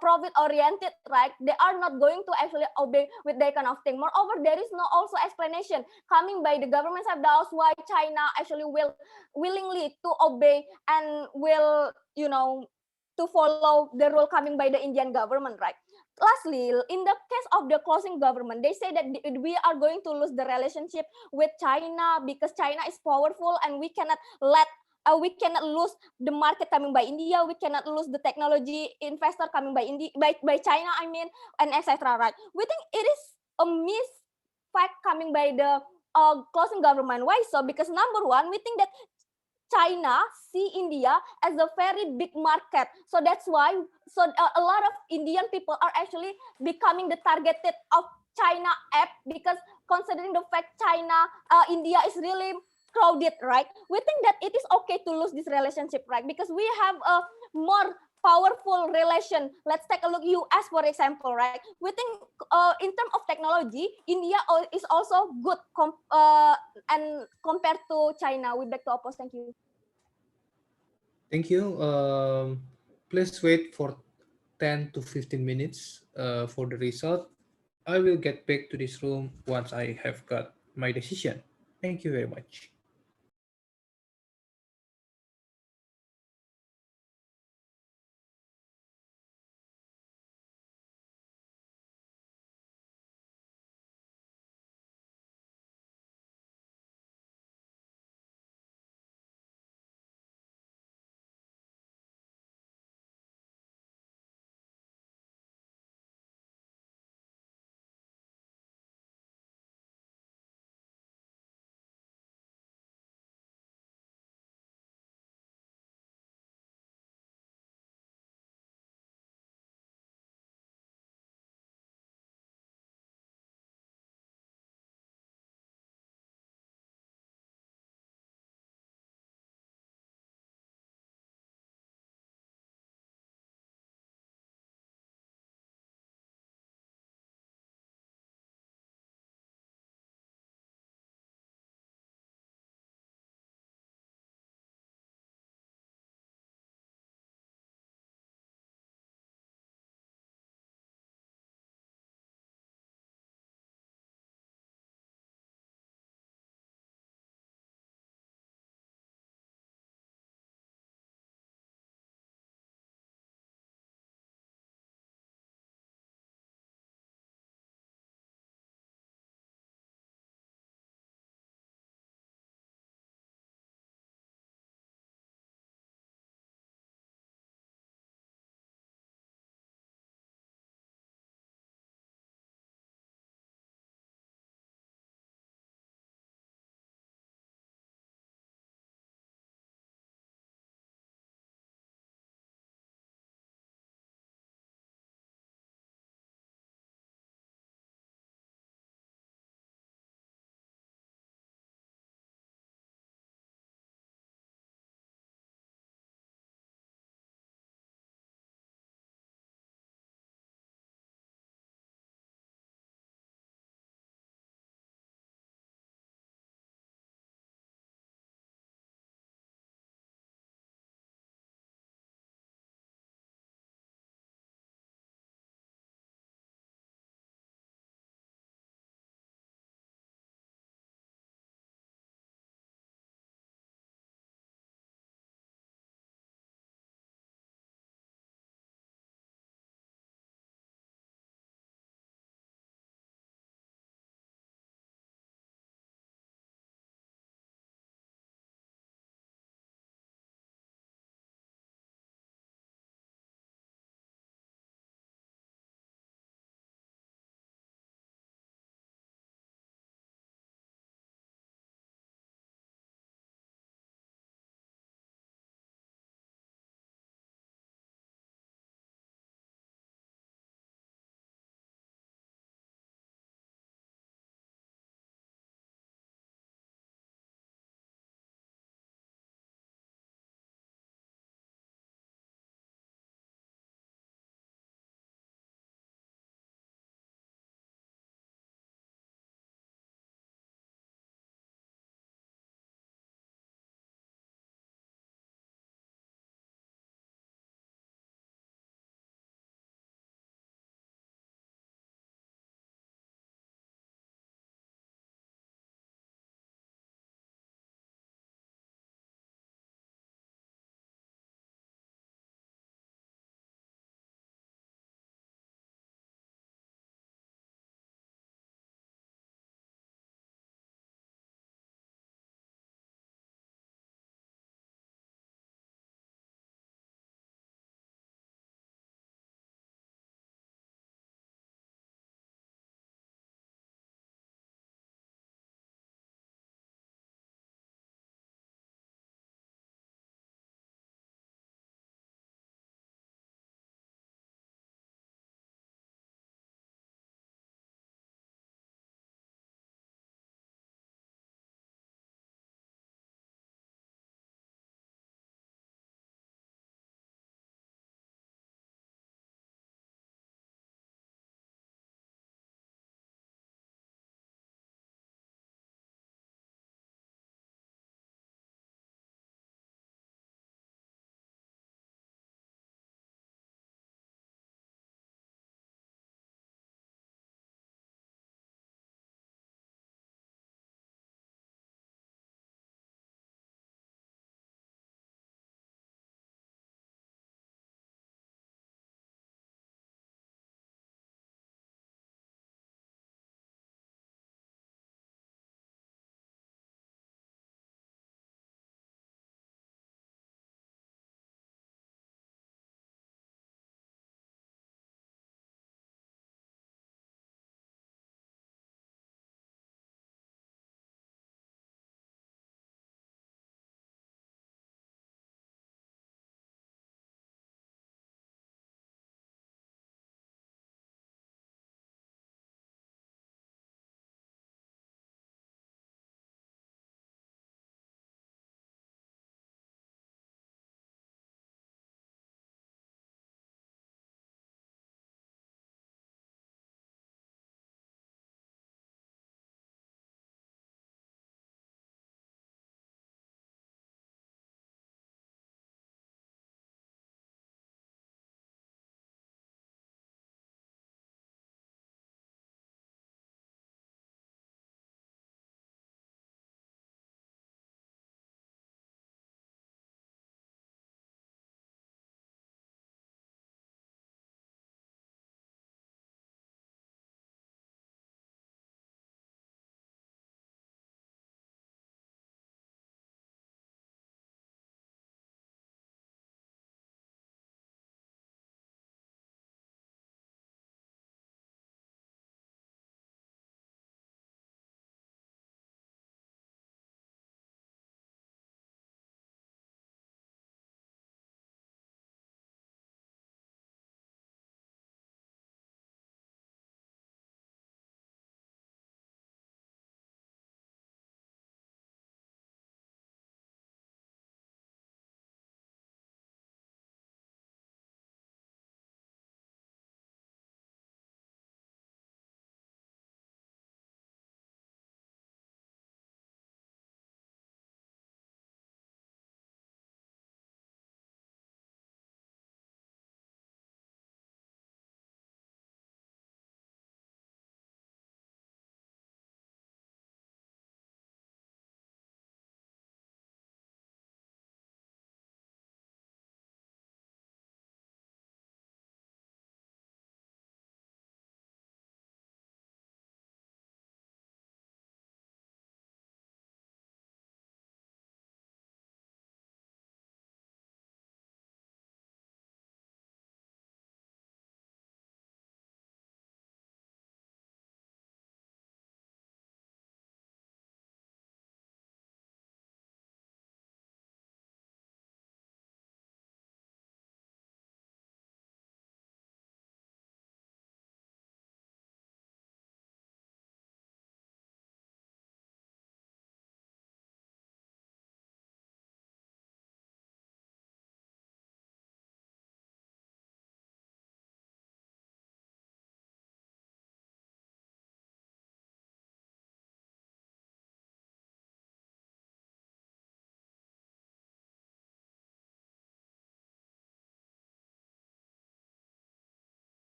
profit oriented, right? They are not going to actually obey with that kind of thing. Moreover, there is no also explanation coming by the government side why China actually will willingly to obey and will to follow the rule coming by the Indian government, right? Lastly, in the case of the closing government, they say that we are going to lose the relationship with China because China is powerful and we cannot lose the market coming by India. We cannot lose the technology investor coming by China. I mean, and etc. Right? We think it is a fact coming by the closing government. Why so? Because number one, we think that China see India as a very big market. So that's why a lot of Indian people are actually becoming the targeted of China app, because considering the fact India is really crowded, right? We think that it is okay to lose this relationship, right? Because we have a more powerful relation. Let's take a look US, for example, right? We think in terms of technology, India is also good and compared to China. We back to oppose. Thank you. Thank you. Please wait for 10 to 15 minutes for the result. I will get back to this room once I have got my decision. Thank you very much.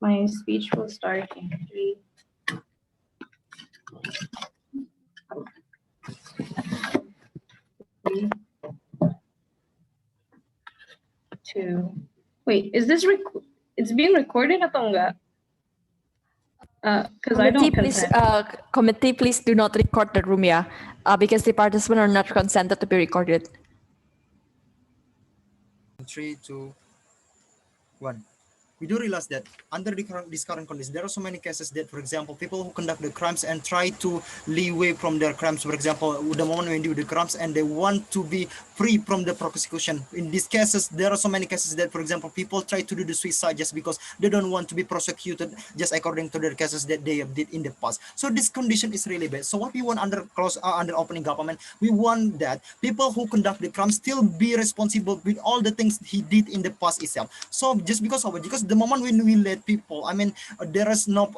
My speech will start in 3, 3, 2. Wait, is this it's being recorded atau enggak? Because I don't consent. Committee, please do not record the room, yeah, because the participants are not consented to be recorded. 3, 2, 1. We do realize that under this current condition, there are so many cases that, for example, people who conduct the crimes and try to leeway from their crimes, for example, the moment when they do the crimes and they want to be free from the prosecution. In these cases, there are so many cases that, for example, people try to do the suicide just because they don't want to be prosecuted just according to their cases that they did in the past. So this condition is really bad. So what we want under opening government, we want that people who conduct the crime still be responsible with all the things he did in the past itself. So just because of it, because the moment when we let people, there is no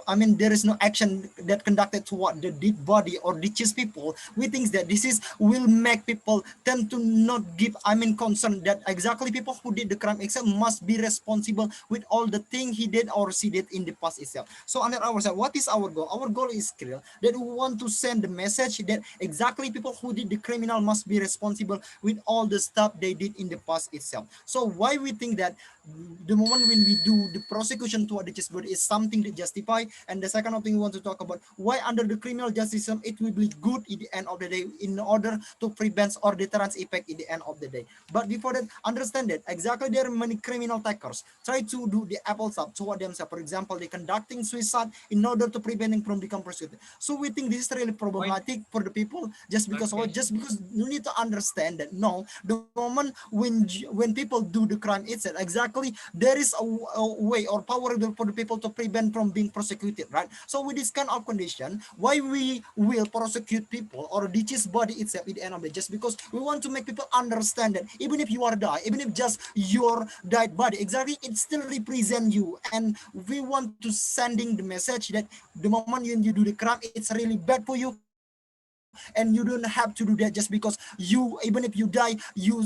action that conducted toward the dead body or deceased people, we think that this will make people tend to not give, concern that exactly people who did the crime itself must be responsible with all the thing he did or she did in the past itself. So under our side, what is our goal? Our goal is clear, that we want to send the message that exactly people who did the criminal must be responsible with all the stuff they did in the past itself. So why we think that the moment when we do the prosecution toward the deceased body is something that justify, and the second thing we want to talk about, why under the criminal justice system it will be good in the end of the day in order to prevent or deterrence effect in the end of the day. But before that, understand that exactly there are many criminal takers try to do the apples up toward themselves. For example, they conducting suicide in order to preventing from become prosecuted. So we think this is really problematic for the people, just because of what? Just because you need to understand that no, the moment when people do the crime itself, exactly there is a way or power for the people to prevent from being prosecuted, right? So with this kind of condition, why we will prosecute people or deceased body itself at the end of it, just because we want to make people understand that even if you are die, even if just your died body, exactly it still represent you, and we want to sending the message that the moment when you do the crime, it's really bad for you, and you don't have to do that just because you, even if you die, your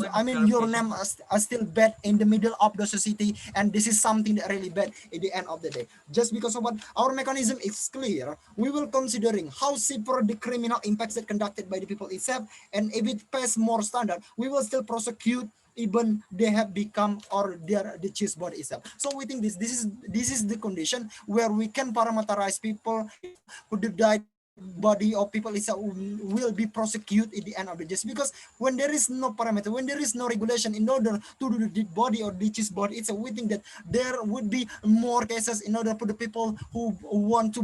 name are still bad in the middle of the society, and this is something that really bad at the end of the day. Just because of what our mechanism is clear, we will considering how severe the criminal impacts that conducted by the people itself, and if it pass more standard, we will still prosecute even they have become or their the cheese body itself. So we think this is the condition where we can parameterize people itself who died body of people itself will be prosecuted at the end of the day. Just because when there is no parameter, when there is no regulation in order to do the dead body or the cheese body itself, we think that there would be more cases in order for the people who want to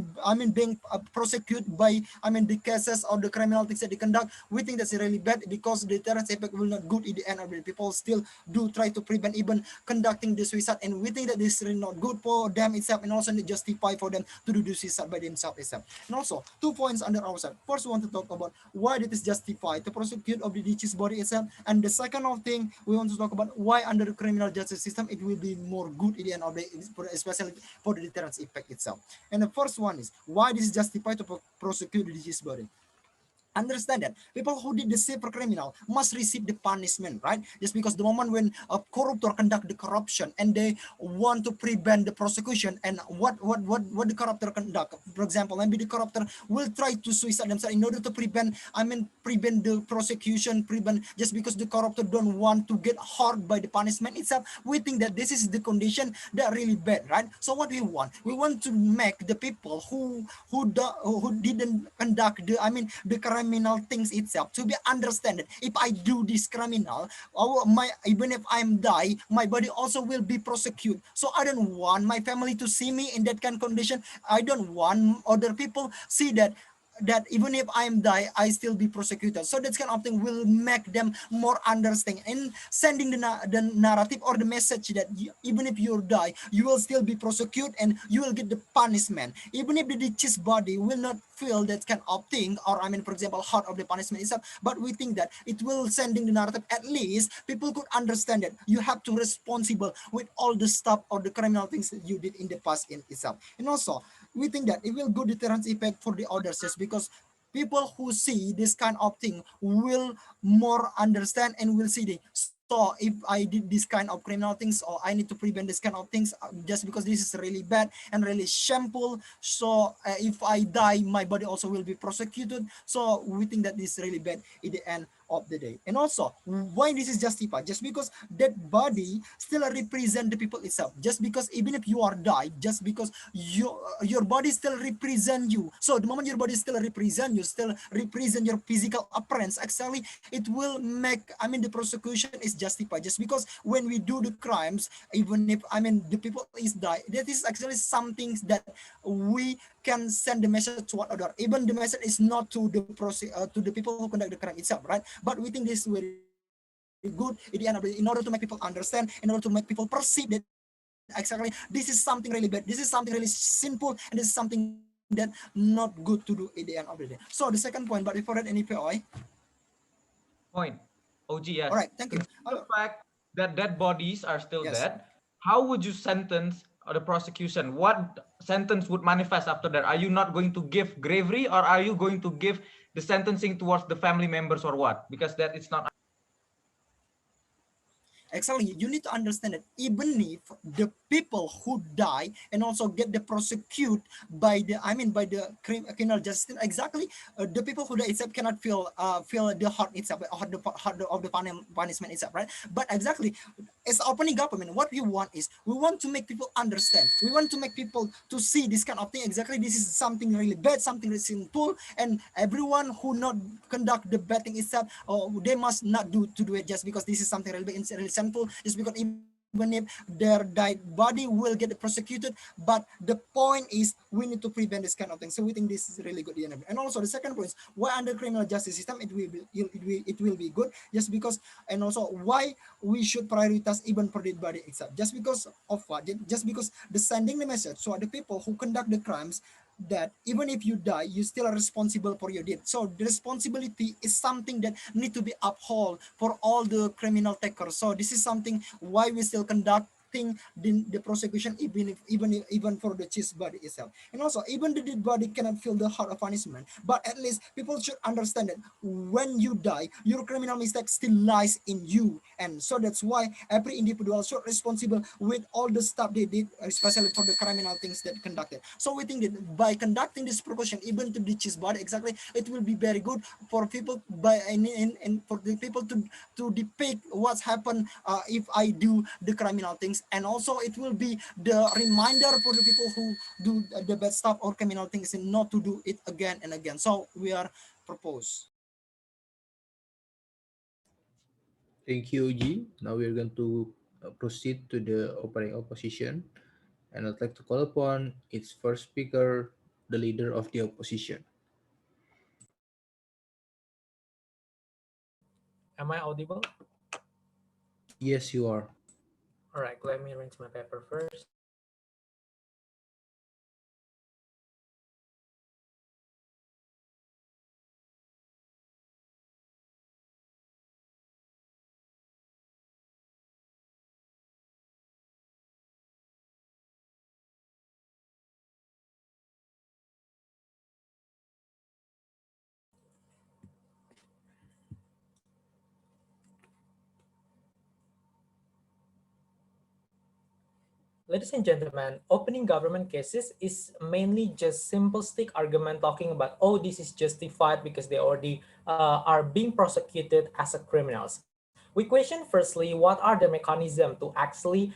being prosecuted by the cases or the criminal things that they conduct. We think that's really bad because the deterrence effect will not good at the end of the day. People still do try to prevent even conducting the suicide, and we think that this is really not good for them itself, and also not justify for them to do the suicide by themselves itself. And also 2 points under our side. First, we want to talk about why it is justified to prosecute of the deceased body itself, and the second thing we want to talk about why under the criminal justice system it will be more good at the end of the day, especially for the deterrence effect itself. And the first one is why this is justified to prosecute the deceased body. Understand that people who did the super criminal must receive the punishment, right? Just because the moment when a corruptor conduct the corruption and they want to prevent the prosecution, and what the corruptor conduct, for example, maybe the corruptor will try to suicide themselves in order to prevent the prosecution, prevent, just because the corruptor don't want to get hurt by the punishment itself. We think that this is the condition that really bad, right? So what we want to make the people who didn't conduct the criminal things itself to be understand that if I do this criminal, even if I'm die, my body also will be prosecuted. So I don't want my family to see me in that kind of condition. I don't want other people see that even if I'm die, I still be prosecuted. So that kind of thing will make them more understanding and sending the narrative or the message that even if you die, you will still be prosecuted and you will get the punishment. Even if the deceased body will not feel that kind of thing, or for example, heart of the punishment itself, but we think that it will sending the narrative, at least people could understand that you have to responsible with all the stuff or the criminal things that you did in the past in itself. And also, we think that it will good deterrence effect for the others, just because people who see this kind of thing will more understand and will see the, so so if I did this kind of criminal things, or I need to prevent this kind of things, just because this is really bad and really shameful. So if I die, my body also will be prosecuted. So we think that this is really bad at the end of the day. And also, why this is justified? Just because that body still represent the people itself. Just because even if you are died, just because your body still represent you. So the moment your body still represent you, still represent your physical appearance, actually it will make, I mean, the prosecution is justified. Just because when we do the crimes, even if, I mean, the people is die, that is actually something that we can send the message to what other. Even the message is not to the to the people who conduct the crime itself, right? But we think this is very good at the end of the day, in order to make people understand, in order to make people perceive that actually this is something really bad, this is something really sinful, and this is something that not good to do at the end of the day. So the second point, but before that, any POI? Point. OG, All right, yes. thank you. Consider the fact that dead bodies are still Yes. dead. How would you sentence the prosecution? What sentence would manifest after that? Are you not going to give bravery, or are you going to give the sentencing towards the family members, or what? Because that is not. Actually, you need to understand that even if the people who die and also get the prosecute by the, I mean, by the criminal justice, exactly, the people who die itself cannot feel the heart itself, or the heart of the punishment itself, right? But exactly, as opening government, what we want is we want to make people understand. We want to make people to see this kind of thing. Exactly, this is something really bad, something really sinful, and everyone who not conduct the bad thing itself, or they must not do it just because this is something really bad, really sinful, just because even if their died body will get prosecuted. But the point is we need to prevent this kind of thing. So we think this is really good. And also the second point is why under criminal justice system it will be good, just because, and also why we should prioritize even for dead body itself, just because of what, just because the sending the message so the people who conduct the crimes that even if you die, you still are responsible for your deed. So the responsibility is something that need to be upheld for all the criminal takers. So this is something why we still conducting the prosecution, even for the cheese body itself. And also even the dead body cannot feel the heart of punishment, but at least people should understand that when you die, your criminal mistake still lies in you. And so that's why every individual should responsible with all the stuff they did, especially for the criminal things that conducted. So we think that by conducting this precaution even to the cheese body, exactly, it will be very good for people by and for the people to depict what's happened if I do the criminal things. And also it will be the reminder for the people who do the bad stuff or criminal things and not to do it again and again. So we are propose. Thank you, G. Now we're going to proceed to the opening opposition. And I'd like to call upon its first speaker, the leader of the opposition. Am I audible? Yes, you are. All right, let me arrange my paper first. Ladies and gentlemen, opening government cases is mainly just simple stick argument talking about, oh, this is justified because they already are being prosecuted as a criminals. We question firstly, what are the mechanisms to actually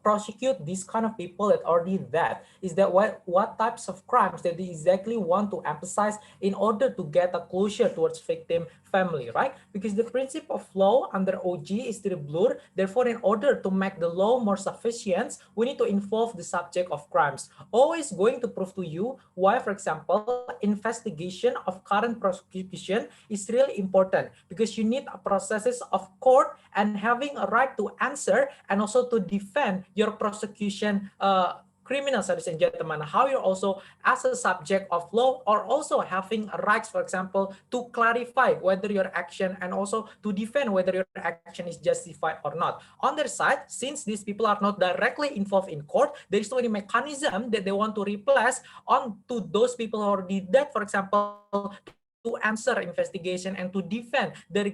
prosecute these kind of people that already that? Is that what types of crimes that they exactly want to emphasize in order to get a closure towards victim family, right? Because the principle of law under OG is still blurred. Therefore, in order to make the law more sufficient, we need to involve the subject of crimes. Always going to prove to you why, for example, investigation of current prosecution is really important, because you need a processes of court and having a right to answer and also to defend your prosecution criminals, ladies and gentlemen, how you're also as a subject of law or also having rights, for example, to clarify whether your action and also to defend whether your action is justified or not. On their side, since these people are not directly involved in court, there is no any mechanism that they want to replace on to those people who already dead, for example, to to answer investigation and to defend the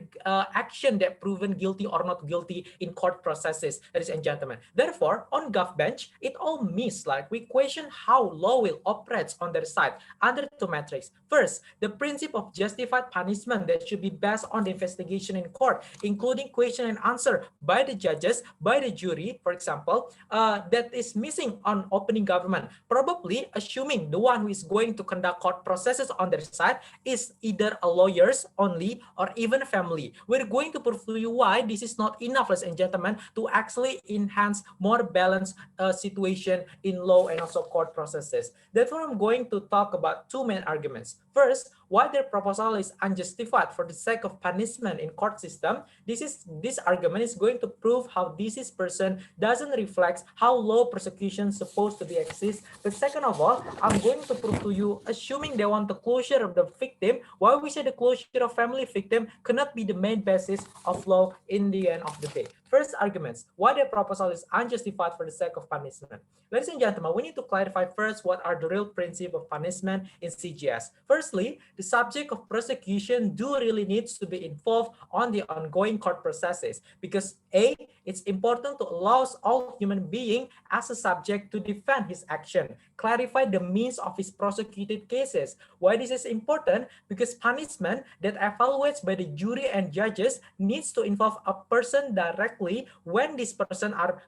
action that proven guilty or not guilty in court processes, ladies and gentlemen. Therefore, on GovBench, it all means like we question how law will operate on their side under two metrics. First, the principle of justified punishment that should be based on the investigation in court, including question and answer by the judges, by the jury, for example, that is missing on opening government. Probably assuming the one who is going to conduct court processes on their side is either a lawyers only or even family. We're going to prove to you why this is not enough, ladies and gentlemen, to actually enhance more balanced situation in law and also court processes. Therefore, I'm going to talk about two main arguments. First, why their proposal is unjustified for the sake of punishment in court system. This argument is going to prove how this person doesn't reflect how law prosecution is supposed to be exist. But second of all, I'm going to prove to you, assuming they want the closure of the victim, why we say the closure of family victim cannot be the main basis of law in the end of the day. First arguments, why the proposal is unjustified for the sake of punishment. Ladies and gentlemen, we need to clarify first what are the real principles of punishment in CGS. Firstly, the subject of prosecution do really needs to be involved on the ongoing court processes because A, it's important to allow all human being as a subject to defend his action, clarify the means of his prosecuted cases. Why this is important? Because punishment that evaluates by the jury and judges needs to involve a person directly when this person are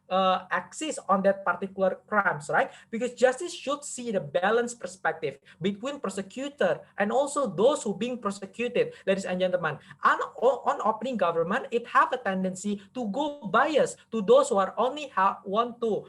axis on that particular crimes, right? Because justice should see the balanced perspective between prosecutor and also those who being prosecuted, ladies and gentlemen. And on opening government, it have a tendency to go bias to those who are only want to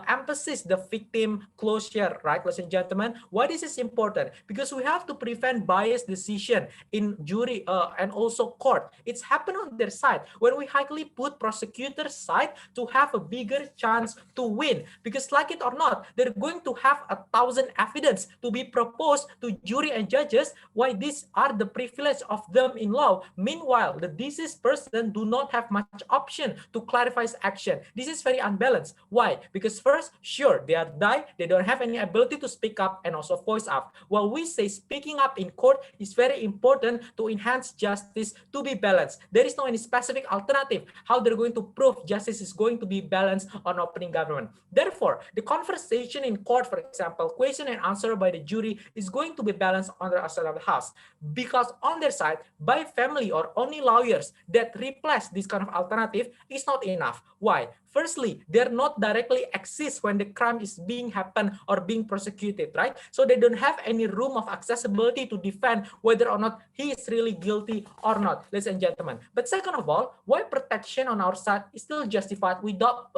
emphasize the victim closure, right, ladies and gentlemen? Why this is important? Because we have to prevent biased decision in jury and also court. It's happened on their side when we highly put prosecutor's side to have a bigger chance to win, because like it or not, they're going to have 1,000 evidence to be proposed to jury and judges why these are the privilege of them in law. Meanwhile, the deceased person do not have much option to clarify his action. This is very unbalanced. Why? Because first, sure, they are die, they don't have any ability to speak up and also voice up. While we say speaking up in court is very important to enhance justice to be balanced. There is no any specific alternative how they're going to prove justice is going to be balanced on opening government. Therefore, the conversation in court, for example, question and answer by the jury is going to be balanced on the side of the house, because on their side, by family or only lawyers that replace this kind of alternative is not enough. Why? Firstly, they're not directly exist when the crime is being happen or being prosecuted, right? So they don't have any room of accessibility to defend whether or not he is really guilty or not, ladies and gentlemen. But second of all, why protection on our side is still justified without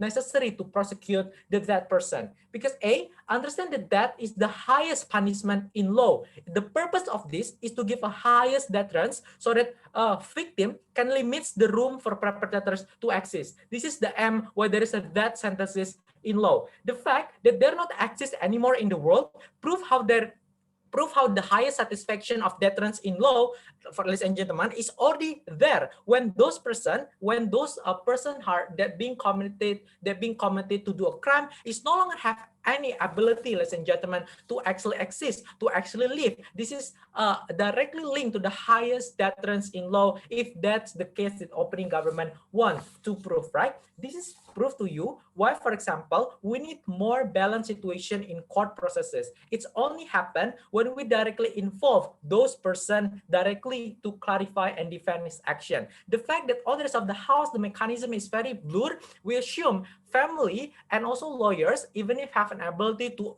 necessary to prosecute that person? Because A, understand that death is the highest punishment in law. The purpose of this is to give a highest deterrence so that a victim can limit the room for perpetrators to exist. This is the M why there is a death sentences in law. The fact that they're not exist anymore in the world prove how the highest satisfaction of deterrence in law, for ladies and gentlemen, is already there when those person that being committed to do a crime is no longer have any ability, ladies and gentlemen, to actually exist, to actually live. This is directly linked to the highest deterrence in law if that's the case that opening government wants to prove, right? This is proof to you why, for example, we need more balanced situation in court processes. It's only happen when we directly involve those person directly to clarify and defend his action. The fact that others of the house, the mechanism is very blurred, we assume family and also lawyers, even if have an ability to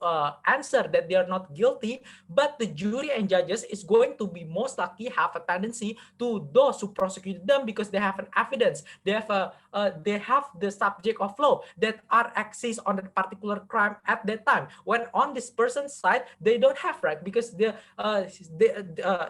answer that they are not guilty, but the jury and judges is going to be most likely have a tendency to those who prosecute them because they have an evidence, they have the subject of law that are axis on that particular crime at that time. When on this person's side, they don't have, right? Because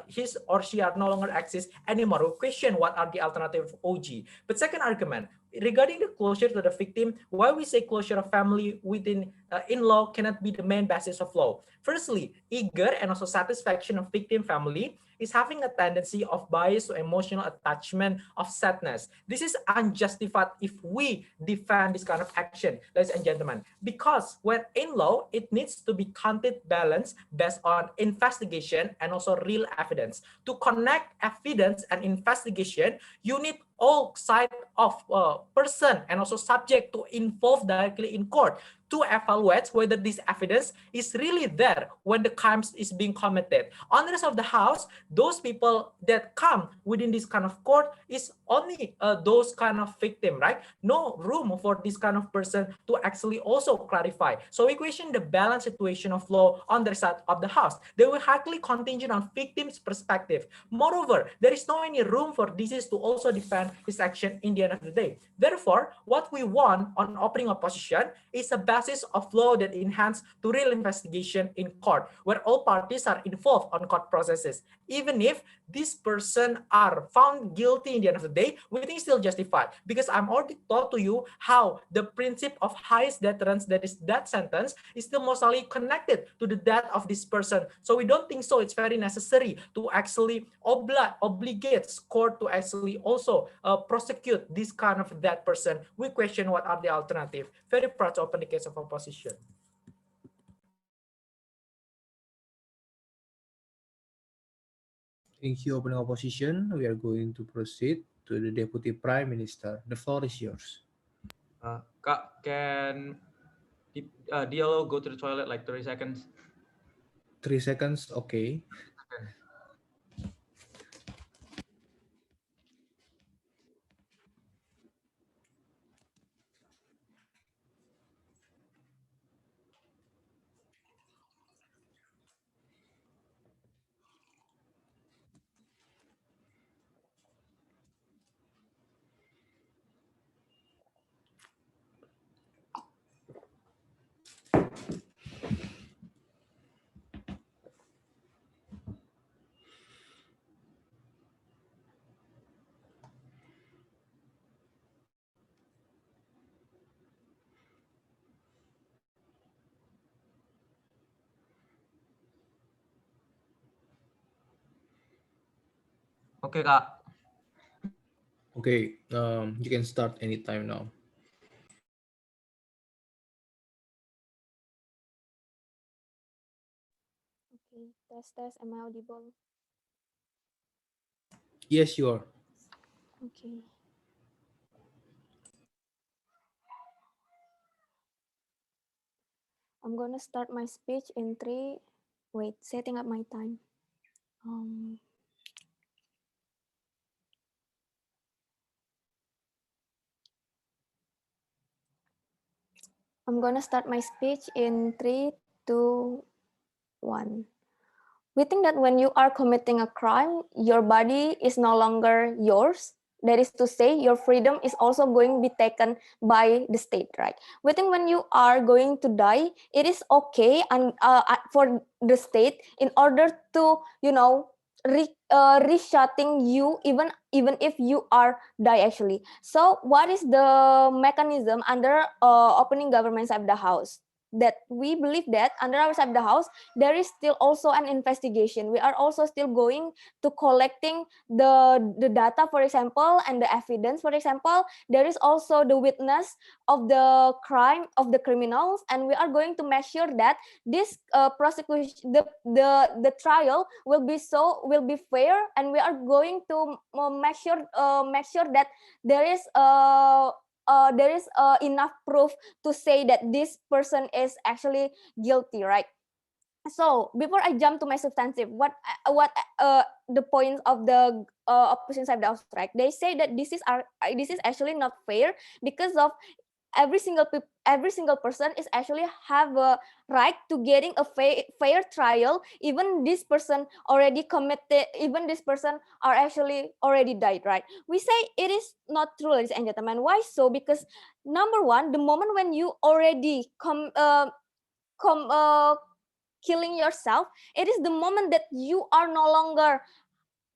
his or she are no longer axis anymore. We question what are the alternative of OG. But second argument, regarding the closure to the victim, why we say closure of family within in law cannot be the main basis of law. Firstly, eager and also satisfaction of victim family is having a tendency of bias to emotional attachment of sadness. This is unjustified if we defend this kind of action, ladies and gentlemen, because when in law, it needs to be counted balance based on investigation and also real evidence. To connect evidence and investigation, you need all side of person and also subject to involve directly in court to evaluate whether this evidence is really there when the crimes is being committed. On the rest of the house, those people that come within this kind of court is only those kind of victim, right? No room for this kind of person to actually also clarify. So we question the balance situation of law on the side of the house. They will highly contingent on victim's perspective. Moreover, there is no any room for disease to also defend his action in the end of the day. Therefore, what we want on opening opposition is a basis of law that enhance to real investigation in court, where all parties are involved on court processes. Even if this person are found guilty in the end of the day, we think still justified, because I'm already told to you how the principle of highest deterrence, that is death sentence, is still mostly connected to the death of this person. So we don't think so it's very necessary to actually obligate court to actually also prosecute this kind of dead person. We question what are the alternative. Very proud to open the case of opposition. Thank you, opening opposition. We are going to proceed to the Deputy Prime Minister. The floor is yours. Kak, can DLO go to the toilet like 30 seconds? 3 seconds, okay. Okay, Kak. Okay, you can start anytime now. Okay, test, am I audible? Yes, you are. Okay. I'm gonna start my speech in 3. Wait, setting up my time. I'm gonna start my speech in 3, 2, 1. We think that when you are committing a crime, your body is no longer yours. That is to say, your freedom is also going to be taken by the state, right? We think when you are going to die, it is okay and for the state in order to, reshutting you even if you are die actually. So what is the mechanism under opening government side of the house? That we believe that under our side of the house there is still also an investigation. We are also still going to collecting the data, for example, and the evidence. For example, there is also the witness of the crime of the criminals, and we are going to make sure that this prosecution, the trial will be fair, and we are going to make sure that there is enough proof to say that this person is actually guilty, right? So before I jump to my substantive, what the points of the opposition side of the house, right? They say that this is actually not fair because of every single person is actually have a right to getting a fair trial, even this person already committed, even this person are actually already died, right? We say it is not true, ladies and gentlemen. Why so? Because number one, the moment when you already killing yourself, it is the moment that you are no longer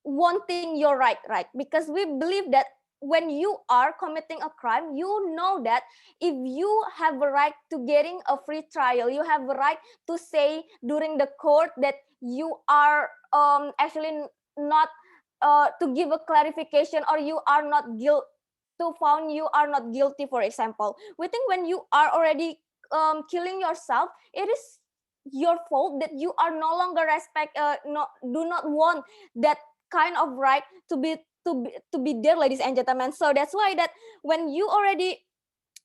wanting your right, because we believe that when you are committing a crime, you know that if you have a right to getting a free trial, you have a right to say during the court that you are actually not to give a clarification, or you are not to found you are not guilty, for example. We think when you are already killing yourself, it is your fault that you are no longer do not want that kind of right to be there, ladies and gentlemen. So that's why that when you already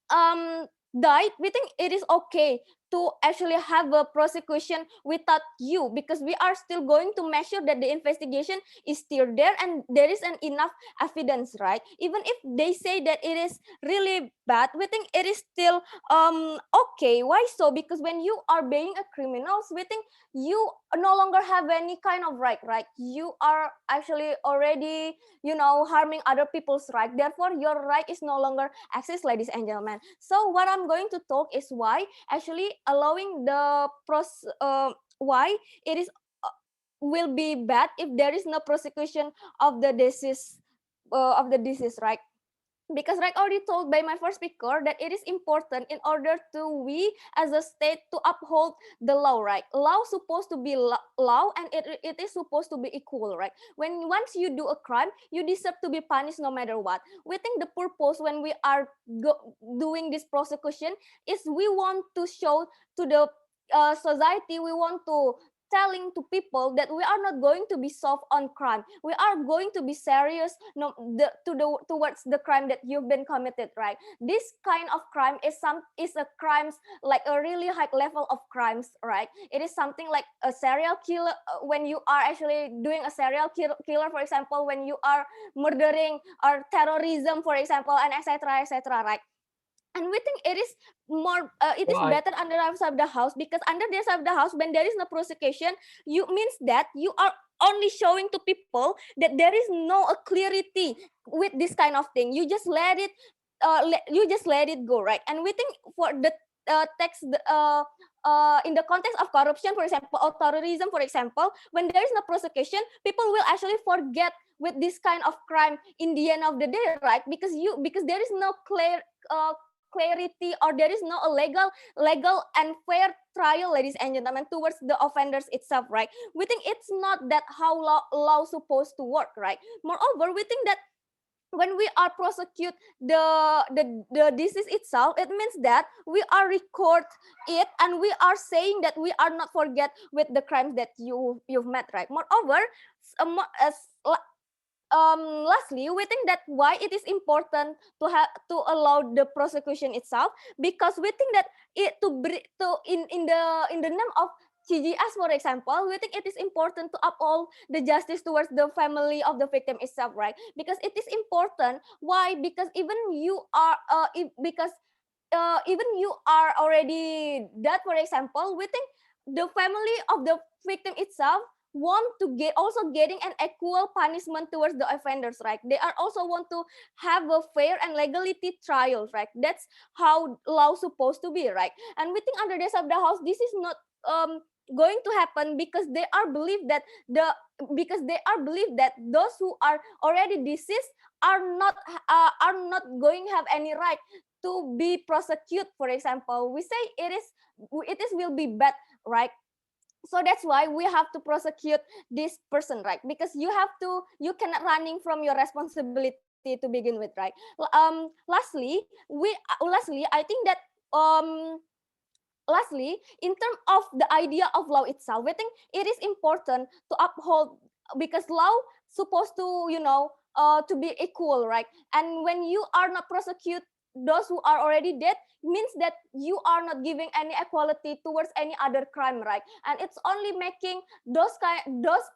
died, we think it is okay to actually have a prosecution without you, because we are still going to measure that the investigation is still there and there is an enough evidence, right? Even if they say that it is really bad, we think it is still okay. Why so? Because when you are being a criminal, we think you no longer have any kind of right? You are actually already, harming other people's right. Therefore, your right is no longer exist, ladies and gentlemen. So what I'm going to talk is why actually allowing the why it is will be bad if there is no prosecution of the disease, right? Because like already told by my first speaker, that it is important in order to we as a state to uphold the law, right? Law supposed to be law, and it is supposed to be equal, right? When once you do a crime, you deserve to be punished no matter what. We think the purpose when we are doing this prosecution is we want to show to the society, we want to telling to people that we are not going to be soft on crime. We are going to be serious towards the crime that you've been committed, right? This kind of crime is a crimes like a really high level of crimes, right? It is something like a serial killer, when you are actually doing a serial killer, for example, when you are murdering or terrorism, for example, and etc., right? And we think it is more it is better under outside the house, because under the outside the house, when there is no prosecution, you means that you are only showing to people that there is no a clarity with this kind of thing. You just let it go, right? And we think for the text in the context of corruption, for example, or terrorism, for example, when there is no prosecution, people will actually forget with this kind of crime in the end of the day, right? Because there is no clarity, or there is no a legal and fair trial, ladies and gentlemen, towards the offenders itself, right? We think it's not that how law supposed to work, right? Moreover, we think that when we are prosecute the disease itself, it means that we are record it, and we are saying that we are not forget with the crimes that you've met, right? Moreover, lastly, we think that why it is important to allow the prosecution itself, because we think that it in the name of CGS, for example, we think it is important to uphold the justice towards the family of the victim itself, right? Because it is important. Why? Because even you are even you are already dead, for example, we think the family of the victim itself want to getting an equal punishment towards the offenders, right? They are also want to have a fair and legality trials, right? That's how law supposed to be, right? And we think under the of the house, this is not going to happen, because they are believe that those who are already deceased are not going have any right to be prosecuted, for example. We say it is will be bad, right? So that's why we have to prosecute this person, right? Because you cannot running from your responsibility to begin with, right? Lastly, I think that lastly, in terms of the idea of law itself, I think it is important to uphold, because law supposed to to be equal, right? And when you are not prosecute those who are already dead, means that you are not giving any equality towards any other crime, right? And it's only making those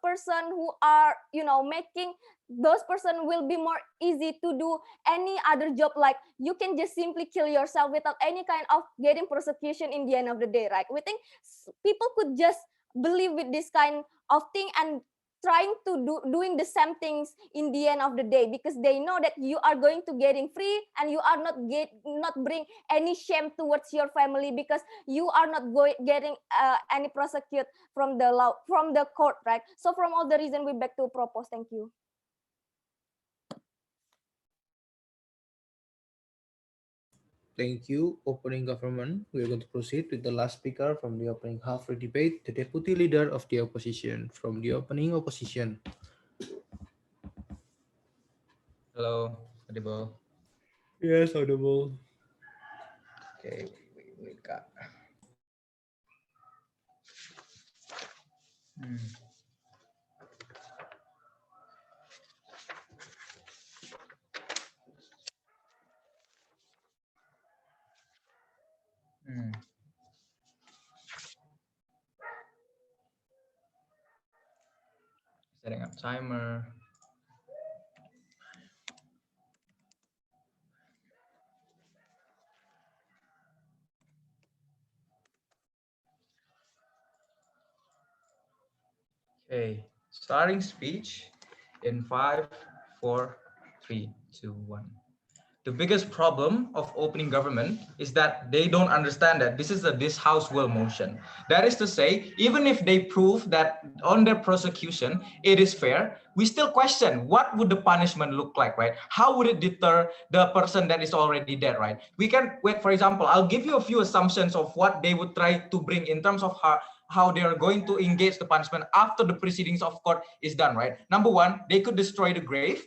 person who are making those person will be more easy to do any other job, like you can just simply kill yourself without any kind of getting prosecution in the end of the day, right? We think people could just believe with this kind of thing and trying to doing the same things in the end of the day, because they know that you are going to getting free, and you are not bring any shame towards your family, because you are not getting any prosecute from the law, from the court, right? So from all the reason, we beg to propose. Thank you. Thank you, opening government. We are going to proceed with the last speaker from the opening half of the debate, the deputy leader of the opposition. From the opening opposition, Hello, audible. Yes, audible. Okay, we got. Hmm. Hmm. Setting up timer. Okay, starting speech in 5, 4, 3, 2, 1. The biggest problem of opening government is that they don't understand that this is this house will motion. That is to say, even if they prove that on their prosecution it is fair, we still question what would the punishment look like, right? How would it deter the person that is already dead, right? We can wait, for example, I'll give you a few assumptions of what they would try to bring in terms of how they are going to engage the punishment after the proceedings of court is done, right? Number one, they could destroy the grave.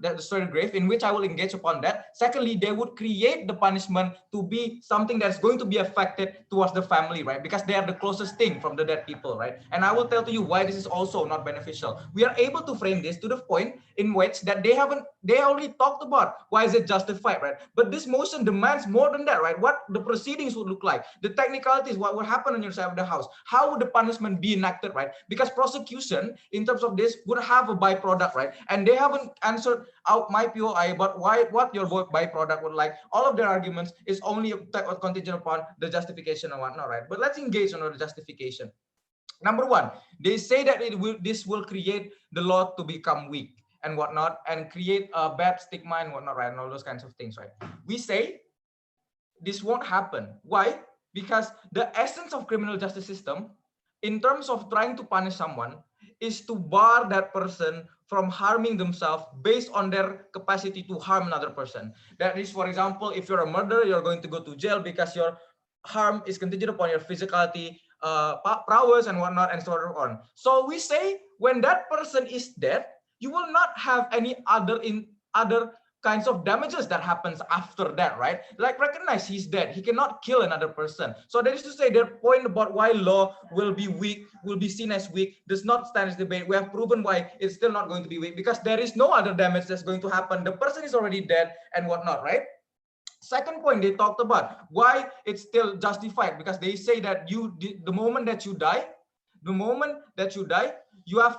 Destroy the grave, in which I will engage upon that. Secondly, they would create the punishment to be something that's going to be affected towards the family, right? Because they are the closest thing from the dead people, right? And I will tell to you why this is also not beneficial. We are able to frame this to the point in which that they already talked about why is it justified, right? But this motion demands more than that, right? What the proceedings would look like, the technicalities, what would happen on your side of the house, how would the punishment be enacted, right? Because prosecution in terms of this would have a byproduct, right? And they haven't answered out my POI about what your byproduct would like. All of their arguments is only contingent upon the justification and whatnot, right? But let's engage on the justification. Number one, they say that this will create the law to become weak and whatnot, and create a bad stigma and whatnot, right? And all those kinds of things, right? We say this won't happen. Why? Because the essence of criminal justice system, in terms of trying to punish someone, is to bar that person from harming themselves based on their capacity to harm another person. That is, for example, if you're a murderer, you're going to go to jail because your harm is contingent upon your physicality, prowess, and whatnot, and so on. So we say when that person is dead, you will not have any other kinds of damages that happens after that, right? Like recognize he's dead, he cannot kill another person. So that is to say, their point about why law will be weak, will be seen as weak, does not stand as debate. We have proven why it's still not going to be weak, because there is no other damage that's going to happen. The person is already dead and whatnot, right? Second point, they talked about why it's still justified, because they say that the moment that you die, you have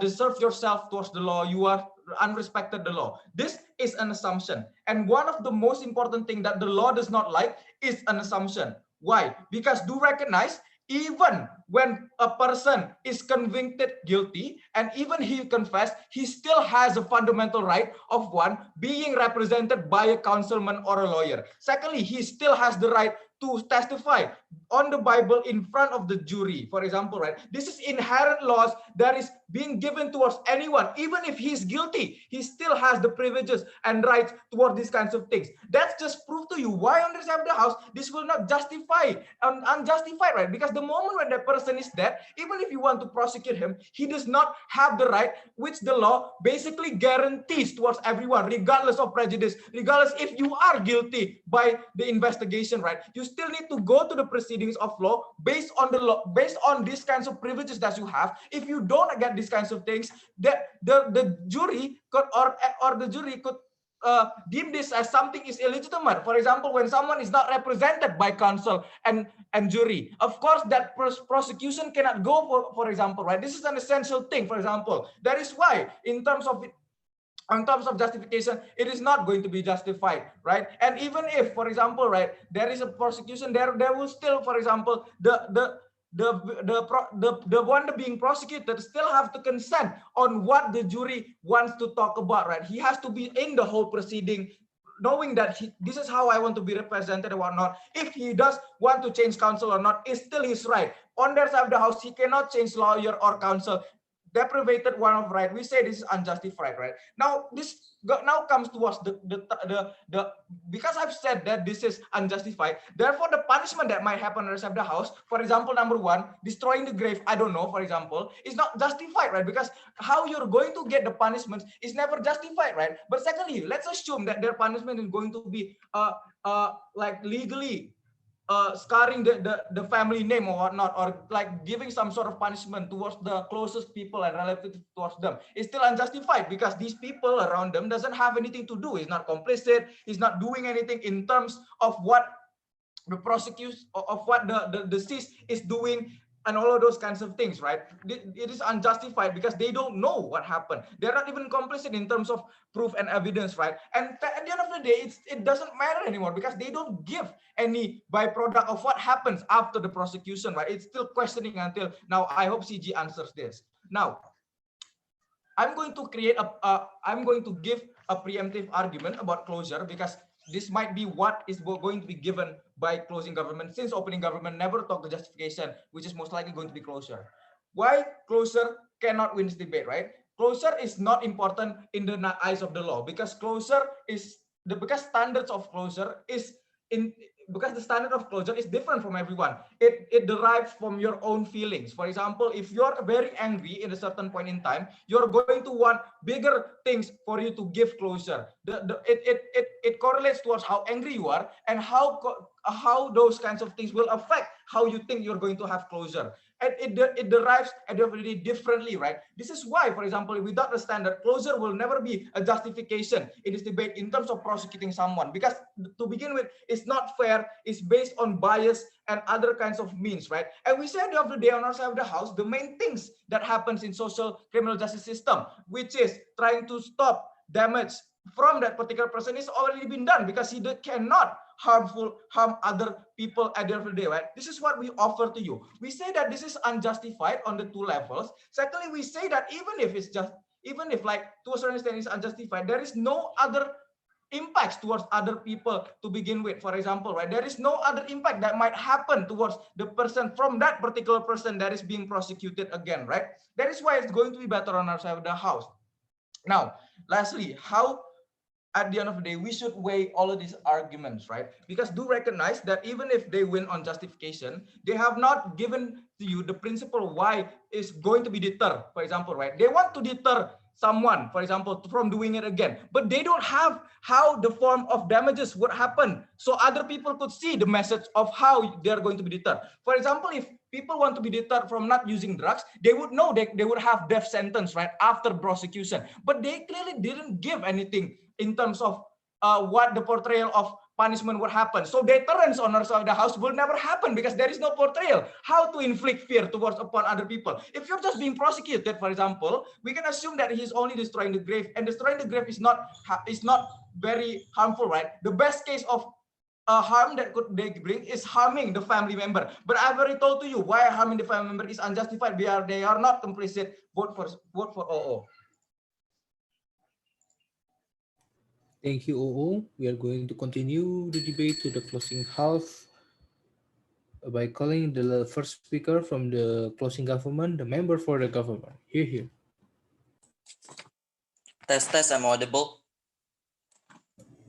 deserved yourself towards the law, you are unrespected the law. This is an assumption, and one of the most important thing that the law does not like is an assumption. Why? Because do recognize, even when a person is convicted guilty and even he confessed, he still has a fundamental right of one, being represented by a councilman or a lawyer. Secondly, he still has the right to testify on the Bible in front of the jury, for example, right? This is inherent laws that is being given towards anyone. Even if he's guilty, he still has the privileges and rights toward these kinds of things. That's just proof to you why on this side of the house, this will not justify unjustified, right? Because the moment when that person is dead, even if you want to prosecute him, he does not have the right, which the law basically guarantees towards everyone, regardless of prejudice, regardless if you are guilty by the investigation, right? You still need to go to the proceedings of law based on the law, based on these kinds of privileges that you have. If you don't get these kinds of things, the jury could or the jury could deem this as something is illegitimate. For example, when someone is not represented by counsel and jury, of course that prosecution cannot go for example, right? This is an essential thing. For example, that is why in terms of justification, it is not going to be justified, right? And even if, for example, right, there is a prosecution, there will still, for example, the one being prosecuted still have to consent on what the jury wants to talk about, right? He has to be in the whole proceeding, knowing that this is how I want to be represented or whatnot. If he does want to change counsel or not, is still his right. On their side of the house, he cannot change lawyer or counsel. deprivated one of right, we say this is unjustified, right? Now this now comes to us the because I've said that this is unjustified, therefore the punishment that might happen outside the house, for example, number one, destroying the grave, I don't know, for example, is not justified, right? Because how you're going to get the punishment is never justified, right? But secondly, let's assume that their punishment is going to be like legally scarring the family name or whatnot, or like giving some sort of punishment towards the closest people and relatives towards them, is still unjustified because these people around them doesn't have anything to do. He's not complicit. He's not doing anything in terms of what the prosecution of what the deceased is doing and all of those kinds of things, right? It is unjustified because they don't know what happened. They're not even complicit in terms of proof and evidence, right? And at the end of the day, it doesn't matter anymore because they don't give any byproduct of what happens after the prosecution, right? It's still questioning until now. I hope CG answers this. Now, I'm going to I'm going to give a preemptive argument about closure because this might be what is going to be given by closing government, since opening government never talk the justification, which is most likely going to be closure. Why closure cannot win this debate, right? Closure is not important in the eyes of the law because closure is because standards of closure is because the standard of closure is different from everyone. It derives from your own feelings. For example, if you're very angry in a certain point in time, you're going to want bigger things for you to give closure. It correlates towards how angry you are and how those kinds of things will affect how you think you're going to have closure. And it derives at the end of the day differently, right? This is why, for example, without a standard, closure will never be a justification in this debate in terms of prosecuting someone, because to begin with, it's not fair, it's based on bias and other kinds of means, right? And we say at the end of the day on our side of the house, the main things that happens in social criminal justice system, which is trying to stop damage from that particular person, is already been done because he cannot harm other people at the end of the day, right? This is what we offer to you. We say that this is unjustified on the two levels. Secondly, we say that even if like to a certain extent it's unjustified, there is no other impacts towards other people to begin with. For example, right, there is no other impact that might happen towards the person from that particular person that is being prosecuted again, right? That is why it's going to be better on our side of the house. Now, lastly, how at the end of the day we should weigh all of these arguments, right? Because do recognize that even if they win on justification, they have not given to you the principle why it's going to be deterred. For example, right, they want to deter someone, for example, from doing it again, but they don't have how the form of damages would happen so other people could see the message of how they're going to be deterred. For example, if people want to be deterred from not using drugs, they would know they would have death sentence right after prosecution, but they clearly didn't give anything in terms of what the portrayal of punishment would happen. So deterrence on our side of the house will never happen because there is no portrayal how to inflict fear towards upon other people. If you're just being prosecuted, for example, we can assume that he's only destroying the grave, and destroying the grave is not very harmful, right? The best case of harm that they bring is harming the family member. But I've already told to you why harming the family member is unjustified. They are not complicit. Vote for OO. Thank you, OO. We are going to continue the debate to the closing half by calling the first speaker from the closing government, the member for the government. Here. Test, I'm audible.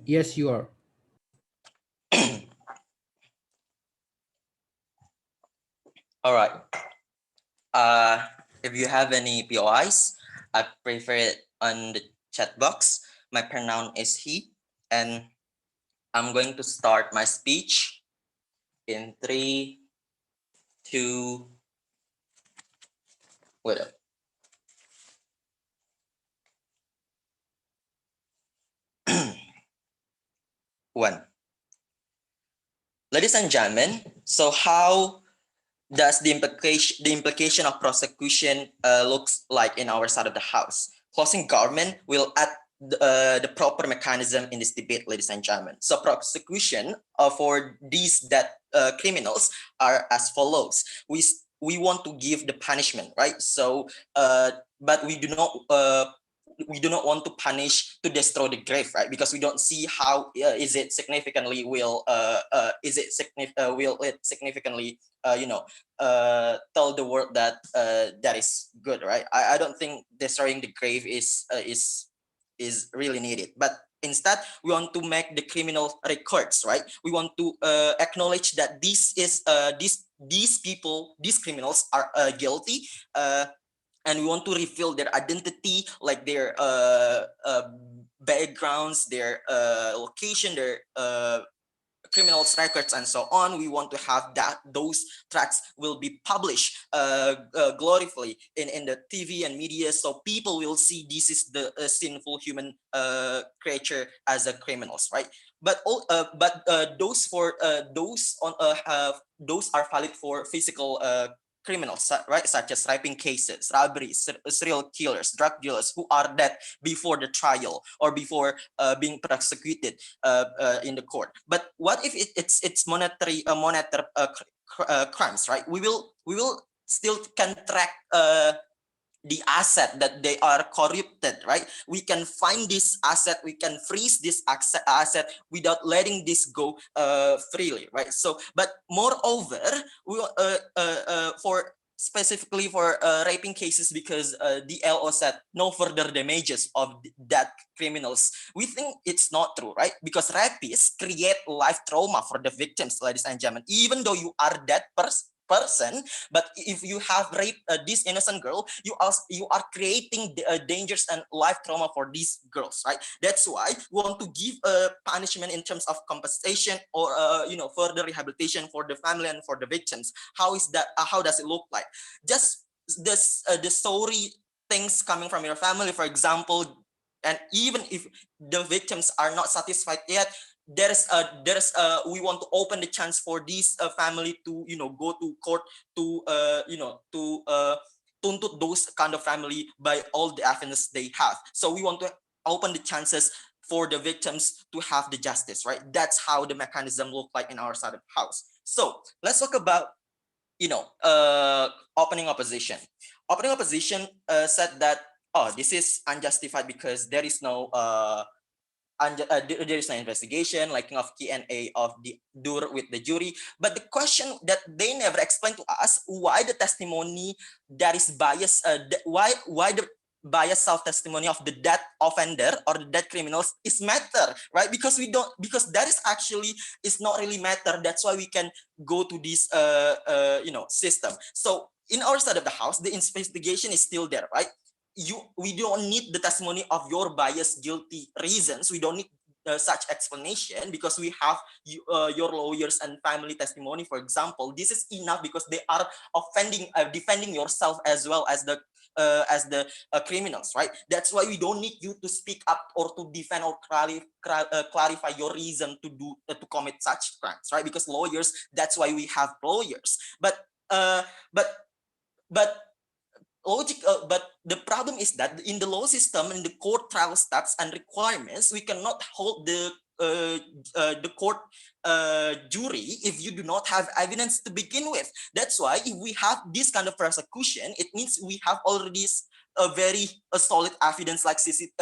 Yes, you are. All right. If you have any POIs, I prefer it on the chat box. My pronoun is he, and I'm going to start my speech in 3, 2, wait up. One. Ladies and gentlemen, so how does the implication of prosecution looks like in our side of the house? Closing government will add the proper mechanism in this debate, ladies and gentlemen. So prosecution for these criminals are as follows. We want to give the punishment, right? So, but we do not we do not want to punish to destroy the grave, right? Because we don't see how is it significantly will significantly tell the world that that is good, right? I don't think destroying the grave is really needed, but instead we want to make the criminal records, right? We want to acknowledge that these people, these criminals are guilty, and we want to reveal their identity, like their backgrounds, their location, their criminals records, and so on. We want to have that those tracks will be published gloriously in the TV and media, so people will see this is the sinful human creature as a criminals, right? But those are valid for physical criminals, right? Such as raping cases, robberies, serial killers, drug dealers who are dead before the trial or before being prosecuted in the court. But what if it's monetary crimes, right? We will still can track the asset that they are corrupted, right? We can find this asset, we can freeze this asset without letting this go freely, right? So, but moreover, we for specifically for raping cases, because the LO said no further damages of that criminals. We think it's not true, right? Because rapists create life trauma for the victims, ladies and gentlemen. Even though you are that person, but if you have raped this innocent girl, you are creating dangers and life trauma for these girls, right? That's why we want to give a punishment in terms of compensation or further rehabilitation for the family and for the victims. How is that? How does it look like? Just this the story things coming from your family, for example, and even if the victims are not satisfied yet, we want to open the chance for this family to go to court to tuntut those kind of family by all the evidence they have. So we want to open the chances for the victims to have the justice, right? That's how the mechanism look like in our side of the house. So let's talk about opening opposition. Opening opposition said that, oh, this is unjustified because there is no there is no investigation, liking of Q&A of the with the jury. But the question that they never explained to us, why the testimony that is biased, why the biased self-testimony of the dead offender or the dead criminals is matter, right? Because that is actually is not really matter. That's why we can go to this system. So in our side of the house, the investigation is still there, right? We don't need the testimony of your biased guilty reasons. We don't need such explanation because we have your lawyers and family testimony, for example. This is enough because they are defending yourself as well as the criminals, right? That's why we don't need you to speak up or to defend or clarify your reason to do to commit such crimes, right? Because lawyers, that's why we have lawyers. But but the problem is that in the law system, in the court trial steps and requirements, we cannot hold the court jury if you do not have evidence to begin with. That's why if we have this kind of prosecution, it means we have already a very solid evidence like CCTV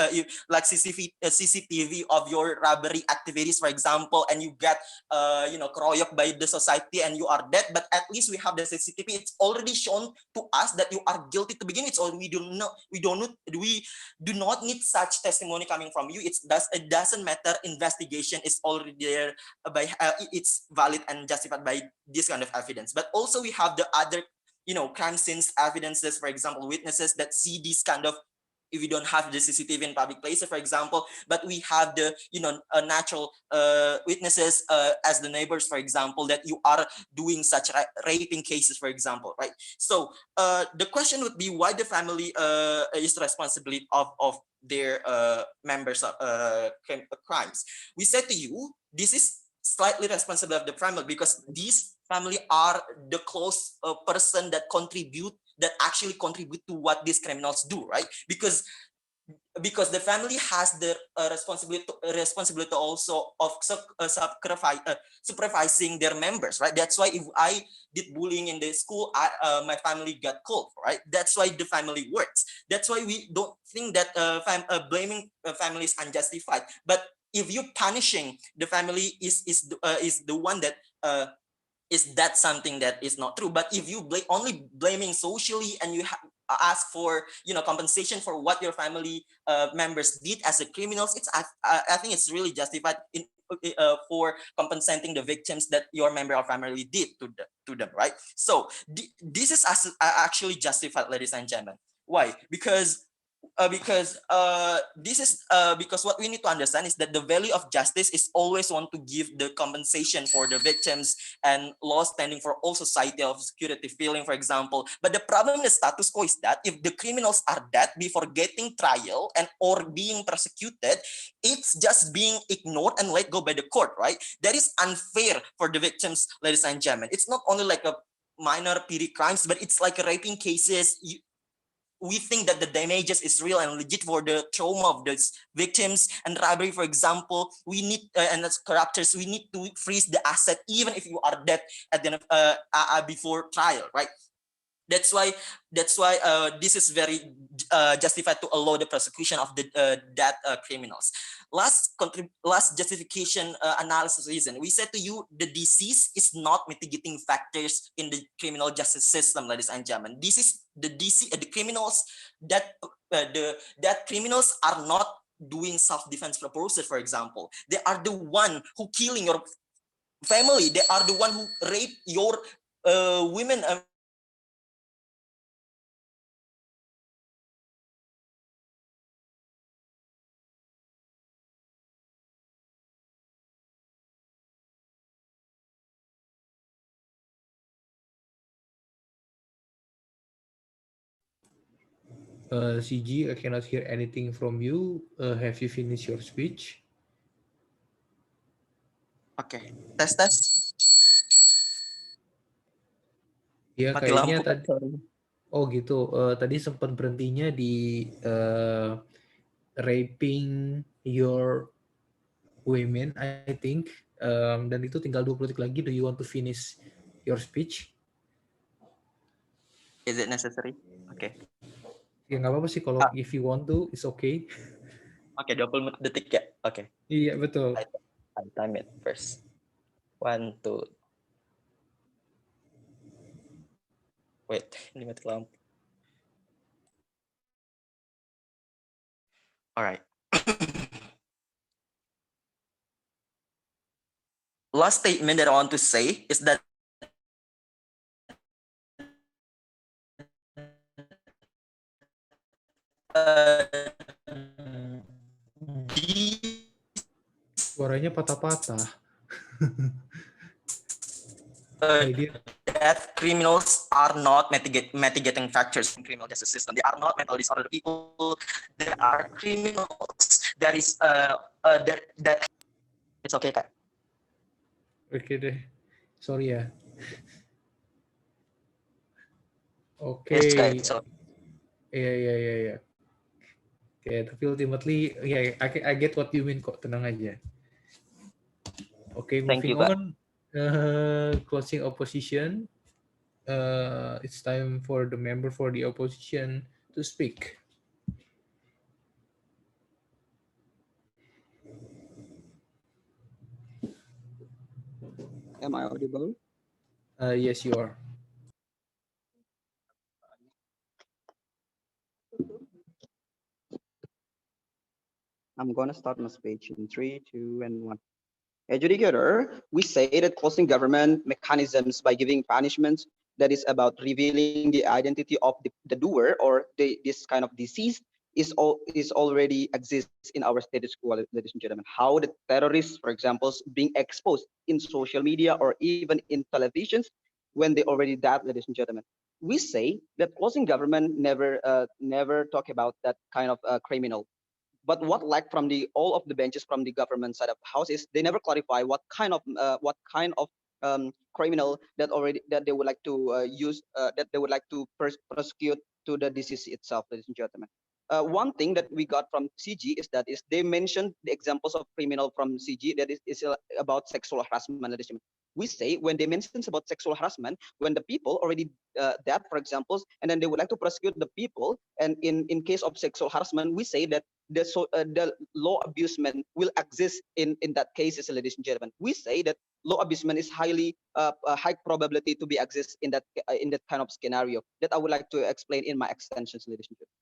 of your robbery activities, for example, and you get kroyok by the society and you are dead. But at least we have the CCTV. It's already shown to us that you are guilty to begin with. So we do not need such testimony coming from you. It doesn't matter. Investigation is already there by it's valid and justified by this kind of evidence. But also we have the other crime scenes evidences, for example, witnesses that see this kind of, if we don't have the CCTV in public places, for example, but we have the natural witnesses as the neighbors, for example, that you are doing such raping cases, for example, right? So the question would be why the family is responsibility of their members of crimes. We said to you, this is slightly responsible of the family because these family are the close person that actually contribute to what these criminals do, right? Because the family has the responsibility also of supervising their members, right? That's why if I did bullying in the school, my family got called, right? That's why the family works. That's why we don't think that blaming family is unjustified. But if you punishing the family is the one that is that something that is not true. But if you only blaming socially and you ask for compensation for what your family members did as a criminals, I think it's really justified for compensating the victims that your member of family did to them, right? So this is actually justified, ladies and gentlemen. Why? Because what we need to understand is that the value of justice is always want to give the compensation for the victims and law standing for all society of security feeling, for example. But the problem in the status quo is that if the criminals are dead before getting trial and or being prosecuted, it's just being ignored and let go by the court, right? That is unfair for the victims, ladies and gentlemen. It's not only like a minor petty crimes, but it's like raping cases. We think that the damages is real and legit for the trauma of those victims. And robbery, for example, we need and as corruptors, we need to freeze the asset even if you are dead at the end of, before trial, right? That's why this is very justified to allow the prosecution of the that criminals. Last justification analysis reason, we said to you the disease is not mitigating factors in the criminal justice system, ladies and gentlemen. This is the the criminals that that criminals are not doing self-defense purposes, for example. They are the one who killing your family. They are the one who rape your women. CG, I cannot hear anything from you. Have you finished your speech? Oke, tes. Ya, Mati kayaknya lampu, tadi. sorry. Oh gitu. Tadi sempat berhentinya di raping your women, I think. Dan itu tinggal 20 detik lagi. Do you want to finish your speech? Is it necessary? Oke. Ya nggak apa-apa sih kalau if you want to, it's okay. Oke, 20 detik ya. Oke. Iya, betul. I time it first. 1, 2. Wait, ini mati lampu. Alright. Last statement that I want to say is that Suaranya patah-patah. that criminals are not mitigating factors in criminal justice system. They are not mental disorder people. They are criminals. That is that it's okay, Kak. Oke deh. Sorry ya. Oke. Yes, Kak, it's okay. Iya. Oke, tapi ultimately, ya, I get what you mean kok. Tenang aja. Oke, moving on. Closing opposition. It's time for the member for the opposition to speak. Am I audible? Yes, you are. I'm going to start my speech in 3, 2, and 1. Adjudicator, we say that closing government mechanisms by giving punishments that is about revealing the identity of the doer or this kind of disease is already exists in our status quo, ladies and gentlemen. How the terrorists, for example, being exposed in social media or even in televisions when they already died, ladies and gentlemen. We say that closing government never talk about that kind of criminal. But what lack from all of the benches from the government side of the house is they never clarify what kind of criminal that they would like to use that they would like to prosecute to the disease itself, ladies and gentlemen. One thing that we got from CG is they mentioned the examples of criminal from CG that is about sexual harassment, ladies and gentlemen. We say when they mention about sexual harassment, when the people already dead, for example, and then they would like to prosecute the people, and in case of sexual harassment, we say that the law abusement will exist in that cases, ladies and gentlemen. We say that law abusement is highly high probability to be exist in that kind of scenario that I would like to explain in my extensions, ladies and gentlemen.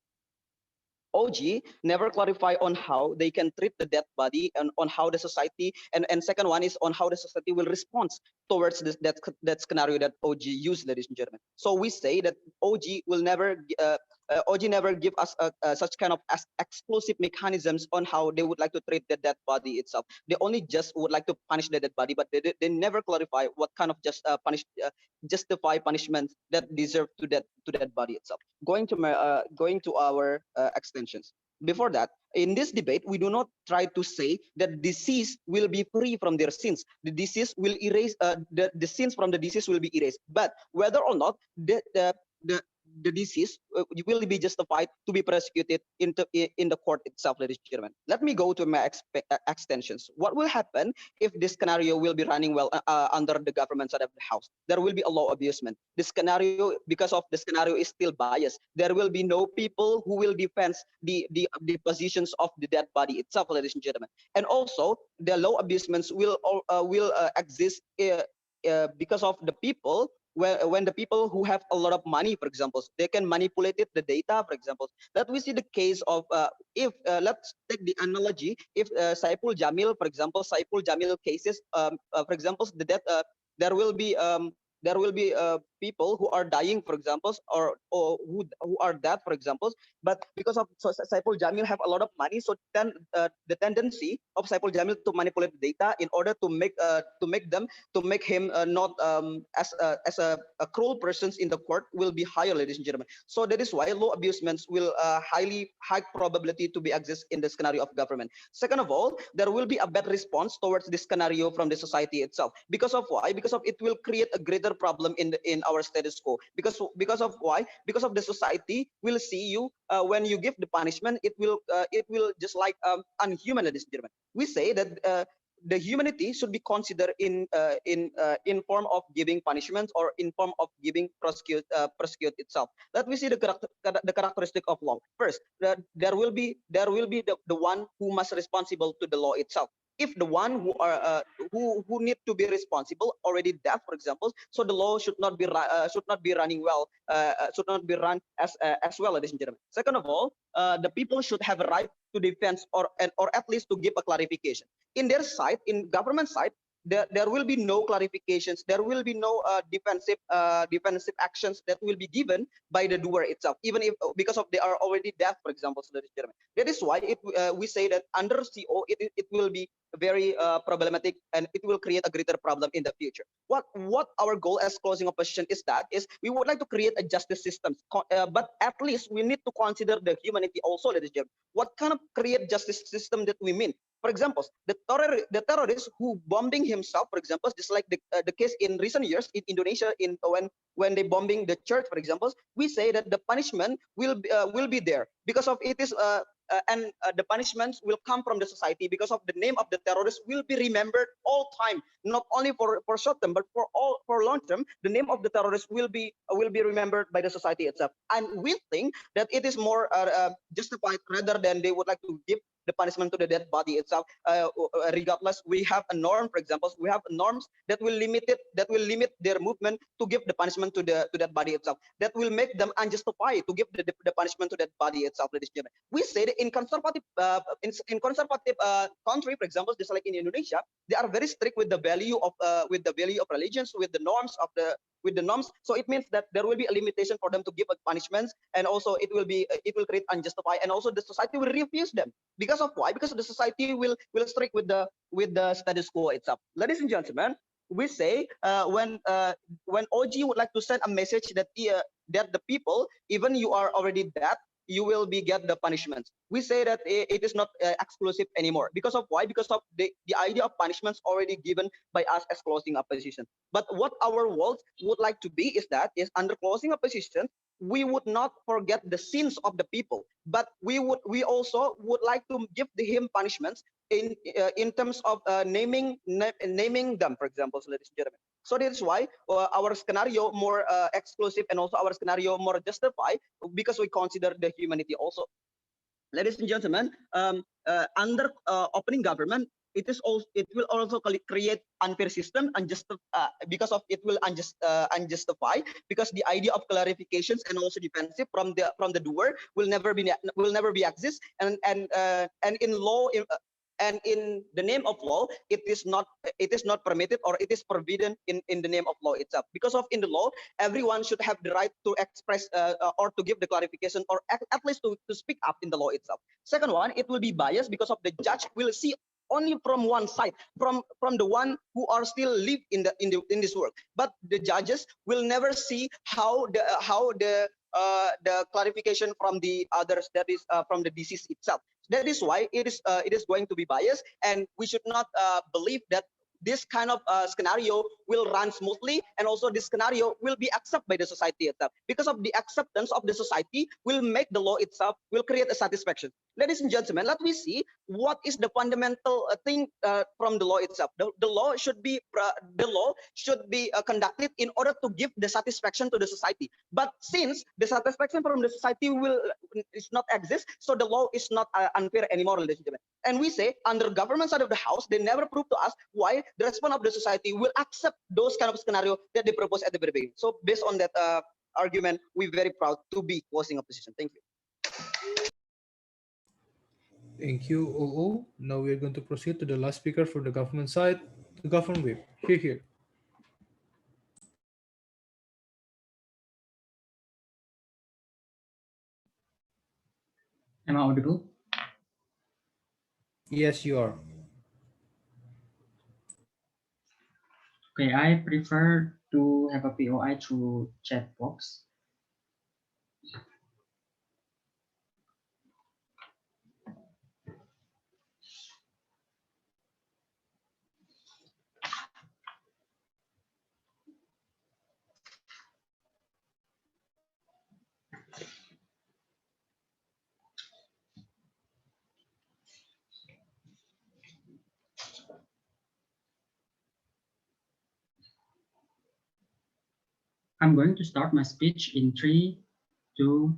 OG never clarify on how they can treat the dead body and on how the society, and second one is on how the society will respond towards that scenario that OG used, ladies and gentlemen. So we say that OG never give us such kind of exclusive mechanisms on how they would like to treat the dead body itself. They only just would like to punish the dead body, but they never clarify what kind of justify punishments that deserve to that body itself. Going to our extensions. Before that, in this debate, we do not try to say that disease will be free from their sins. The disease will erase the sins from the disease will be erased. But whether or not the disease will be justified to be prosecuted in the court itself, ladies and gentlemen. Let me go to my extensions. What will happen if this scenario will be running well under the government side of the house? There will be a law abusement. The scenario, because of the scenario is still biased, there will be no people who will defend the positions of the dead body itself, ladies and gentlemen. And also, the law abusements will exist because of the people when the people who have a lot of money, for example, they can manipulate the data, for example. That we see the case of if let's take the analogy, if Saipul Jamil, for example, Saipul Jamil cases, for example, there will be people who are dying, for example, or who are dead, for example. But because of Saipul Jamil have a lot of money, so then the tendency of Saipul Jamil to manipulate data in order to make him not as a cruel person in the court will be higher, ladies and gentlemen. So that is why law abusements will high probability to be exist in the scenario of government. Second of all, there will be a bad response towards this scenario from the society itself. Because of why? Because of it will create a greater problem in our status quo. Because of why? Because of the society will see you when you give the punishment, it will just like unhuman, ladies and gentlemen. We say that the humanity should be considered in form of giving punishments or in form of giving prosecute itself. Let me see the characteristic of law. First, there will be the one who must responsible to the law itself. If the one who are who need to be responsible already dead, for example, so the law should not be running well, should not be run as well, ladies and gentlemen. Second of all, the people should have a right to defense or at least to give a clarification. In their side, in government side, there will be no clarifications. There will be no defensive actions that will be given by the doer itself, even if because of they are already dead, for example, ladies and gentlemen. That is why we say that under CO it will be very problematic and it will create a greater problem in the future. What our goal as closing opposition is we would like to create a justice system, but at least we need to consider the humanity also, ladies and gentlemen. What kind of create justice system that we mean? For example, the terrorist who bombing himself, for example, just like the case in recent years in Indonesia, when they bombing the church, for example, we say that the punishment will be there because of it is and the punishments will come from the society because of the name of the terrorist will be remembered all time, not only for short term but for long term. The name of the terrorist will be remembered by the society itself, and we think that it is more justified rather than they would like to give the punishment to the dead body itself. Regardless, we have a norm, for example, we have norms that will limit their movement to give the punishment to that body itself. That will make them unjustified to give the punishment to that body itself, ladies and gentlemen. We say that in conservative country, for example, just like in Indonesia, they are very strict with the value of religions, with the norms of the norms. So it means that there will be a limitation for them to give punishments, and also it will create unjustified, and also the society will refuse them. Because of why? Because the society will strict with the status quo itself. Ladies and gentlemen, we say when OG would like to send a message that that the people, even you are already dead, you will be get the punishments. We say that it is not exclusive anymore. Because of why? Because of the idea of punishments already given by us as closing opposition. But what our world would like to be is that is under closing opposition, we would not forget the sins of the people, but we also would like to give him punishments in terms of naming them, for example, so ladies and gentlemen. So that is why our scenario more exclusive and also our scenario more justified, because we consider the humanity also. Ladies and gentlemen, under opening government, it will also create unfair system, because of it will unjustify, because the idea of clarifications and also defensive from the doer will never be exist, and in law. And in the name of law, it is not permitted, or it is forbidden in the name of law itself. Because of in the law, everyone should have the right to express or to give the clarification, or at least to speak up in the law itself. Second one, it will be biased, because of the judge will see only from one side, from the one who are still live in this world. But the judges will never see how the clarification from the others, that is from the disease itself. That is why it is going to be biased, and we should not believe that this kind of scenario will run smoothly, and also this scenario will be accepted by the society itself. Because of the acceptance of the society will make the law itself, will create a satisfaction. Ladies and gentlemen, let me see what is the fundamental thing from the law itself. The law should be conducted in order to give the satisfaction to the society. But since the satisfaction from the society is not exist, so the law is not unfair anymore, ladies and gentlemen. And we say under government side of the house, they never prove to us why the response of the society will accept those kind of scenario that they propose at the very beginning. So based on that argument, we're very proud to be closing opposition. Thank you. Thank you, OO. Now we are going to proceed to the last speaker for the government side, the government whip. Here. Am I audible? Yes, you are. Okay, I prefer to have a POI through chat box. I'm going to start my speech in 3, 2,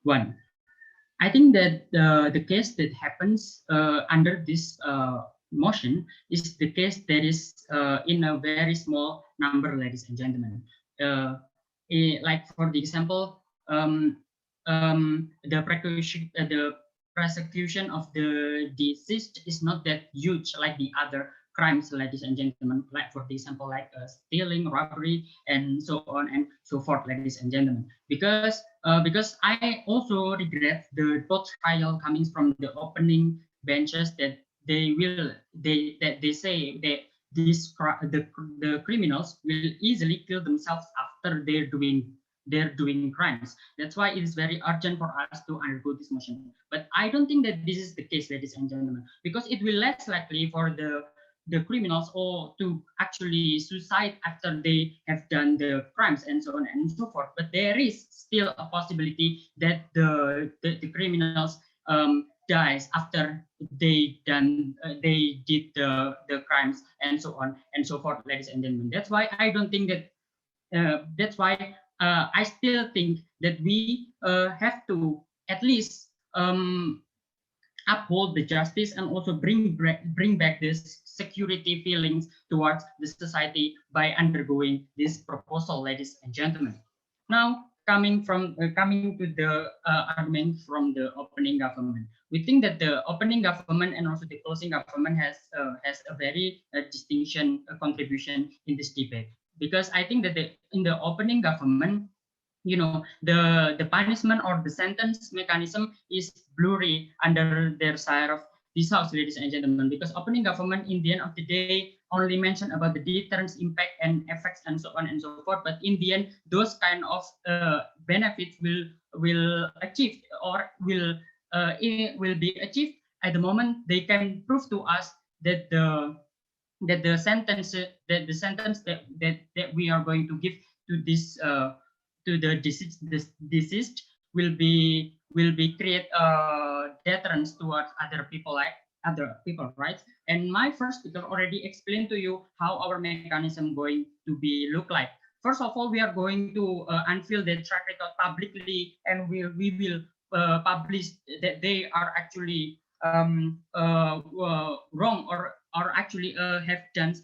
1. I think that the case that happens under this motion is the case that is in a very small number, ladies and gentlemen. Like for the example, the prosecution of the deceased is not that huge like the other crimes, ladies and gentlemen, like for example, like stealing, robbery, and so on and so forth, ladies and gentlemen. Because I also regret the thought trial coming from the opening benches that they say that the criminals will easily kill themselves after they're doing crimes. That's why it is very urgent for us to undergo this motion. But I don't think that this is the case, ladies and gentlemen, because it will less likely for the criminals or to actually suicide after they have done the crimes and so on and so forth. But there is still a possibility that the criminals dies after they did the crimes and so on and so forth, ladies and gentlemen. That's why I don't think that I still think that we have to at least uphold the justice and also bring back this security feelings towards the society by undergoing this proposal, ladies and gentlemen. Now, coming to the argument from the opening government, we think that the opening government and also the closing government has a very distinction contribution in this debate, because I think that in the opening government, you know, the punishment or the sentence mechanism is blurry under their side of this house, ladies and gentlemen, because opening government in the end of the day only mention about the deterrence impact and effects and so on and so forth. But in the end, those kind of benefits will achieve or will be achieved at the moment they can prove to us that the sentence that we are going to give to this to the deceased will be create deterrence towards other people, like other people, right? And my first speaker already explained to you how our mechanism going to be look like. First of all, we are going to unveil the track record publicly, and we will publish that they are actually wrong or actually have done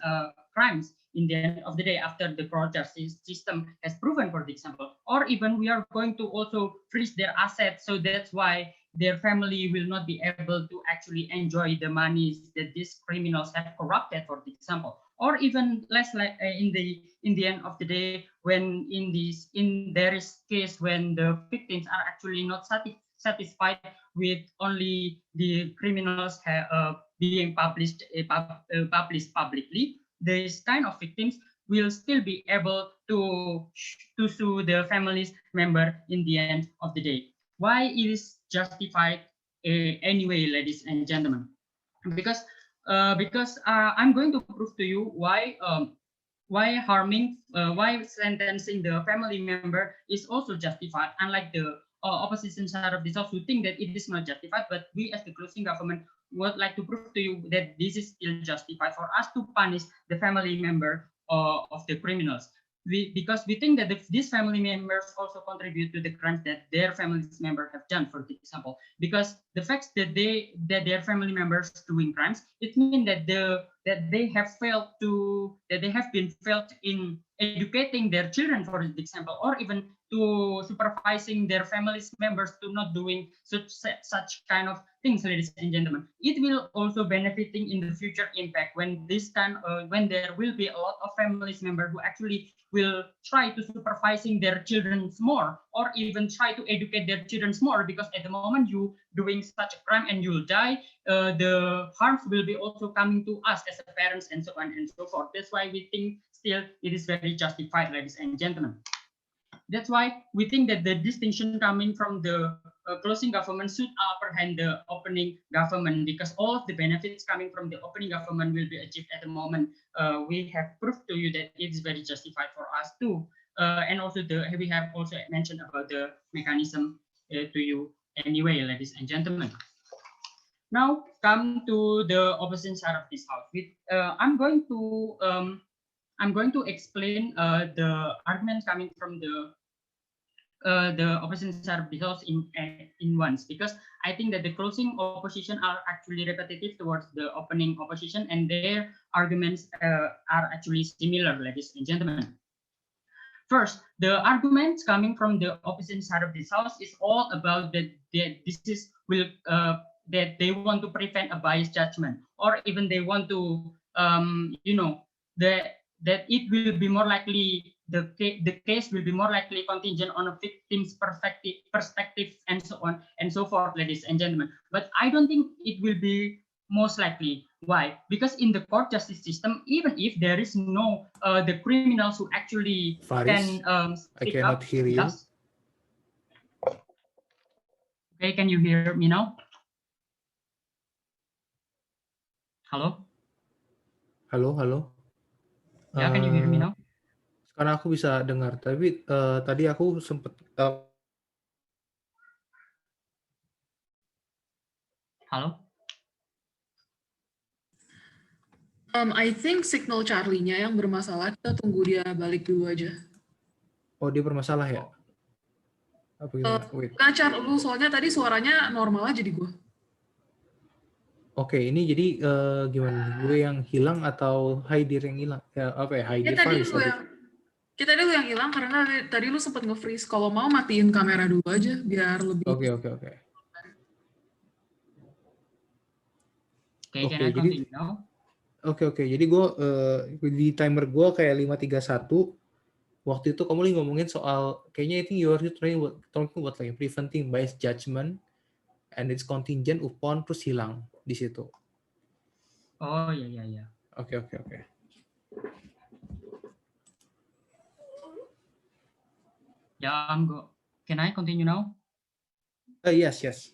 crimes in the end of the day after the court justice system has proven, for example. Or even we are going to also freeze their assets, so that's why their family will not be able to actually enjoy the monies that these criminals have corrupted, for example. Or even less, like in the end of the day, when there is case when the victims are actually not satisfied with only the criminals being published publicly, this kind of victims will still be able to sue the families member in the end of the day. Why it is justified anyway, ladies and gentlemen? Because I'm going to prove to you why sentencing the family member is also justified, unlike the opposition side of this house who think that it is not justified. But we as the closing government would like to prove to you that this is still justified for us to punish the family member of the criminals. Because we think that these family members also contribute to the crimes that their family member have done, for example. Because the fact that their family members doing crimes, it means that they have been failed in educating their children, for example, or even to supervising their family members to not doing such kind of things, ladies and gentlemen. It will also benefiting in the future impact when when there will be a lot of family members who actually will try to supervising their children more, or even try to educate their children more, because at the moment you doing such a crime and you'll die, the harms will be also coming to us as a parents, and so on and so forth. That's why we think still it is very justified, ladies and gentlemen. That's why we think that the distinction coming from the closing government should apprehend the opening government, because all of the benefits coming from the opening government will be achieved at the moment. We have proved to you that it's very justified for us too. And also we have also mentioned about the mechanism to you anyway, ladies and gentlemen. Now come to the opposite side of this house. I'm going to explain the arguments coming from the opposition side of the house in once, because I think that the closing opposition are actually repetitive towards the opening opposition, and their arguments are actually similar, ladies and gentlemen. First, the arguments coming from the opposition side of this house is all about that that they want to prevent a biased judgment, or even they want to that it will be more likely the case will be more likely contingent on a victim's perspective and so on and so forth, ladies and gentlemen. But I don't think it will be most likely. Why? Because in the court justice system, even if there is no the criminals who actually Faris, can I speak cannot up. hear you. Yes. Okay, can you hear me now? Halo? Halo, halo. Ya, can you hear me now? Sekarang aku bisa dengar, tapi tadi aku sempat Halo? I think signal Charlie-nya yang bermasalah. Kita tunggu dia balik dulu aja. Oh, dia bermasalah ya? Apa gimana? Wait. Nah, Char, lu soalnya tadi suaranya normal aja di gua. Oke, ini jadi gimana nih? Gue yang hilang atau Haidir yang hilang? Ya, apa ya? Haidir Faris tadi. Kita dulu yang hilang karena tadi lu sempat nge-freeze. Kalau mau matiin kamera dulu aja biar lebih. Oke. Okay, jadi Oke. Jadi gue di timer gue kayak 531. Waktu itu kamu lagi ngomongin soal kayaknya itu you are talking about like preventing biased judgment and it's contingent upon, terus hilang di situ. Oh iya. Oke. Ya, Anggo. Can I continue now? Yes, yes.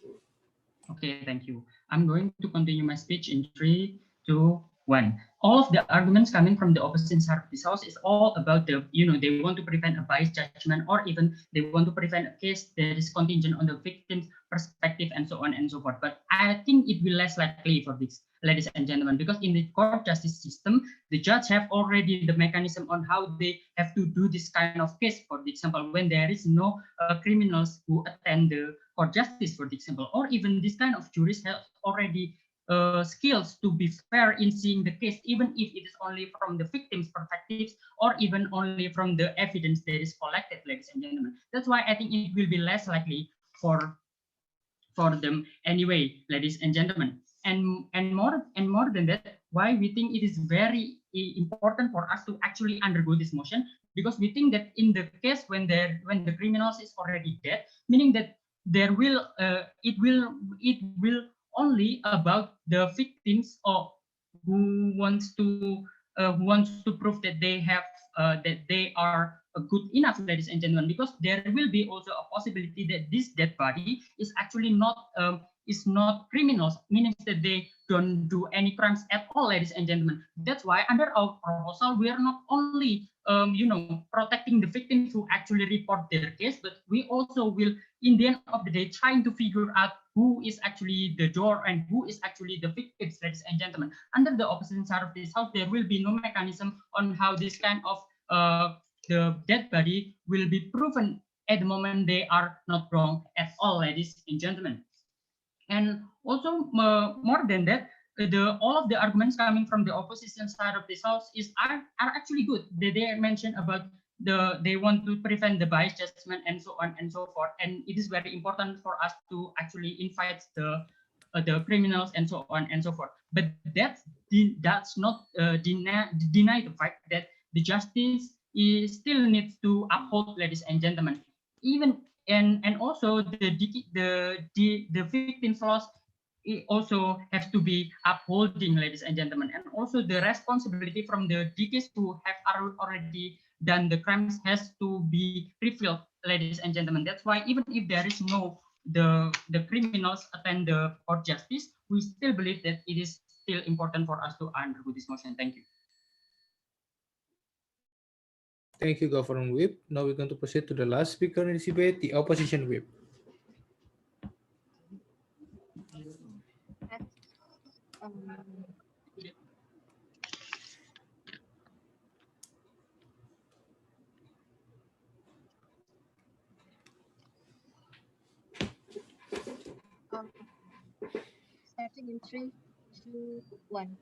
Okay, thank you. I'm going to continue my speech in 3, 2, 1. All of the arguments coming from the opposite side of this house is all about the, they want to prevent a biased judgment, or even they want to prevent a case that is contingent on the victim's perspective and so on and so forth. But I think it will less likely for this, ladies and gentlemen, because in the court justice system, the judge have already the mechanism on how they have to do this kind of case. For example, when there is no criminals who attend the court justice, for example, or even this kind of jurists have already skills to be fair in seeing the case, even if it is only from the victim's perspectives or even only from the evidence that is collected, ladies and gentlemen. That's why I think it will be less likely for them anyway, ladies and gentlemen. And more than that, why we think it is very important for us to actually undergo this motion, because we think that in the case when the criminals is already dead, meaning that there will it will only about the victims or who wants to prove that they have that they are good enough, ladies and gentlemen, because there will be also a possibility that this dead body is actually not criminals, meaning that they don't do any crimes at all, ladies and gentlemen. That's why under our proposal, we are not only protecting the victims who actually report their case, but we also will, in the end of the day, trying to figure out who is actually the door and who is actually the victims, ladies and gentlemen. Under the opposite side of this house, there will be no mechanism on how this kind of the dead body will be proven at the moment they are not wrong at all, ladies and gentlemen. And also more than that, all of the arguments coming from the opposition side of this house are actually good. They mentioned about they want to prevent the bias judgment and so on and so forth. And it is very important for us to actually invite the criminals and so on and so forth. But that's not deny the fact that the justice still needs to uphold, ladies and gentlemen. Even and also the victims' loss, it also has to be upholding, ladies and gentlemen, and also the responsibility from the deceased who have already done the crimes has to be revealed, ladies and gentlemen. That's why even if there is no the criminals attend the court justice, we still believe that it is still important for us to undergo this motion. Thank you. Thank you, Governor Whip. Now we're going to proceed to the last speaker in this debate, the opposition whip. Starting in 3, 2, 1.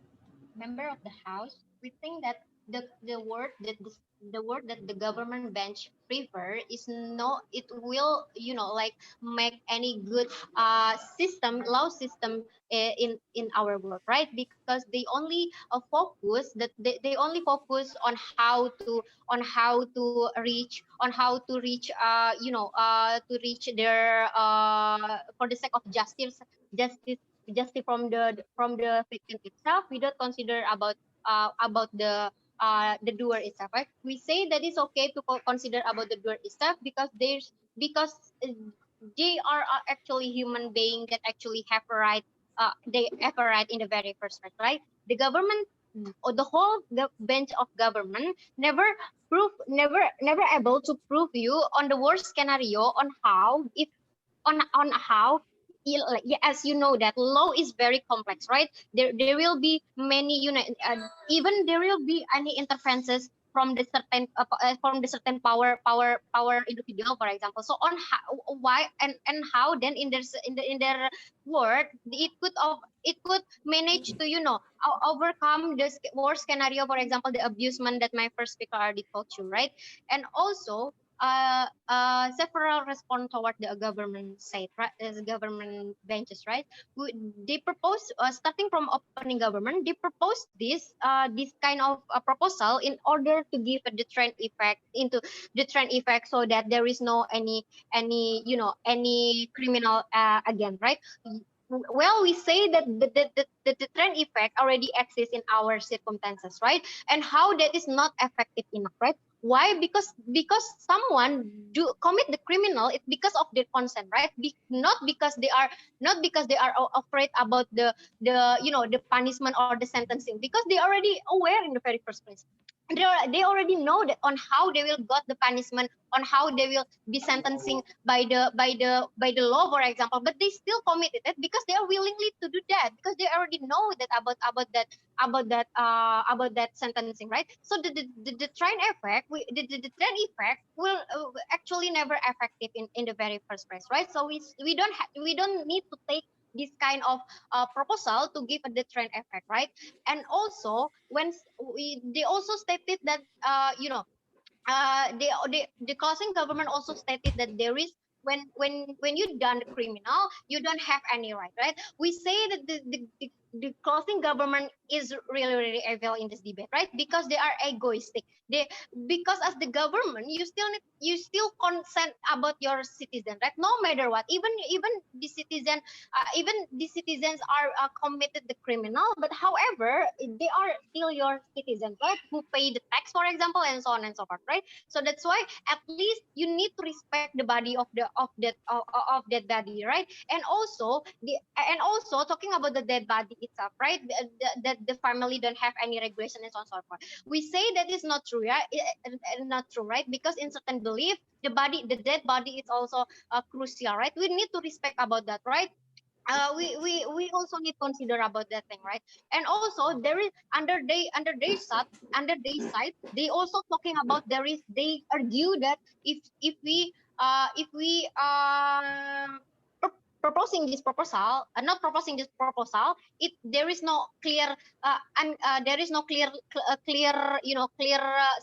Member of the House, we think that the word that the government bench prefer is no, it will like make any good law system in our world, right? Because they only focus that they only focus on how to reach to reach their for the sake of justice from the victim itself. We don't consider about the doer itself, right? We say that it's okay to consider about the doer itself because they are actually human beings that actually have a right. They have a right in the very first place, right? The government or the bench of government never able to prove you on the worst scenario on how if on how as you know that law is very complex, right? There will be many even there will be any interferences from the certain power individual, for example. So on how why and how then in their word it could manage to overcome this worst scenario, for example the abusement that my first speaker already told you, right? And also several respond toward the government side, right? As government benches, right? They propose starting from opening government, they propose this kind of proposal in order to give the trend effect so that there is no any criminal again, right? Well, we say that the trend effect already exists in our circumstances, right? And how that is not effective enough, right? Why? Because someone do commit the criminal, it's because of their consent, right? Not because they are afraid about the the punishment or the sentencing, because they already aware in the very first place. They already know that on how they will got the punishment, on how they will be sentencing by the law, for example, but they still committed it because they are willingly to do that, because they already know that about that sentencing, right? So the train effect, the train effect will actually never effective in the very first place, right? So we don't need to take this kind of proposal to give the trend effect, right? And also they also stated that the causing government also stated that there is, when you done the criminal, you don't have any right, right? We say that the causing government is really evil in this debate, right? Because they are egoistic. Because as the government, you still consent about your citizen, right? No matter what, even the citizen, even the citizens are committed the criminal, but however they are still your citizens, right? Who pay the tax, for example, and so on and so forth, right? So that's why at least you need to respect the body of that body, right? And also talking about the dead body itself, right? That the family don't have any regulation and so on and so forth. We say that is not true, yeah, not true, right? Because in certain belief, the dead body is also crucial, right? We need to respect about that, right? We also need to consider about that thing, right? And also there is under their side, they also talking about they argue that if we proposing this proposal, not proposing this proposal, it there is no clear and there is no clear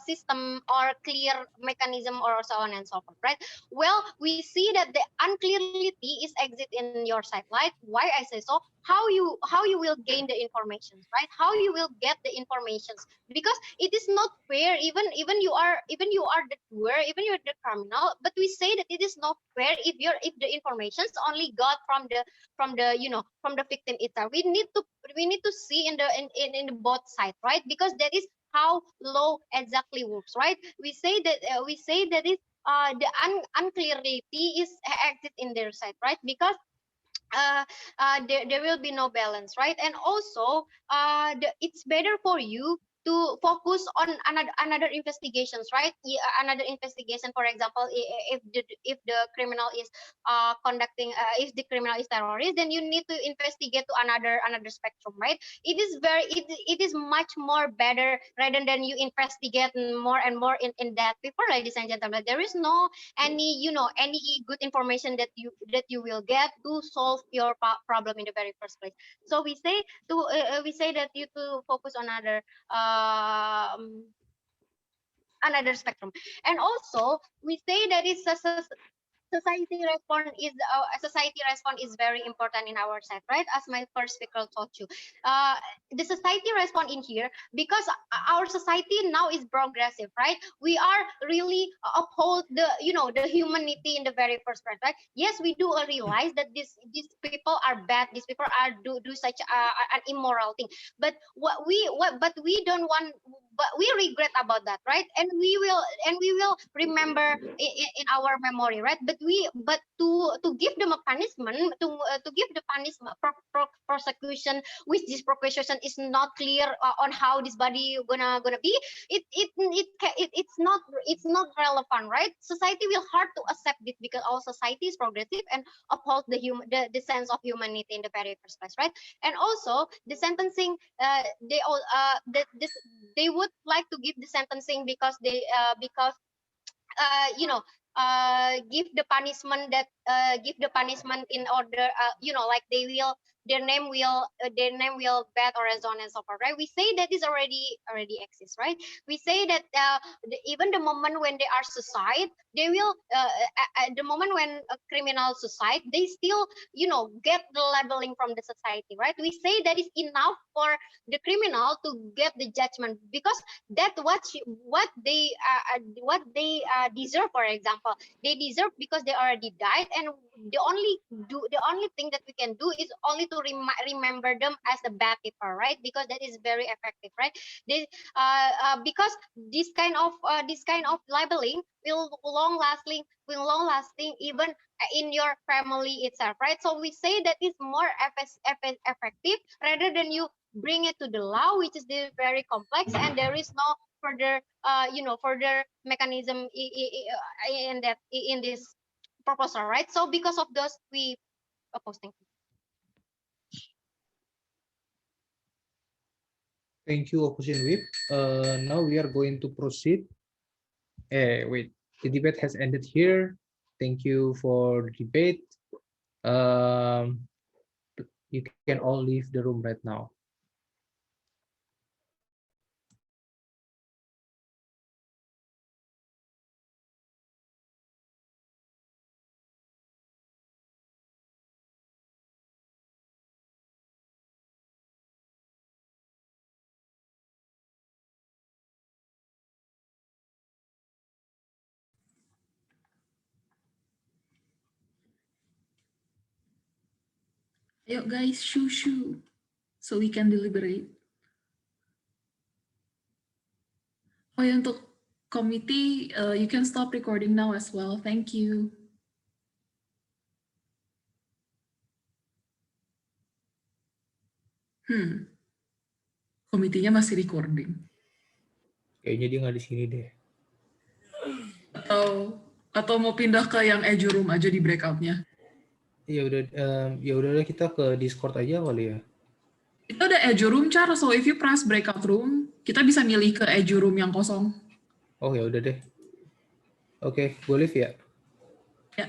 system or clear mechanism or so on and so forth, right? Well, we see that the unclearity is exit in your side, right? Why I say so? How you will gain the information, right? How you will get the informations? Because it is not fair. Even you are the doer, even you're the criminal, but we say that it is not fair if the informations only got from the victim itself. We need to see in the both side, right? Because that is how law exactly works, right? We say that is the unclarity is acted in their side, right? Because there will be no balance, right? And also it's better for you to focus on another investigations, right? Another investigation, for example, if the criminal is conducting if the criminal is terrorist, then you need to investigate to another spectrum, right? It is much more better rather than you investigate more and more in that paper, ladies and gentlemen. There is no any good information that you will get to solve your problem in the very first place. So we say that you to focus on another spectrum. And also we say that it's society response is very important in our side, right? As my first speaker told you, uh, the society response in here, because our society now is progressive, right? We are really uphold the humanity in the very first place, right? Yes, we do realize that these people are bad, these people are do such an immoral thing, but but we don't want, but we regret about that, right? And we will remember in our memory, right? But to give them a punishment, to give the punishment prosecution, which this prosecution is not clear on how this body gonna be, it's not relevant, right? Society will hard to accept this because our society is progressive and upholds the sense of humanity in the very first place, right? And also the sentencing, they would like to give the sentencing because you know give the punishment give the punishment in order, like their name will bad or so on and so forth, right? We say that is already exists, right? We say that even the moment when they are suicide, they will at the moment when a criminal suicide, they still get the labeling from the society, right? We say that is enough for the criminal to get the judgment, because that what they deserve. For example, they deserve because they already died, and the only thing that we can do is only to remember them as the bad people, right? Because that is very effective, right? Because this kind of labeling will long lasting even in your family itself, right? So we say that is more effective rather than you bring it to the law, which is very complex, and there is no further further mechanism in this proposal, right? So because of those, we oppose. Thank you. Thank you, Opposition Whip. Now we are going to proceed. Wait, the debate has ended here. Thank you for the debate. You can all leave the room right now. Ayo guys, shoo, so we can deliberate. Oh ya, untuk committee, you can stop recording now as well. Thank you. Komitinya masih recording. Kayaknya dia nggak di sini deh. Atau mau pindah ke yang Edu Room aja di breakout-nya. Ya udah kita ke Discord aja kali ya. Itu ada Edu Room, Char, so if you press breakout room, kita bisa milih ke Edu Room yang kosong. Oh ya udah deh. Oke, gue live ya. Ya.